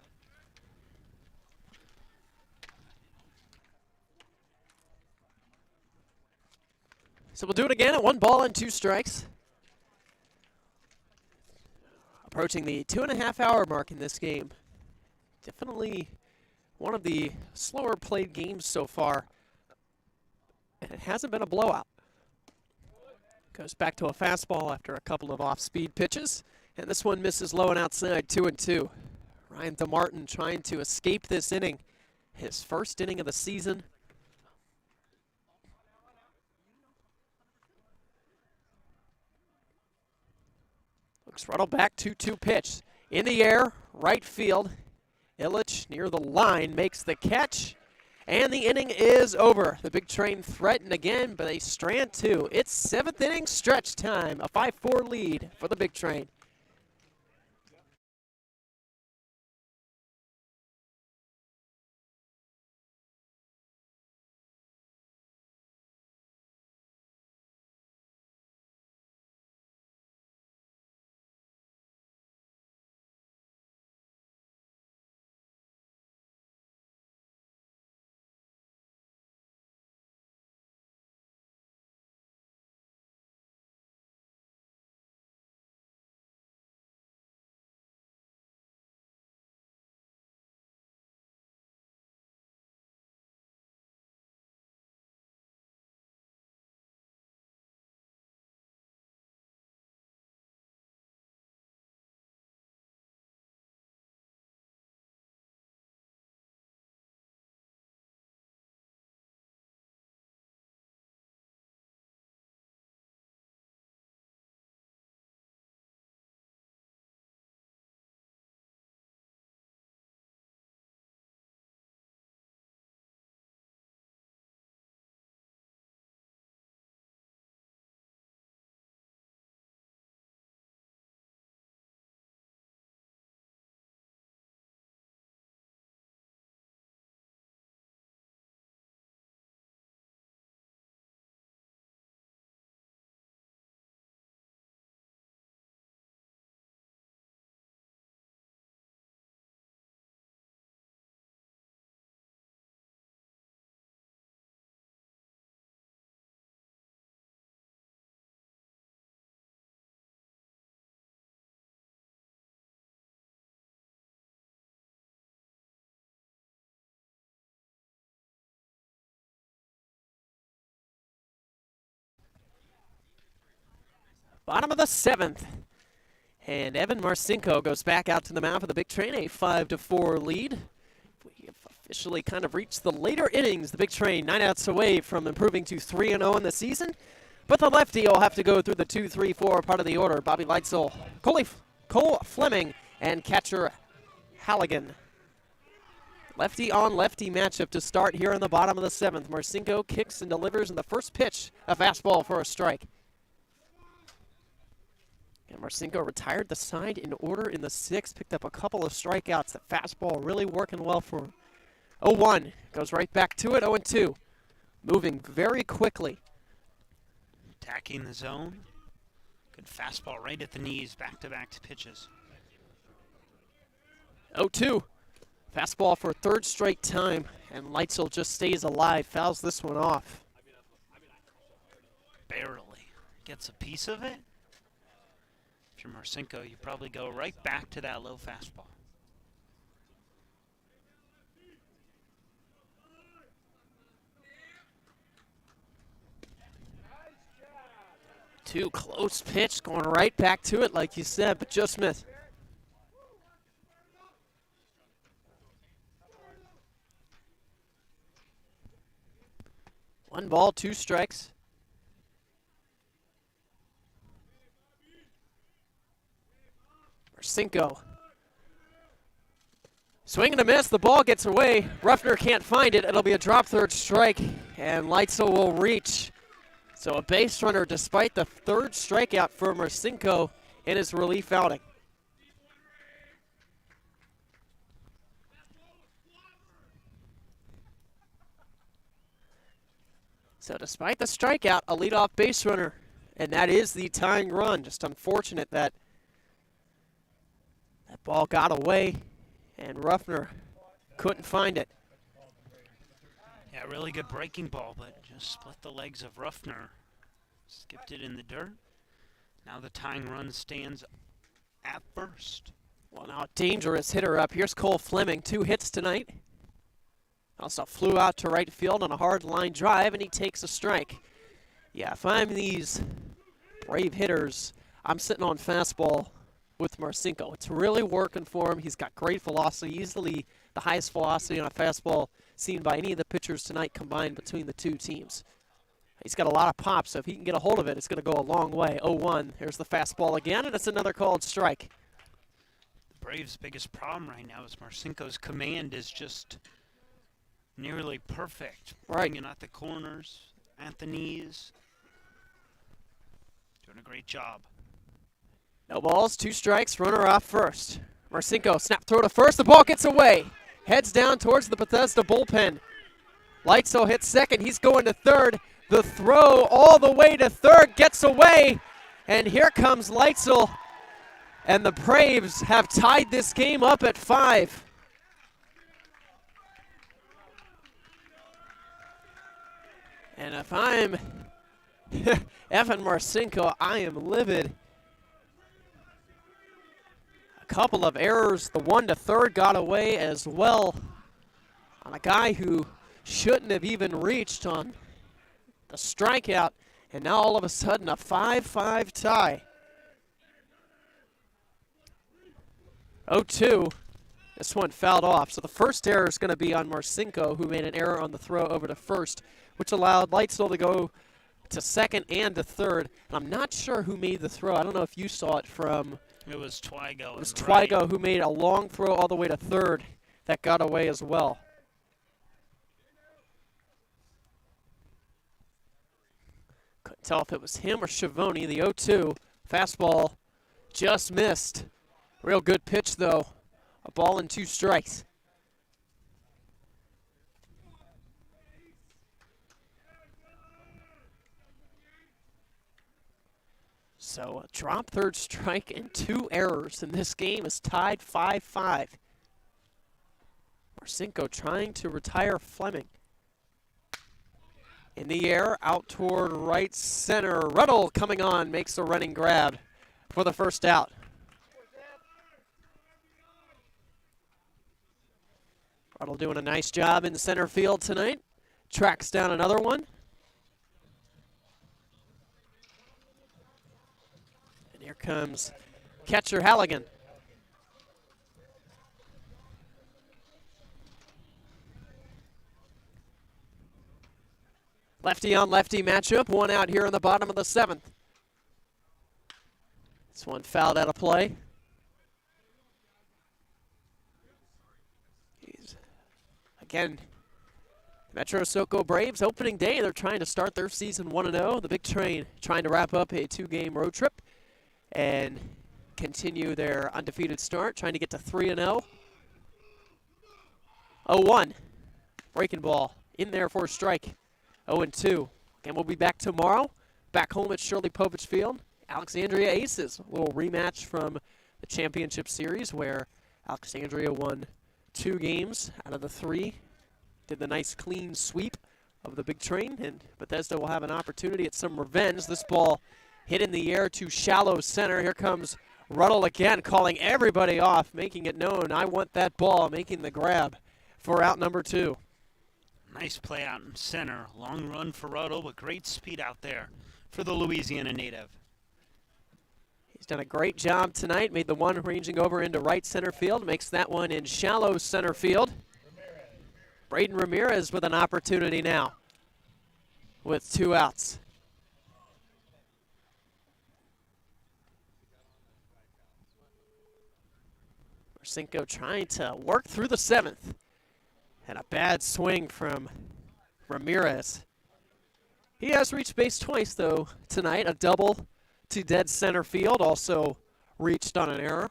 So we'll do it again at 1 ball and 2 strikes. Approaching the 2.5-hour mark in this game. Definitely one of the slower played games so far. And it hasn't been a blowout. Goes back to a fastball after a couple of off-speed pitches. And this one misses low and outside, 2-2. Ryan DeMartin trying to escape this inning. His first inning of the season. Looks Ruddle back, 2-2 pitch. In the air, right field. Illich near the line makes the catch. And the inning is over. The Big Train threatened again, but they strand 2. It's 7th inning stretch time. A 5-4 lead for the Big Train. Bottom of the 7th. And Evan Marcinko goes back out to the mound for the Big Train, a 5-4 lead. We have officially kind of reached the later innings. The Big Train 9 outs away from improving to 3-0 in the season. But the lefty will have to go through the 2-3-4 part of the order. Bobby Leitzel, Cole Fleming, and catcher Halligan. Lefty on lefty matchup to start here in the bottom of the 7th. Marcinko kicks and delivers in the first pitch, a fastball for a strike. And Marcinko retired the side in order in the 6th, picked up a couple of strikeouts. The fastball really working well for him. 0-1, goes right back to it, 0-2. Moving very quickly. Attacking the zone. Good fastball right at the knees, back-to-back pitches. 0-2. Fastball for a third straight time, and Leitzel just stays alive, fouls this one off. Barely. Gets a piece of it. If you're Marcinko, you probably go right back to that low fastball. Too close pitch, going right back to it like you said, but just missed. One ball, 2 strikes. Marcinko. Swing and a miss, the ball gets away. Ruffner can't find it, it'll be a drop third strike, and Leitzel will reach. So a base runner despite the 3rd strikeout for Marcinko in his relief outing. So despite the strikeout, a leadoff base runner, and that is the tying run. Just unfortunate that that ball got away, and Ruffner couldn't find it. Yeah, really good breaking ball, but just split the legs of Ruffner. Skipped it in the dirt. Now the tying run stands at first. Well, now a dangerous hitter up. Here's Cole Fleming, 2 hits tonight. Also flew out to right field on a hard line drive, and he takes a strike. Yeah, if I'm these Brave hitters, I'm sitting on fastball with Marcinko. It's really working for him. He's got great velocity, easily the highest velocity on a fastball seen by any of the pitchers tonight combined between the two teams. He's got a lot of pop, so if he can get a hold of it, it's going to go a long way. 0-1. There's the fastball again, and it's another called strike. The Braves' biggest problem right now is Marcinko's command is just nearly perfect. Right. Bringing out the corners, at the knees. Doing a great job. No balls, 2 strikes, runner off first. Marcinko, snap throw to first, the ball gets away. Heads down towards the Bethesda bullpen. Leitzel hits second, he's going to third. The throw all the way to third gets away. And here comes Leitzel. And the Braves have tied this game up at 5. And if I'm Evan Marcinko, I am livid. A couple of errors. The one to third got away as well on a guy who shouldn't have even reached on the strikeout. And now all of a sudden a 5-5 tie. 0-2. This one fouled off. So the first error is going to be on Marcinko, who made an error on the throw over to first, which allowed Leitzel to go to second and to third. And I'm not sure who made the throw. I don't know if you saw it from... It was Twigo. It was Twigo who made a long throw all the way to third that got away as well. Couldn't tell if it was him or Schiavone. The 0-2 fastball just missed. Real good pitch, though. A ball and 2 strikes. So a drop third strike and 2 errors, and this game is tied 5-5. Marcinko trying to retire Fleming. In the air, out toward right center. Ruddle coming on, makes a running grab for the first out. Ruddle doing a nice job in center field tonight. Tracks down another one. Here comes catcher Halligan. Lefty on lefty matchup, one out here in the bottom of the 7th. This one fouled out of play. Again, Metro SOCO Braves opening day. They're trying to start their season 1-0. The Big Train trying to wrap up a 2-game road trip and continue their undefeated start, trying to get to 3-0. 0-1. Breaking ball in there for a strike. 0-2. And we'll be back tomorrow, back home at Shirley Povich Field. Alexandria Aces, a little rematch from the championship series where Alexandria won 2 games out of the 3. Did the nice clean sweep of the Big Train, and Bethesda will have an opportunity at some revenge. This ball hit in the air to shallow center. Here comes Ruddle again, calling everybody off, making it known, I want that ball, making the grab for out number 2. Nice play out in center. Long run for Ruddle, but great speed out there for the Louisiana native. He's done a great job tonight. Made the one ranging over into right center field. Makes that one in shallow center field. Braden Ramirez with an opportunity now with 2 outs. Marcinko trying to work through the 7th. And a bad swing from Ramirez. He has reached base twice, though, tonight. A double to dead center field, also reached on an error.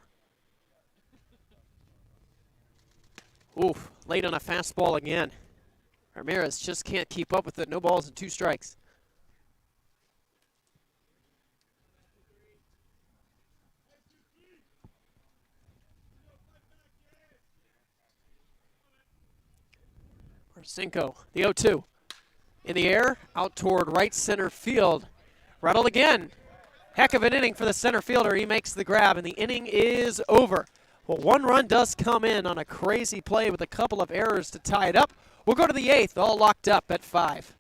Oof, late on a fastball again. Ramirez just can't keep up with it. No balls and 2 strikes. Marcinko, the 0-2. In the air, out toward right center field. Ruddle again. Heck of an inning for the center fielder. He makes the grab, and the inning is over. Well, 1 run does come in on a crazy play with a couple of errors to tie it up. We'll go to the 8th, all locked up at 5.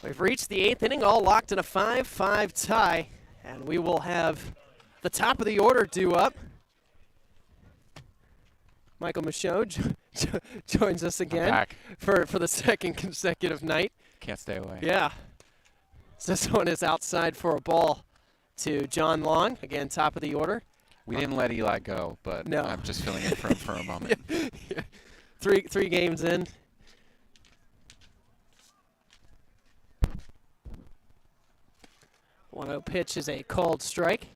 We've reached the 8th inning, all locked in a 5-5 tie, and we will have the top of the order due up. Michael Michaud joins us again for the 2nd consecutive night. Can't stay away. Yeah. So this one is outside for a ball to John Long, again top of the order. We didn't let Eli go, but no. I'm just filling in for him for a moment. Yeah. Three games in. One-0 pitch is a called strike.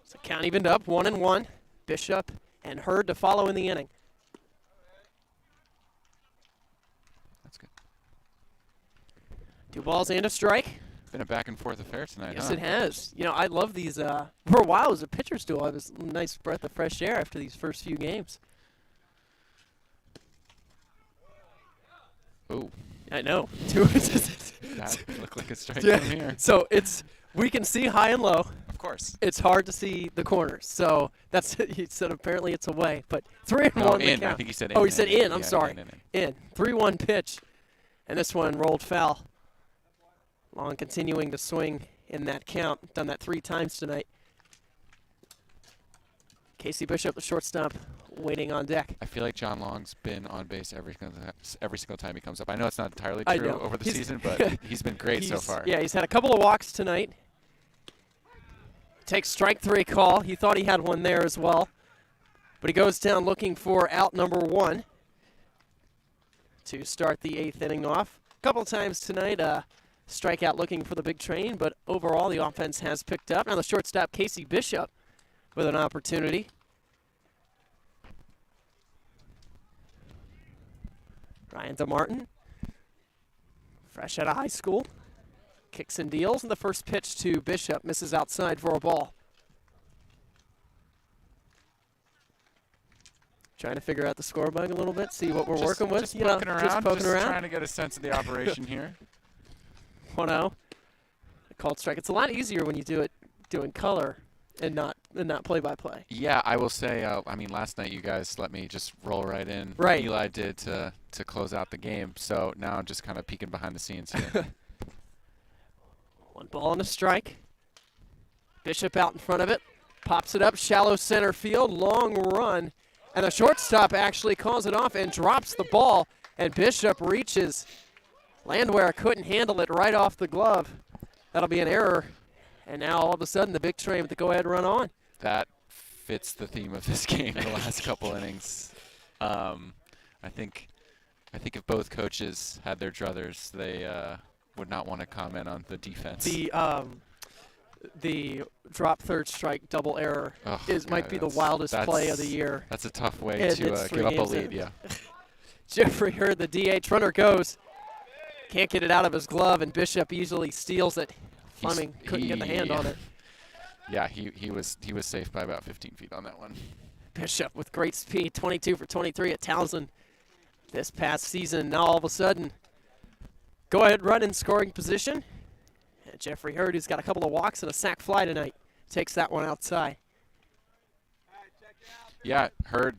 So count evened up, 1-1. Bishop and Hurd to follow in the inning. That's good. 2 balls and a strike. Been a back and forth affair tonight, Yes, huh? it has. You know, I love these. For a while, it was a pitcher's duel. It was a nice breath of fresh air after these first few games. Ooh, I know. that looked like a strike Yeah. from here. So we can see high and low. Of course. It's hard to see the corners. So that's he said. Apparently, it's away. But 3-1 No, the in. count. I think he said in. Oh, he said in. I'm Yeah, sorry. In. 3-1 pitch, and this one rolled foul. Long continuing to swing in that count. Done that 3 times tonight. Casey Bishop, the shortstop, waiting on deck. I feel like John Long's been on base every single time he comes up. I know it's not entirely I true know. over the He's- season, but he's been great so He's- far. Yeah, he's had a couple of walks tonight. Takes strike 3 call. He thought he had one there as well. But he goes down looking for out number 1 to start the 8th inning off. A couple of times tonight, strikeout looking for the big train, but overall the offense has picked up. Now the shortstop, Casey Bishop, with an opportunity. Ryan DeMartin, fresh out of high school, kicks and deals, and the first pitch to Bishop misses outside for a ball. Trying to figure out the score bug a little bit, see what we're working with. Just poking around, just poking around. trying to get a sense of the operation here. 1-0. A called strike. It's a lot easier when you do it doing color and not play-by-play. Yeah, I will say, I mean, last night you guys let me just roll right in. Right. Eli did to close out the game, so now I'm just kind of peeking behind the scenes here. 1 ball and a strike. Bishop out in front of it. Pops it up, shallow center field, long run. And the shortstop actually calls it off and drops the ball. And Bishop reaches. Landwehr couldn't handle it right off the glove. That'll be an error. And now all of a sudden the big train with the go-ahead run on. That fits the theme of this game in the last couple innings. I think if both coaches had their druthers, they would not want to comment on the defense. The drop third strike double error might be the wildest play of the year. That's a tough way And to it's 3 give up a games lead, in. yeah. Jeffrey Hurd, the DH runner, goes. Can't get it out of his glove, and Bishop easily steals it. Fleming couldn't get the hand on it. Yeah, he was safe by about 15 feet on that one. Bishop with great speed, 22 for 23 at Townsend this past season. Now all of a sudden, go ahead run in scoring position. And Jeffrey Hurd, who's got a couple of walks and a sac fly tonight, takes that one outside. Yeah, Hurd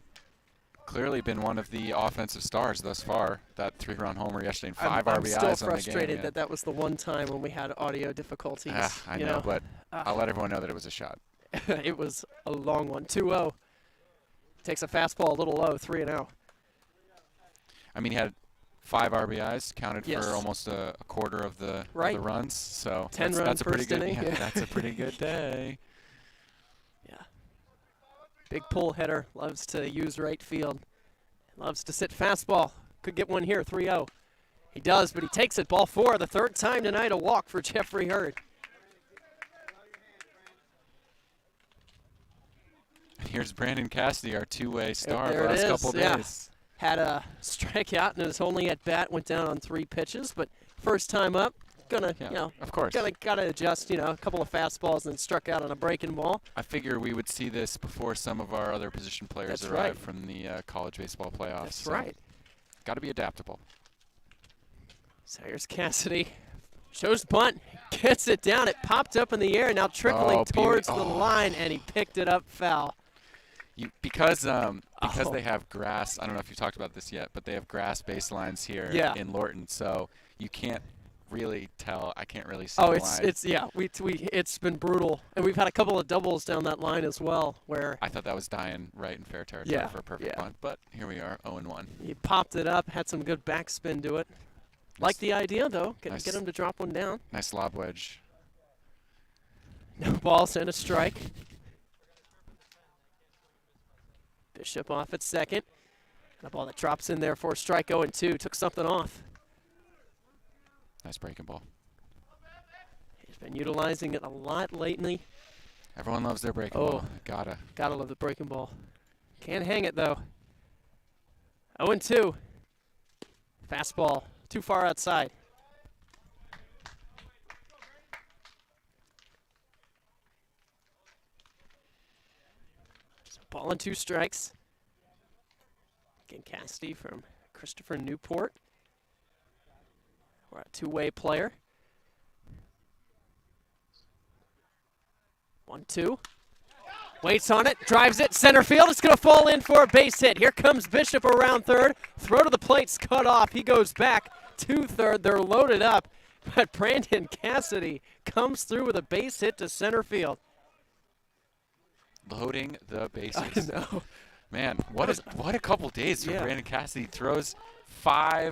clearly been one of the offensive stars thus far. That 3-run homer yesterday and 5 I'm RBIs still on the game. frustrated that was the one time when we had audio difficulties. I know, but I'll let everyone know that it was a shot. It was a long one. 2-0. Takes a fastball a little low, 3-0. I mean, he had 5 RBIs, counted Yes. for almost a quarter of the runs. So 10 that's a pretty first good. inning. Yeah, that's a pretty good day. Yeah. Big pull hitter. Loves to use right field. Loves to sit fastball. Could get one here, 3-0. He does, but he takes it. Ball 4, the 3rd time tonight, a walk for Jeffrey Hurd. And here's Brandon Cassidy, our two-way star the There it last is, couple yeah. days. Had a strikeout and his only at bat went down on 3 pitches, but first time up, Of course. gotta adjust, a couple of fastballs and struck out on a breaking ball. I figure we would see this before some of our other position players That's arrive right. from the college baseball playoffs. That's so right. Got to be adaptable. So here's Cassidy. Shows bunt, gets it down. It popped up in the air, now trickling towards the line, and he picked it up foul. Because they have grass. I don't know if you've talked about this yet, but they have grass baselines here in Lorton, so you can't really tell. I can't really see the line. It's been brutal, and we've had a couple of doubles down that line as well. Where I thought that was dying right in fair territory for a perfect bunt, but here we are, 0-1. He popped it up, had some good backspin to it. Like the idea though, get him to drop one down. Nice lob wedge. No balls and a strike. Bishop off at second. And a ball that drops in there for a strike, 0-2. Took something off. Nice breaking ball. He's been utilizing it a lot lately. Everyone loves their breaking ball. Gotta love the breaking ball. Can't hang it though. 0-2. Fastball too far outside. Ball and 2 strikes. Again, Cassidy from Christopher Newport. We're a two-way player. 1-2. Waits on it, drives it, center field. It's going to fall in for a base hit. Here comes Bishop around third. Throw to the plate's cut off. He goes back to third. They're loaded up, but Brandon Cassidy comes through with a base hit to center field. Loading the bases. I know. Man, what a couple days for Yeah. Brandon Cassidy. Throws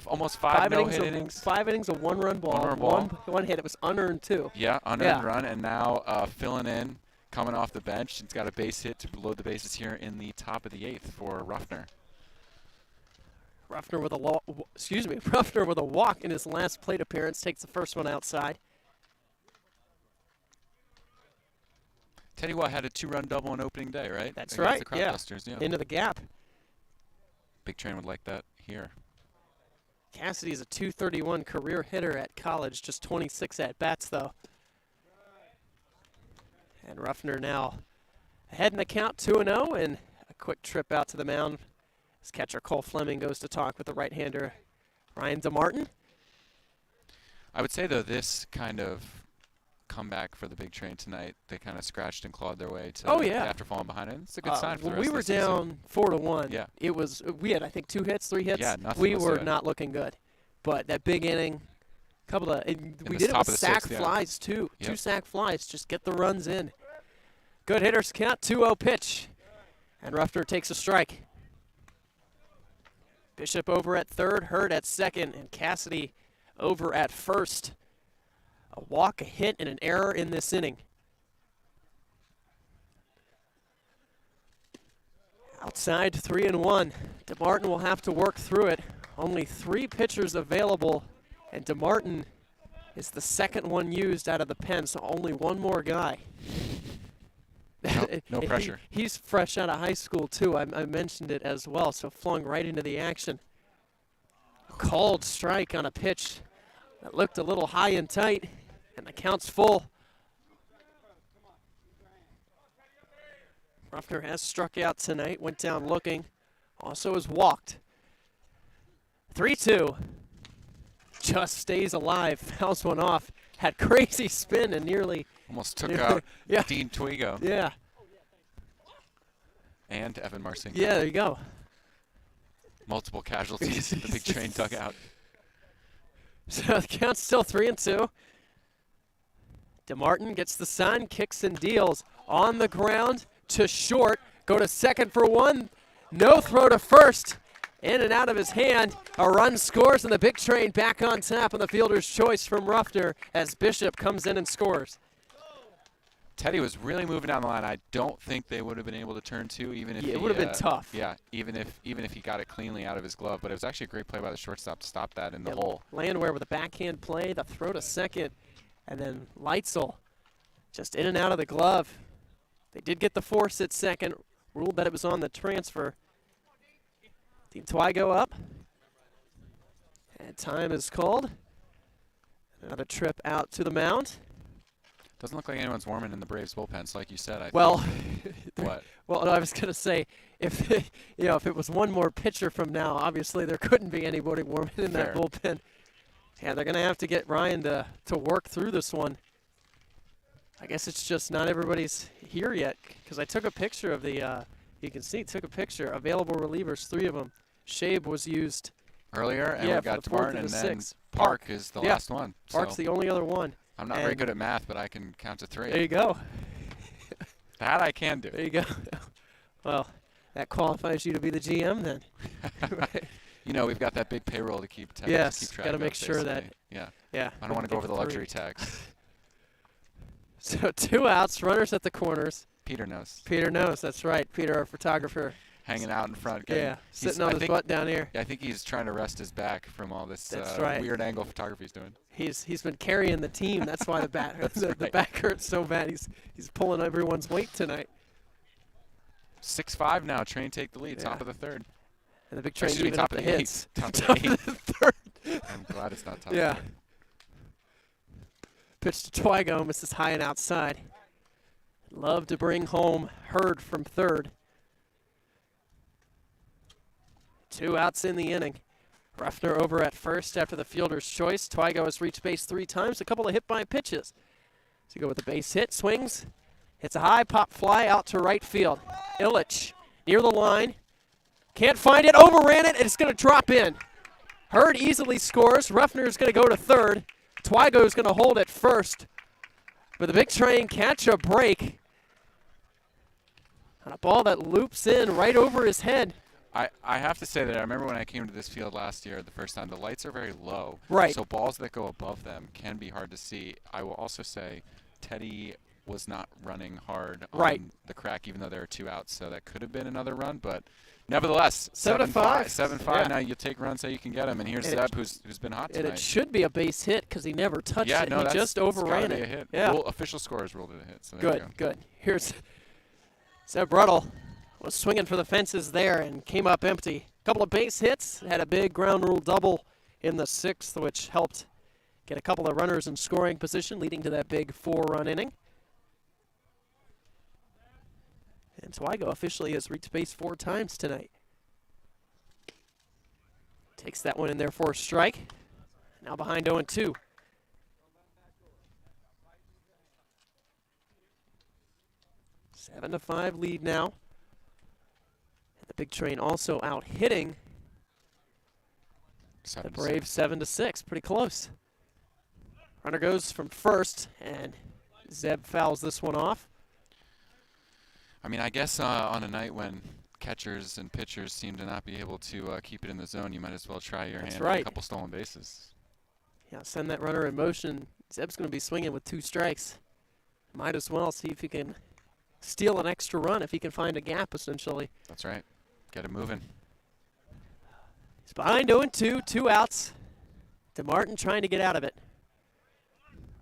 almost five no-hit innings. 5 innings, a one-run ball. One-run ball. One hit. It was unearned, too. Yeah, unearned run, and now filling in, coming off the bench. He's got a base hit to load the bases here in the top of the 8th for Ruffner. Ruffner with a walk in his last plate appearance. Takes the first one outside. Teddy Watt had a 2-run double on opening day, right? That's Against right. The Cropbusters, yeah. Into the gap. Big Train would like that here. Cassidy's a .231 career hitter at college, just 26 at-bats, though. And Ruffner now ahead in the count, 2-0, and a quick trip out to the mound as catcher Cole Fleming goes to talk with the right-hander Ryan DeMartin. I would say, though, this kind of comeback for the Big Train tonight, they kind of scratched and clawed their way to after falling behind it. It's a good sign for the when rest we were of the season. down 4-1, Yeah. we had, I think, 2 hits, 3 hits. Yeah, nothing we was were there. not looking good. But that big inning, we the did it top with of the sack 6th, yeah. flies, too. Yep. 2 sack flies, just get the runs in. Good hitters count, 2-0 pitch. And Ruffner takes a strike. Bishop over at third, Hurd at second, and Cassidy over at first. A walk, a hit, and an error in this inning. Outside 3-1. DeMartin will have to work through it. Only 3 pitchers available, and DeMartin is the second one used out of the pen, so only one more guy. No pressure. He's fresh out of high school, too. I mentioned it as well, so flung right into the action. Called strike on a pitch that looked a little high and tight, and the count's full. Ruffner has struck out tonight, went down looking, also has walked. 3-2. Just stays alive, fouls one off, had crazy spin and nearly Almost took out yeah. Dean Twigo Yeah. and Evan Marcinko. Yeah, there you go. Multiple casualties in the Big Train dugout. So the count's still 3-2. DeMartin gets the sign, kicks and deals on the ground to short. Go to second for one. No throw to first. In and out of his hand. A run scores, and the Big Train back on top on the fielder's choice from Ruffner as Bishop comes in and scores. Teddy was really moving down the line. I don't think they would have been able to turn 2, even if it would have been tough. Yeah, even if he got it cleanly out of his glove. But it was actually a great play by the shortstop to stop that in the hole. Landwehr with a backhand play, the throw to second, and then Leitzel just in and out of the glove. They did get the force at second. Ruled that it was on the transfer. Dean Twigo up. And time is called. Another trip out to the mound. Doesn't look like anyone's warming in the Braves bullpen. So like you said, I Well, think, what? Well, I was going to say, if if it was one more pitcher from now, obviously there couldn't be anybody warming in that Fair. bullpen. Yeah, they're going to have to get Ryan to work through this one. I guess it's just not everybody's here yet, because I took a picture of the, you can see, took a picture, available relievers, 3 of them. Shabe was used Earlier, and yeah, we for got the fourth DeMartin, and and the then sixth. Park is the Yeah. last one. Park's So the only other one. I'm not very and- good at math, but I can count to 3. There you go. That I can do. There you go. Well, that qualifies you to be the GM then. You know, we've got that big payroll to keep, Yes, to keep track gotta of. make sure that- basically. Yeah. Yeah. I don't want to go over the Three. luxury tax. So 2 outs, runners at the corners. Peter knows. Peter knows, that's right. Peter, our photographer. Hanging out in front. Yeah, He's- sitting on I his think- butt down here. Yeah, I think he's trying to rest his back from all this That's right. weird angle photography he's doing. He's been carrying the team. That's why the the right. back hurts so bad. He's pulling everyone's weight tonight. 6-5 now. Train take the lead. Yeah. Top of the 3rd. And the Big Train Excuse me, even top up of the the hits. 8th. Top of Top the of the 3rd. I'm glad it's not top Yeah. of the 8th. Pitch to Twigo, misses high and outside. Love to bring home Hurd from third. 2 outs in the inning. Ruffner over at first after the fielder's choice. Twygo has reached base 3 times, a couple of hit-by pitches. So you go with the base hit, swings, hits a high pop fly out to right field. Illich near the line, can't find it, overran it, and it's going to drop in. Hurd easily scores. Ruffner is going to go to third. Twygo is going to hold at first. But the big train catch a break on a ball that loops in right over his head. I have to say that I remember when I came to this field last year the first time, the lights are very low. Right. So balls that go above them can be hard to see. I will also say Teddy was not running hard on the crack, even though there are 2 outs. So that could have been another run. But nevertheless, 7-5. 7-5. Yeah. Now you take runs that you can get them. And here's Zeb, who's been hot tonight. And it should be a base hit because he never touched it. No, he just overran it. it. A hit. Yeah. Official scores ruled it a hit. So there you go. Good. Here's Zeb Ruddle. Was swinging for the fences there and came up empty. Couple of base hits, had a big ground rule double in the 6th, which helped get a couple of runners in scoring position, leading to that big 4-run inning. And Twygo officially has reached base 4 times tonight. Takes that one in there for a strike. Now behind 0-2. Seven to 5 lead now. The big train also out hitting the Braves 7-6. Pretty close. Runner goes from first, and Zeb fouls this one off. I mean, I guess on a night when catchers and pitchers seem to not be able to keep it in the zone, you might as well try your hand at a couple stolen bases. Yeah, send that runner in motion. Zeb's going to be swinging with 2 strikes. Might as well see if he can steal an extra run, if he can find a gap, essentially. That's right. Get it moving. He's behind 0-2, 2 outs. DeMartin trying to get out of it.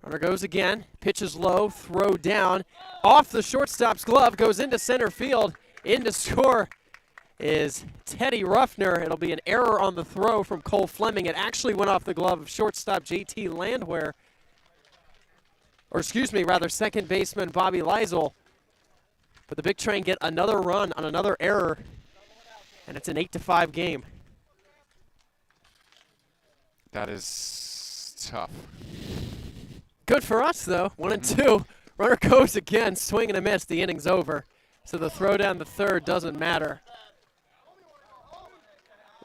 Runner goes again, pitches low, throw down. Off the shortstop's glove, goes into center field. In to score is Teddy Ruffner. It'll be an error on the throw from Cole Fleming. It actually went off the glove of shortstop JT Landwehr. Or excuse me, rather second baseman Bobby Liesel. But the big train get another run on another error. And it's an 8-5 game. That is tough. Good for us, though. 1-2. Runner goes again, swing and a miss. The inning's over. So the throw down the third doesn't matter.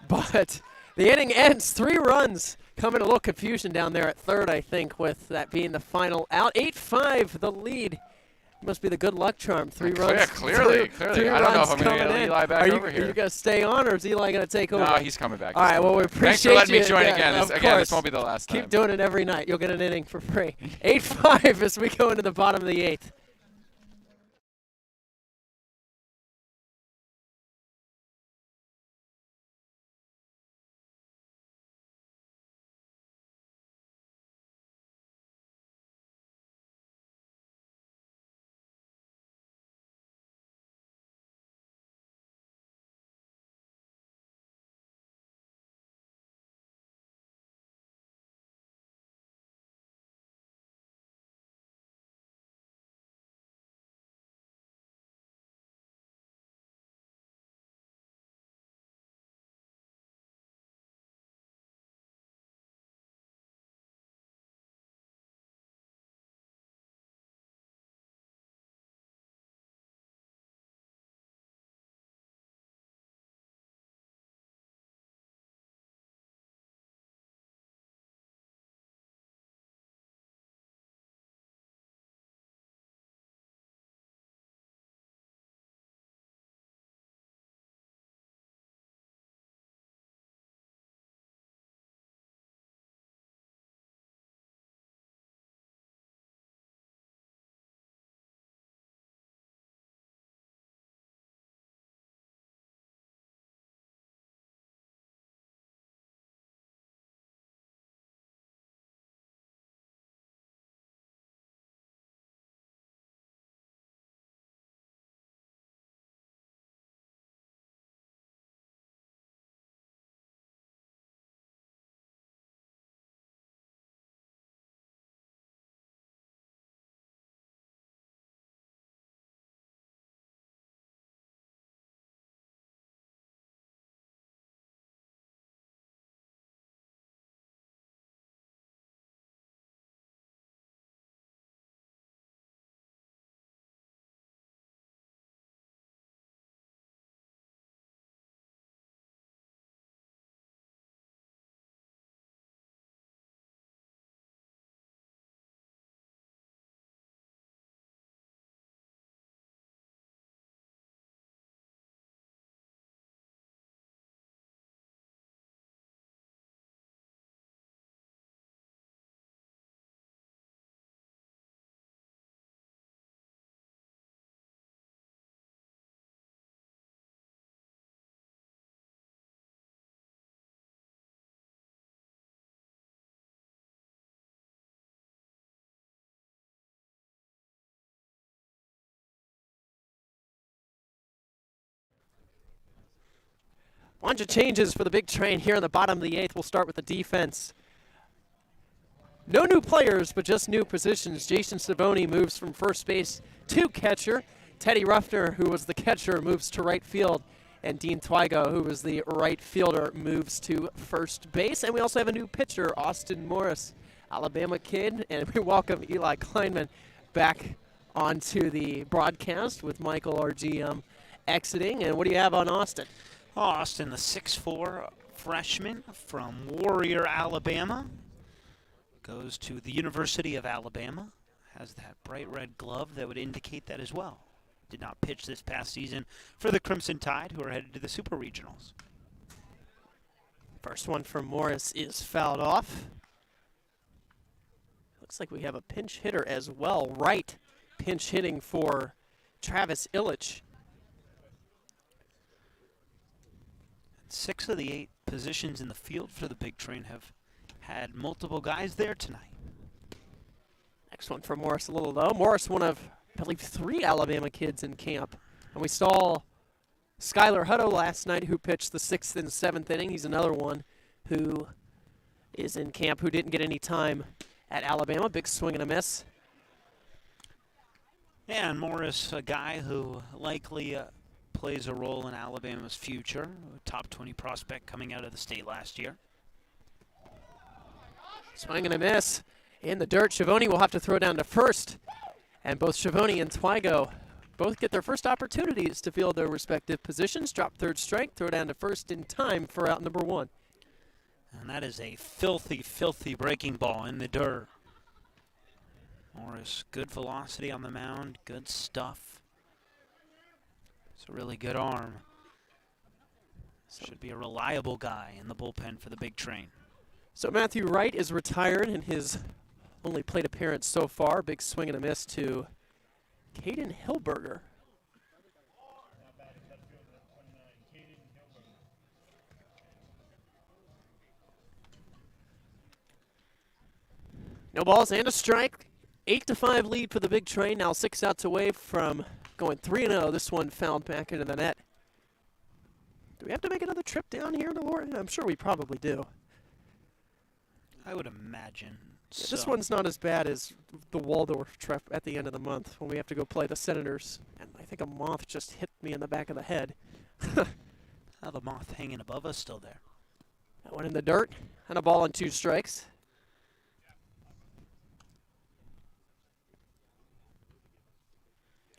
But the inning ends. 3 runs. Coming a little confusion down there at third, I think, with that being the final out. 8-5, the lead. Must be the good luck charm. 3 runs. Yeah, clearly. I don't know if I'm going to get Eli back over here. Are you going to stay on, or is Eli going to take over? No, he's coming back. All right, well, we appreciate Thanks for letting me join you. again. This won't be the last time. Keep doing it every night. You'll get an inning for free. 8-5 as we go into the bottom of the 8th. Bunch of changes for the big train here in the bottom of the 8th. We'll start with the defense. No new players, but just new positions. Jason Savoni moves from first base to catcher. Teddy Ruffner, who was the catcher, moves to right field. And Dean Twigo, who was the right fielder, moves to first base. And we also have a new pitcher, Austin Morris, Alabama kid. And we welcome Eli Kleinman back onto the broadcast with Michael, our GM, exiting. And what do you have on Austin? Austin, the 6'4" freshman from Warrior, Alabama, goes to the University of Alabama, has that bright red glove that would indicate that as well. Did not pitch this past season for the Crimson Tide, who are headed to the Super Regionals. First one from Morris is fouled off. Looks like we have a pinch hitter as well. Right pinch hitting for Travis Illich. 6 of the 8 positions in the field for the big train have had multiple guys there tonight. Next one for Morris, a little low. Morris, one of, I believe, 3 Alabama kids in camp. And we saw Skylar Hutto last night, who pitched the 6th and 7th inning. He's another one who is in camp who didn't get any time at Alabama. Big swing and a miss. Yeah, and Morris, a guy who likely plays a role in Alabama's future, a top 20 prospect coming out of the state last year. Swing and a miss in the dirt. Schiavone will have to throw down to first. And both Schiavone and Twigo both get their first opportunities to field their respective positions. Drop third strike, throw down to first in time for out number 1. And that is a filthy, filthy breaking ball in the dirt. Morris, good velocity on the mound, good stuff. It's a really good arm. Should be a reliable guy in the bullpen for the big train. So Matthew Wright is retired in his only plate appearance so far. Big swing and a miss to Caden Hilberger. No balls and a strike. 8-5 lead for the big train. Now 6 outs away from going 3-0. This one fouled back into the net. Do we have to make another trip down here to Lorton? I'm sure we probably do. I would imagine Yeah, so. this one's not as bad as the Waldorf trip at the end of the month when we have to go play the Senators. And I think a moth just hit me in the back of the head. Oh, the moth hanging above us still there. That one in the dirt, and a ball and 2 strikes.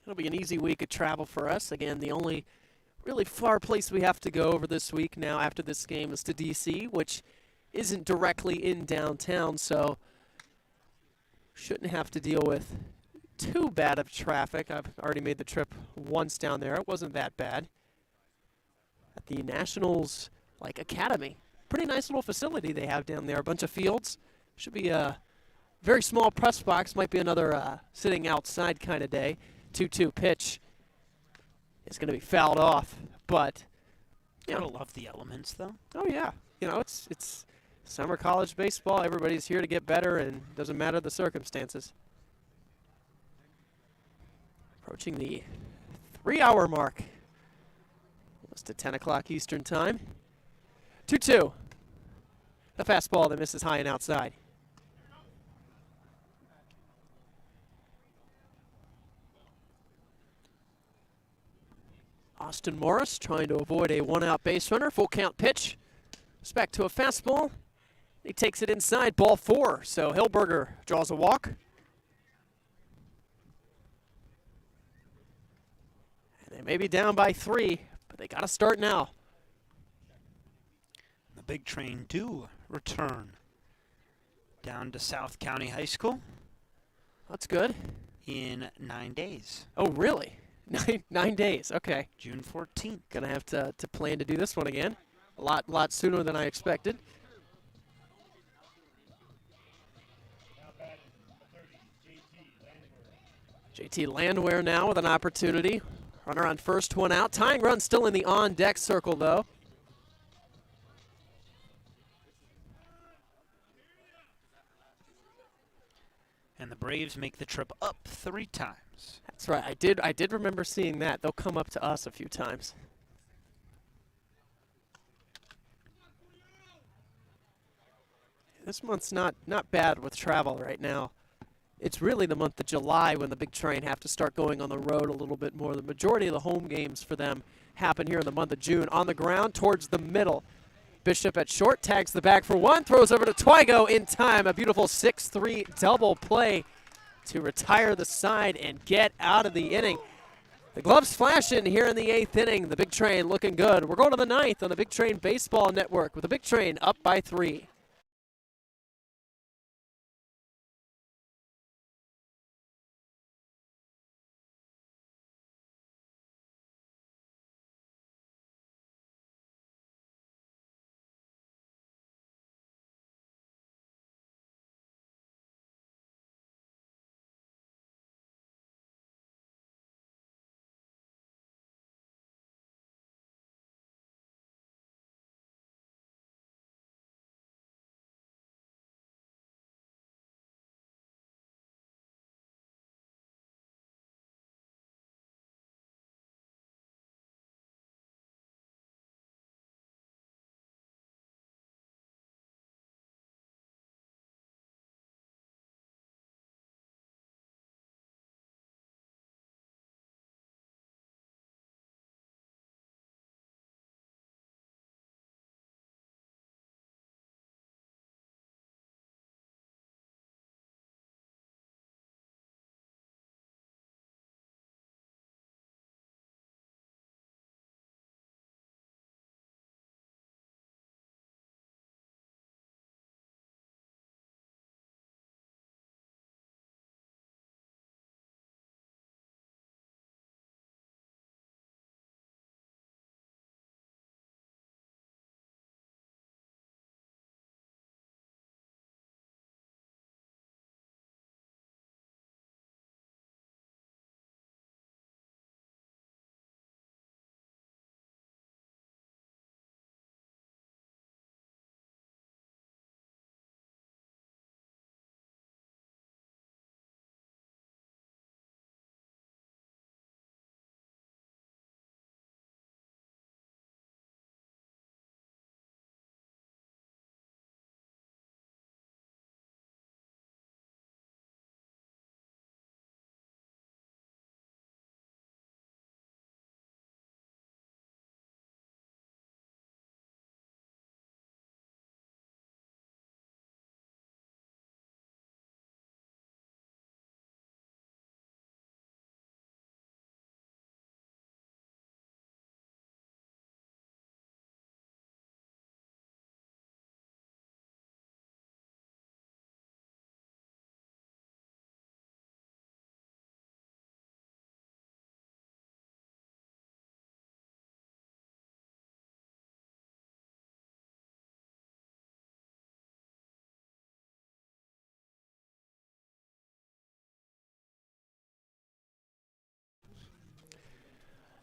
It'll be an easy week of travel for us. Again, the only really far place we have to go over this week now after this game is to D.C., which isn't directly in downtown, so shouldn't have to deal with too bad of traffic. I've already made the trip once down there. It wasn't that bad. At the Nationals Academy. Pretty nice little facility they have down there. A bunch of fields. Should be a very small press box. Might be another sitting outside kind of day. 2-2 pitch is going to be fouled off, but you Gotta know. love the elements, though. Oh yeah, it's summer college baseball. Everybody's here to get better, and doesn't matter the circumstances. Approaching the 3-hour mark. Close to 10 o'clock Eastern time. 2-2. The fastball that misses high and outside. Austin Morris trying to avoid a 1-out base runner. Full count pitch. It's back to a fastball. He takes it inside, ball 4. So Hilberger draws a walk. And they may be down by 3, but they got to start now. The big train do return down to South County High School That's good. in 9 days. Oh, really? 9 days. Okay. June 14th. Gonna have to plan to do this one again. A lot sooner than I expected. JT Landwehr now with an opportunity. Runner on first, 1 out. Tying run still in the on-deck circle, though. And the Braves make the trip up 3 times. That's right. I did remember seeing that. They'll come up to us a few times. This month's not bad with travel right now. It's really the month of July when the big train have to start going on the road a little bit more. The majority of the home games for them happen here in the month of June. On the ground towards the middle. Bishop at short, tags the bag for one, throws over to Twigo in time. A beautiful 6-3 double play to retire the side and get out of the inning. The gloves flashing here in the 8th inning. The big train looking good. We're going to the 9th on the Big Train Baseball Network with the big train up by 3.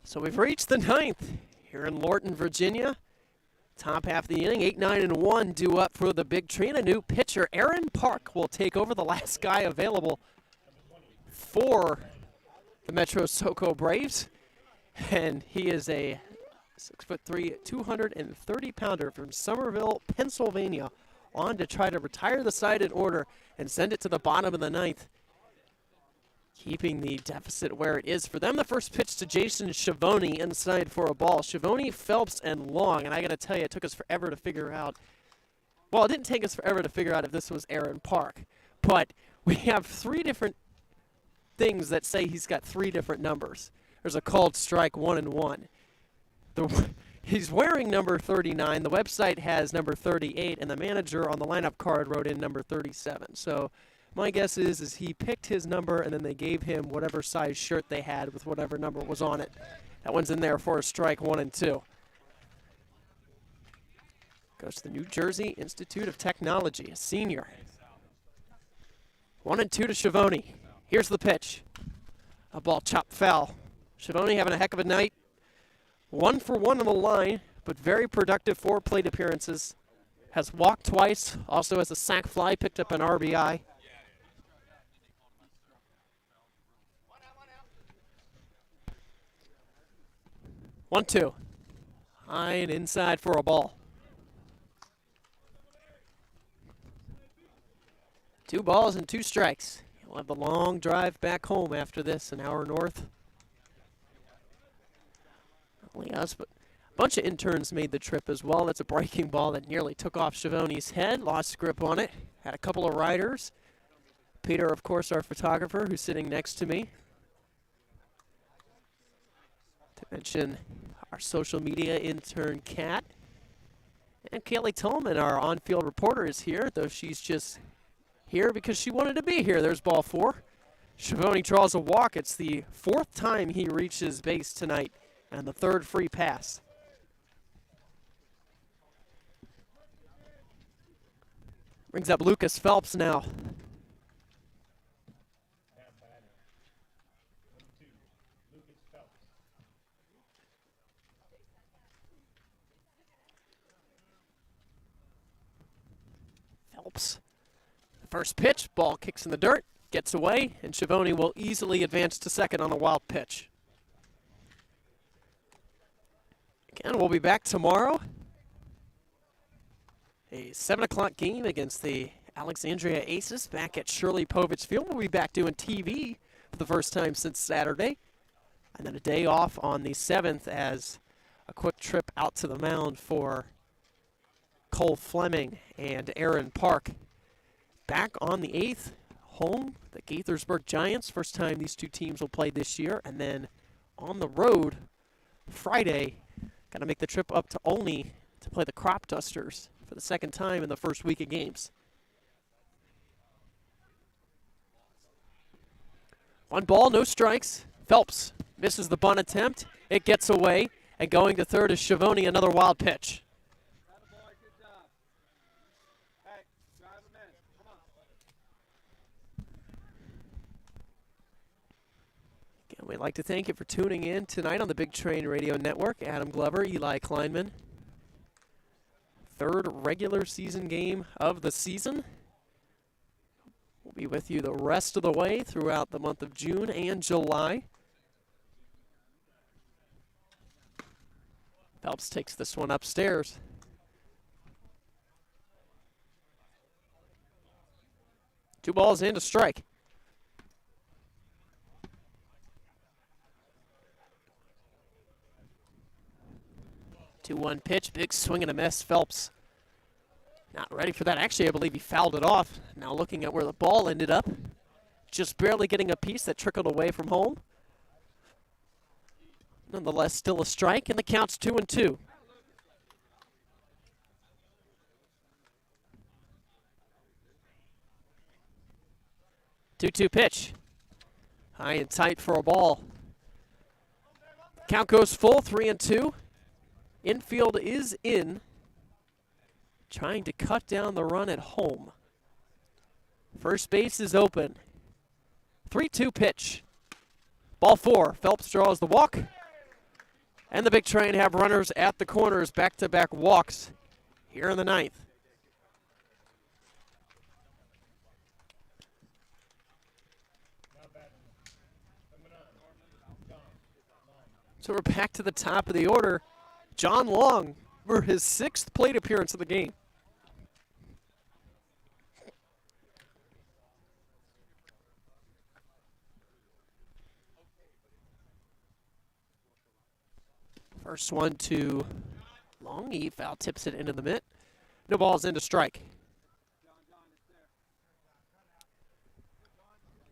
So we've reached the 9th here in Lorton, Virginia. Top half of the inning, 8-9-1 due up for the big train. A new pitcher, Aaron Park, will take over, the last guy available for the Metro SOCO Braves. And he is a 6'3", 230-pounder from Somerville, Pennsylvania, on to try to retire the side in order and send it to the bottom of the 9th, keeping the deficit where it is for them. The first pitch to Jason Schiavone inside for a ball. Schiavone, Phelps, and Long. And I got to tell you, it took us forever to figure out. Well, it didn't take us forever to figure out if this was Aaron Park. But we have 3 different things that say he's got 3 different numbers. There's a called strike 1-1. He's wearing number 39. The website has number 38. And the manager on the lineup card wrote in number 37. So my guess is he picked his number and then they gave him whatever size shirt they had with whatever number was on it. That one's in there for a strike 1 and 2. Goes to the New Jersey Institute of Technology, a senior. 1 and 2 to Schiavone. Here's the pitch. A ball chopped foul. Schiavone having a heck of a night. 1 for 1 on the line, but very productive 4 plate appearances. Has walked twice, also has a sac fly, picked up an RBI. One, two. High and inside for a ball. 2 balls and 2 strikes. He'll have the long drive back home after this, an hour north. Not only us, but a bunch of interns made the trip as well. That's a breaking ball that nearly took off Schiavone's head, lost grip on it. Had a couple of riders. Peter, of course, our photographer, who's sitting next to me. To mention our social media intern, Kat. And Kaylee Tolman, our on-field reporter, is here, though she's just here because she wanted to be here. There's ball 4. Schiavone draws a walk. It's the 4th time he reaches base tonight and the 3rd free pass. Brings up Lucas Phelps now. Phelps. First pitch, ball kicks in the dirt, gets away, and Schiavone will easily advance to second on a wild pitch. Again, we'll be back tomorrow. A 7 o'clock game against the Alexandria Aces back at Shirley Povich Field. We'll be back doing TV for the first time since Saturday. And then a day off on the 7th as a quick trip out to the mound for Cole Fleming and Aaron Park. Back on the 8th, home, the Gaithersburg Giants. First time these two teams will play this year. And then on the road, Friday, got to make the trip up to Olney to play the Crop Dusters for the 2nd time in the first week of games. 1 ball, no strikes. Phelps misses the bunt attempt. It gets away. And going to third is Schiavone, another wild pitch. We'd like to thank you for tuning in tonight on the Big Train Radio Network. Adam Glover, Eli Kleinman. 3rd regular season game of the season. We'll be with you the rest of the way throughout the month of June and July. Phelps takes this one upstairs. Two balls and a strike. 2-1 pitch, big swing and a miss. Phelps not ready for that. Actually, I believe he fouled it off. Now looking at where the ball ended up, just barely getting a piece that trickled away from home. Nonetheless, still a strike, and the count's 2-2. Two-two pitch. High and tight for a ball. Count goes full, 3-2. Infield is in, trying to cut down the run at home. First base is open. 3-2 pitch. Ball 4. Phelps draws the walk. And the Big Train have runners at the corners, back-to-back walks here in the 9th. So we're back to the top of the order. John Long for his 6th plate appearance of the game. First one to Long. He foul tips it into the mitt. No balls, into strike.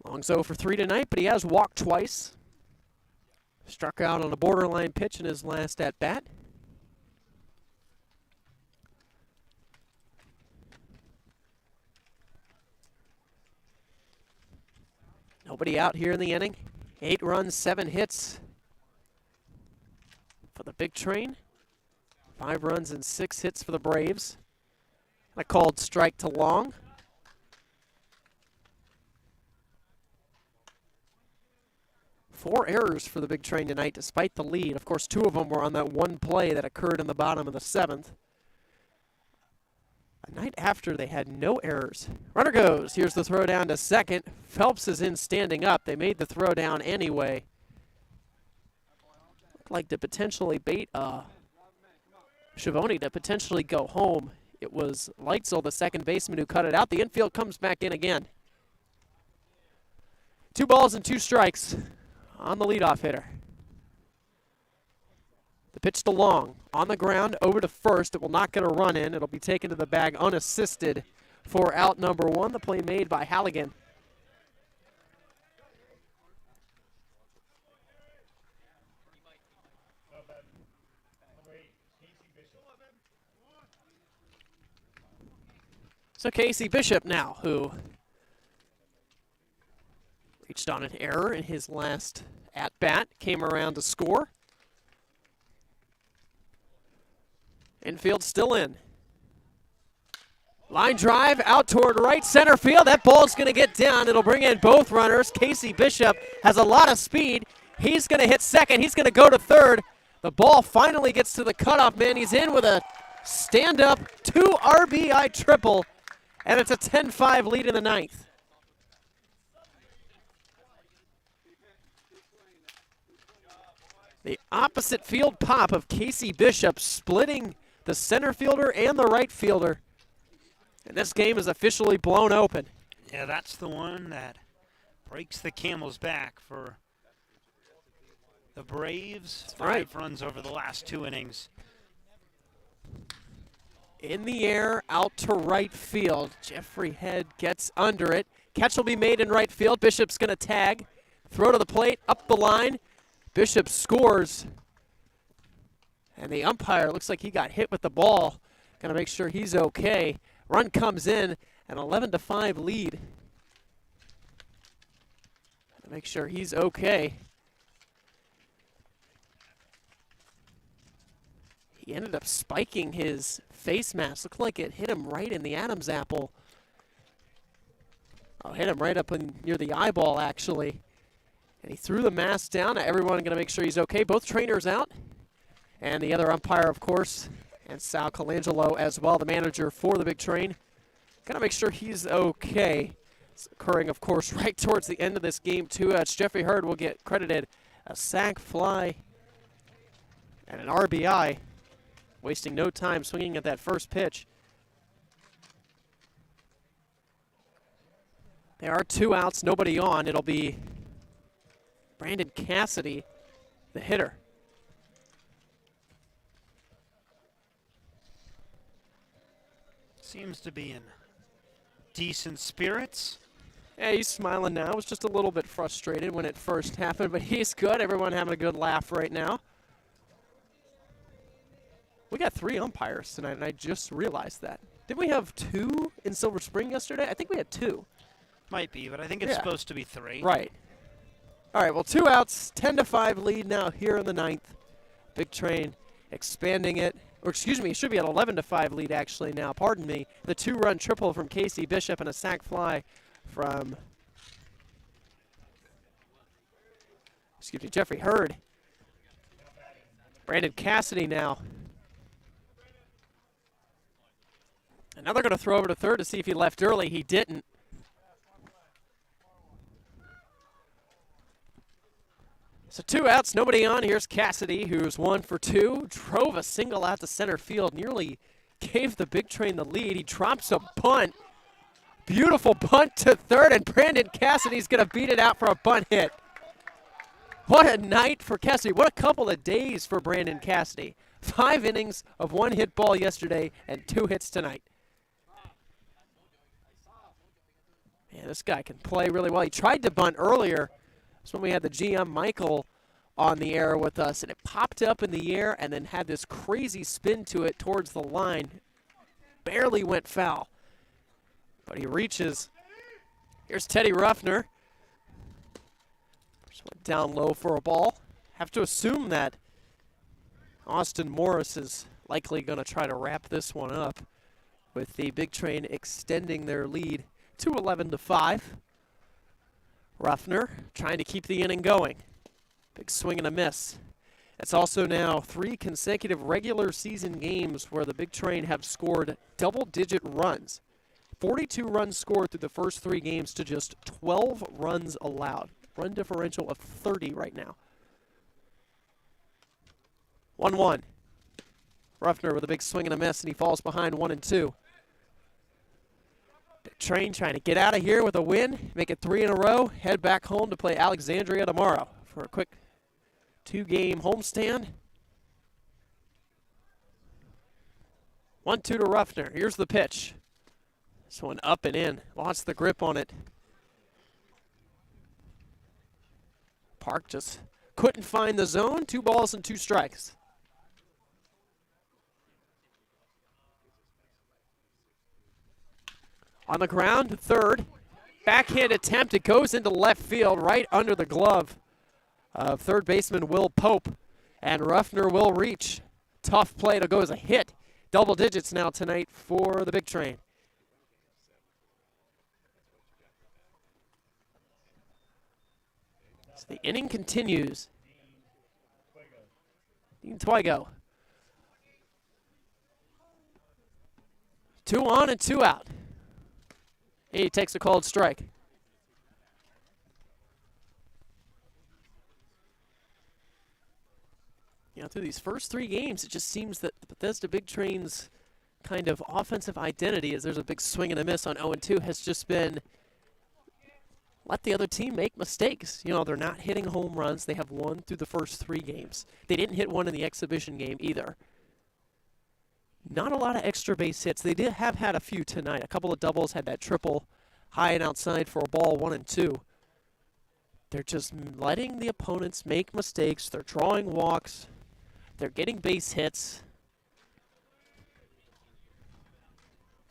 Long's 0 for 3 tonight, but he has walked twice. Struck out on a borderline pitch in his last at-bat. Nobody out here in the inning. 8 runs, 7 hits for the Big Train. 5 runs and 6 hits for the Braves. And a called strike to Long. Four errors for the Big Train tonight despite the lead. Of course, 2 of them were on that one play that occurred in the bottom of the 7th. A night after they had no errors. Runner goes. Here's the throw down to second. Phelps is in standing up. They made the throw down anyway. Looked like to potentially bait Schiavone to potentially go home It was Leitzel, the second baseman, who cut it out. The infield comes back in again. 2 balls and 2 strikes on the leadoff hitter. The pitch to Long. On the ground, over to first. It will not get a run in. It'll be taken to the bag unassisted for out number 1. The play made by Halligan. So Casey Bishop now, who reached on an error in his last at-bat, came around to score. Infield still in. Line drive out toward right center field. That ball's going to get down. It'll bring in both runners. Casey Bishop has a lot of speed. He's going to hit second. He's going to go to third. The ball finally gets to the cutoff man. He's in with a stand-up 2 RBI triple. And it's a 10-5 lead in the 9th. The opposite field pop of Casey Bishop splitting the center fielder and the right fielder. And this game is officially blown open. Yeah, that's the one that breaks the camel's back for the Braves. That's 5 right. runs over the last 2 innings. In the air, out to right field. Jeffrey Head gets under it. Catch will be made in right field. Bishop's going to tag. Throw to the plate, up the line. Bishop scores. And the umpire looks like he got hit with the ball. Going to make sure he's okay. Run comes in, an 11-5 lead. Gotta make sure he's okay. He ended up spiking his face mask. Looked like it hit him right in the Adam's apple. Oh, hit him right up near the eyeball, actually. And he threw the mask down. Everyone going to make sure he's okay. Both trainers out. And the other umpire, of course, and Sal Colangelo as well, the manager for the Big Train. Got to make sure he's okay. It's occurring, of course, right towards the end of this game, too. Jeffrey Hurd will get credited a sac fly and an RBI. Wasting no time swinging at that first pitch. There are 2 outs, nobody on. It'll be Brandon Cassidy, the hitter. Seems to be in decent spirits. Yeah, he's smiling now. Was just a little bit frustrated when it first happened, but he's good. Everyone having a good laugh right now. We got 3 umpires tonight, and I just realized that. Didn't we have 2 in Silver Spring yesterday? I think we had 2. Might be, but I think it's supposed to be 3. Right. All right, well, 2 outs, 10-5 lead now here in the 9th. Big Train expanding it. Or excuse me, it should be an 11-5 lead actually now. Pardon me. The 2-run triple from Casey Bishop and a sac fly from Jeffrey Hurd. Brandon Cassidy now. And now they're going to throw over to third to see if he left early. He didn't. So 2 outs, nobody on. Here's Cassidy, who's 1 for 2. Drove a single out to center field. Nearly gave the Big Train the lead. He drops a bunt. Beautiful bunt to third, and Brandon Cassidy's going to beat it out for a bunt hit. What a night for Cassidy. What a couple of days for Brandon Cassidy. 5 innings of 1 hit ball yesterday and 2 hits tonight. Man, this guy can play really well. He tried to bunt earlier. That's when we had the GM Michael on the air with us, and it popped up in the air and then had this crazy spin to it towards the line. Barely went foul. But he reaches. Here's Teddy Ruffner. Just went down low for a ball. Have to assume that Austin Morris is likely going to try to wrap this one up with the Big Train extending their lead to 11-5. Ruffner trying to keep the inning going. Big swing and a miss. It's also now 3 consecutive regular season games where the Big Train have scored double-digit runs. 42 runs scored through the first 3 games to just 12 runs allowed. Run differential of 30 right now. 1-1. Ruffner with a big swing and a miss, and he falls behind 1-2. Big Train trying to get out of here with a win, make it 3 in a row, head back home to play Alexandria tomorrow for a quick 2-game homestand. 1-2 to Ruffner. Here's the pitch. This one up and in. Lost the grip on it. Park just couldn't find the zone. 2 balls and 2 strikes. On the ground, third. Backhand attempt. It goes into left field right under the glove of third baseman Will Pope. And Ruffner will reach. Tough play to go as a hit. Double digits now tonight for the Big Train. So the inning continues. Dean Twigo. 2 on and 2 out. He takes a called strike. You know, through these first 3 games, it just seems that the Bethesda Big Train's kind of offensive identity, as there's a big swing and a miss on 0-2, has just been let the other team make mistakes. You know, they're not hitting home runs. They have won through the first 3 games. They didn't hit one in the exhibition game either. Not a lot of extra base hits. They did have had a few tonight. A couple of doubles, had that triple high and outside for a ball, 1-2. They're just letting the opponents make mistakes. They're drawing walks. They're getting base hits.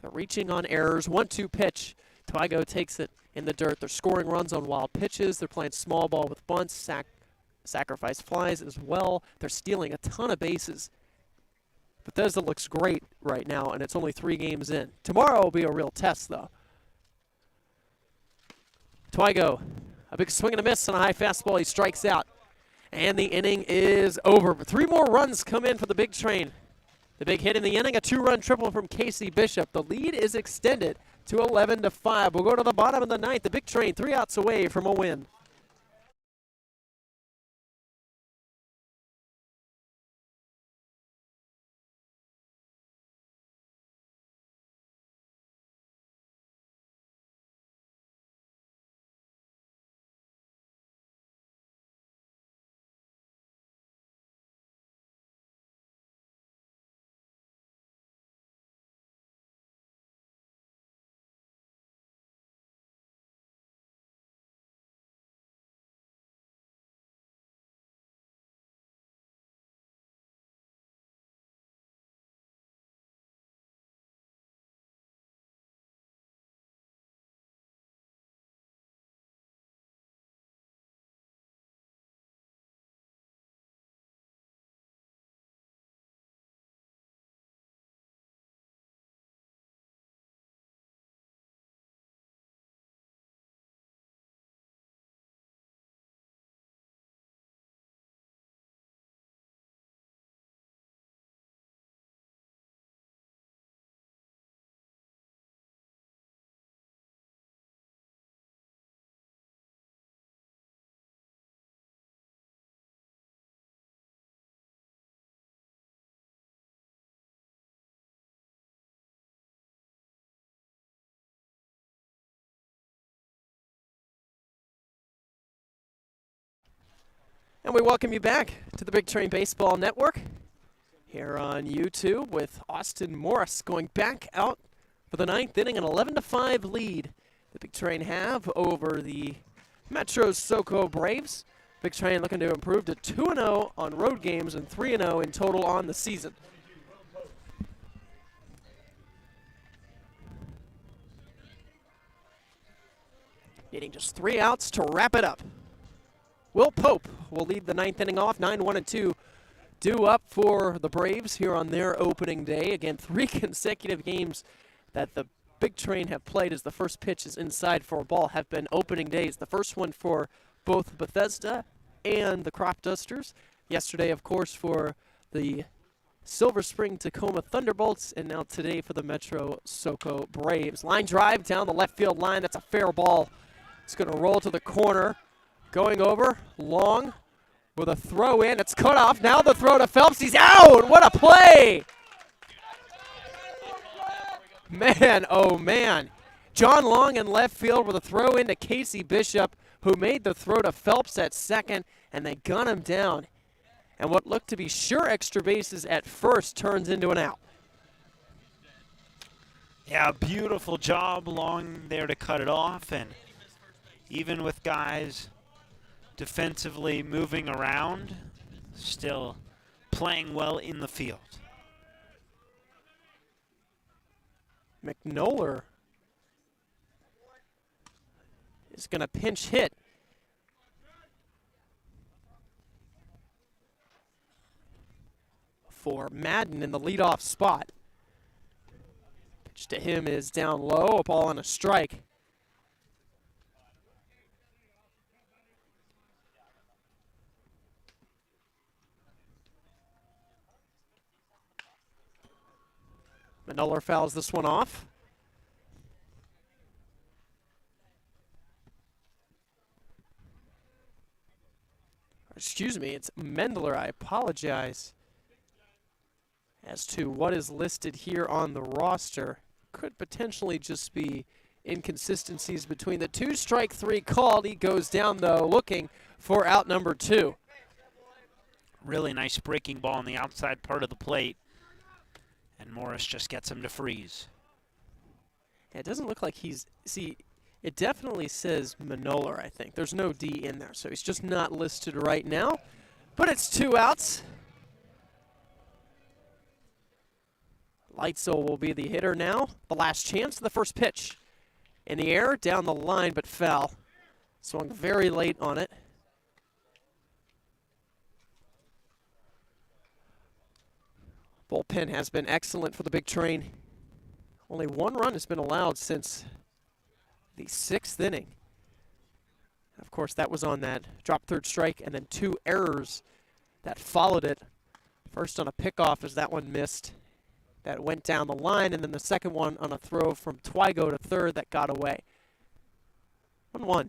They're reaching on errors. 1-2 pitch. Twigo takes it in the dirt. They're scoring runs on wild pitches. They're playing small ball with bunts, sacrifice flies as well. They're stealing a ton of bases. Bethesda looks great right now, and it's only 3 games in. Tomorrow will be a real test, though. Twigo, a big swing and a miss on a high fastball. He strikes out. And the inning is over. 3 more runs come in for the Big Train. The big hit in the inning, a 2-run triple from Casey Bishop. The lead is extended to 11-5. We'll go to the bottom of the 9th. The Big Train 3 outs away from a win. And we welcome you back to the Big Train Baseball Network here on YouTube with Austin Morris going back out for the 9th inning, an 11-5 lead the Big Train have over the Metro SOCO Braves. Big Train looking to improve to 2-0 on road games and 3-0 in total on the season. Needing just 3 outs to wrap it up. Will Pope will lead the 9th inning off. 9-1-2 due up for the Braves here on their opening day. Again, 3 consecutive games that the Big Train have played as the first pitch is inside for a ball have been opening days. The first one for both Bethesda and the Crop Dusters. Yesterday, of course, for the Silver Spring Tacoma Thunderbolts, and now today for the Metro SOCO Braves. Line drive down the left field line. That's a fair ball. It's going to roll to the corner. Going over, long, with a throw in. It's cut off. Now the throw to Phelps. He's out. What a play Man, oh man. John Long in left field with a throw into Casey Bishop, who made the throw to Phelps at second, and they gun him down. And what looked to be sure extra bases at first turns into an out. Yeah, beautiful job Long there to cut it off, and even with guys defensively moving around, still playing well in the field. McNoller is going to pinch hit. For Madden in the leadoff spot. Pitch to him is down low, a ball and a strike. McNoller fouls this one off. Excuse me, it's Mendler, I apologize. As to what is listed here on the roster, could potentially just be inconsistencies between the two. Strike three called. He goes down, though, looking for out number 2. Really nice breaking ball on the outside part of the plate. And Morris just gets him to freeze. It doesn't look like he's, see, it definitely says Manolar, I think. There's no D in there, so he's just not listed right now. But it's 2 outs. Leitzel will be the hitter now. The last chance, the first pitch. In the air, down the line, but foul. Swung very late on it. Bullpen has been excellent for the Big Train. Only 1 run has been allowed since the 6th inning. Of course, that was on that drop third strike, and then 2 errors that followed it. First on a pickoff as that one missed. That went down the line, and then the second one on a throw from Twigo to third that got away. 1-1.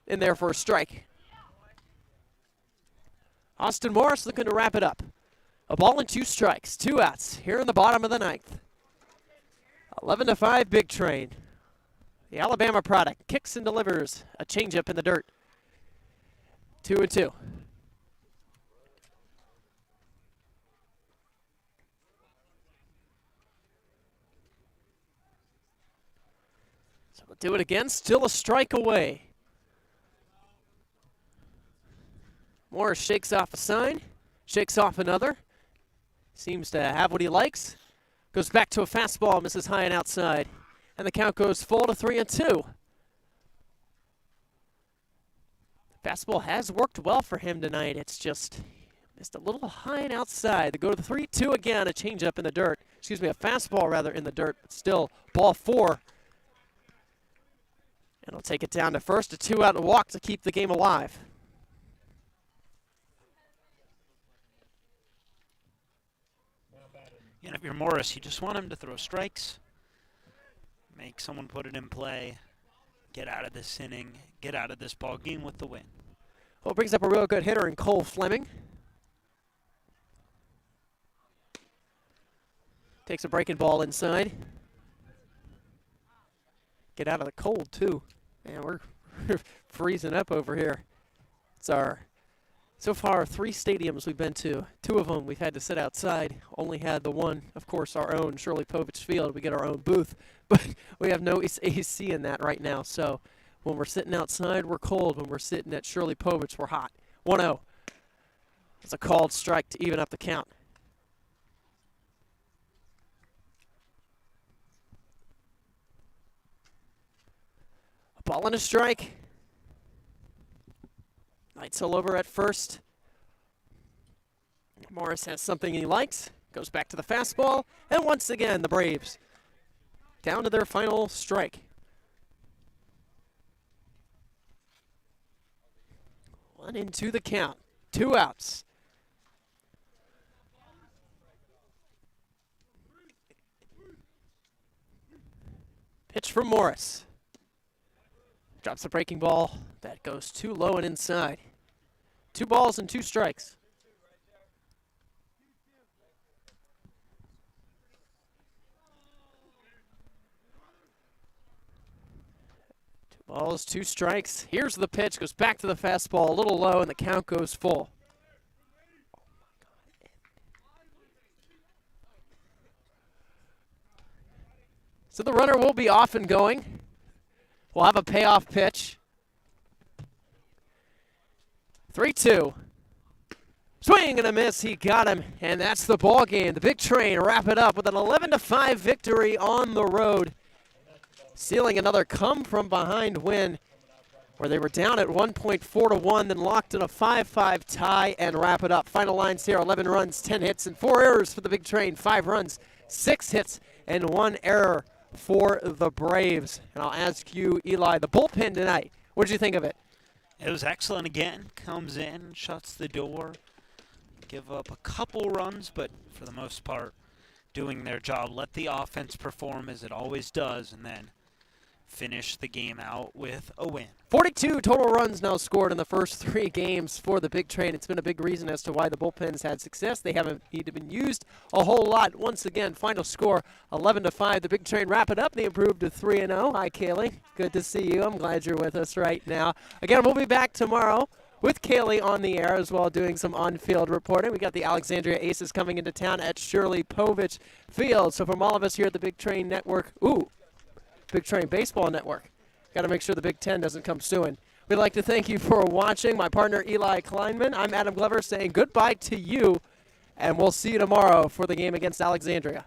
In there for a strike. Austin Morris looking to wrap it up. A ball and 2 strikes, 2 outs here in the bottom of the 9th. 11-5 Big Train. The Alabama product kicks and delivers a changeup in the dirt. 2-2. So we'll do it again, still a strike away. Morris shakes off a sign, shakes off another. Seems to have what he likes. Goes back to a fastball, misses high and outside. And the count goes full to 3-2. Fastball has worked well for him tonight. It's just missed a little high and outside. They go to the 3-2 again, a changeup in the dirt. Excuse me, a fastball rather in the dirt, but still ball 4. And he'll take it down to first, a 2-out walk to keep the game alive. And if you're Morris, you just want him to throw strikes, make someone put it in play, get out of this inning, get out of this ball game with the win. Well, it brings up a real good hitter in Cole Fleming. Takes a breaking ball inside. Get out of the cold, too. Man, we're freezing up over here. It's our, so far, 3 stadiums we've been to. 2 of them we've had to sit outside. Only had the one, of course, our own, Shirley Povich Field. We get our own booth, but we have no AC in that right now. So when we're sitting outside, we're cold. When we're sitting at Shirley Povich, we're hot. 1-0. It's a called strike to even up the count. A ball and a strike. Leitzel over at first. Morris has something he likes. Goes back to the fastball. And once again, the Braves down to their final strike. 1-2 the count. 2 outs. Pitch from Morris. Drops the breaking ball. That goes too low and inside. 2 balls and 2 strikes. Balls, 2 strikes. Here's the pitch, goes back to the fastball, a little low, and the count goes full. So the runner will be off and going. We'll have a payoff pitch. 3-2. Swing and a miss, he got him, and that's the ball game. The Big Train wrap it up with an 11-5 victory on the road, sealing another come-from-behind win where they were down at 1.4-1, then locked in a 5-5 tie and wrap it up. Final lines here, 11 runs, 10 hits, and 4 errors for the Big Train. 5 runs, 6 hits, and 1 error for the Braves. And I'll ask you, Eli, the bullpen tonight, what did you think of it? It was excellent again. Comes in, shuts the door. Give up a couple runs, but for the most part, doing their job. Let the offense perform as it always does, and then finish the game out with a win. 42 total runs now scored in the first 3 games for the Big Train. It's been a big reason as to why the bullpen's had success. They haven't even been used a whole lot. Once again, final score 11-5. The Big Train wrap it up. They improved to 3-0. Hi, Kaylee. Good to see you. I'm glad you're with us right now. Again, we'll be back tomorrow with Kaylee on the air as well, doing some on-field reporting. We got the Alexandria Aces coming into town at Shirley Povich Field. So from all of us here at the Big Train Network, Big Train Baseball Network, got to make sure the Big Ten doesn't come suing. We'd like to thank you for watching. My partner, Eli Kleinman. I'm Adam Glover saying goodbye to you, and we'll see you tomorrow for the game against Alexandria.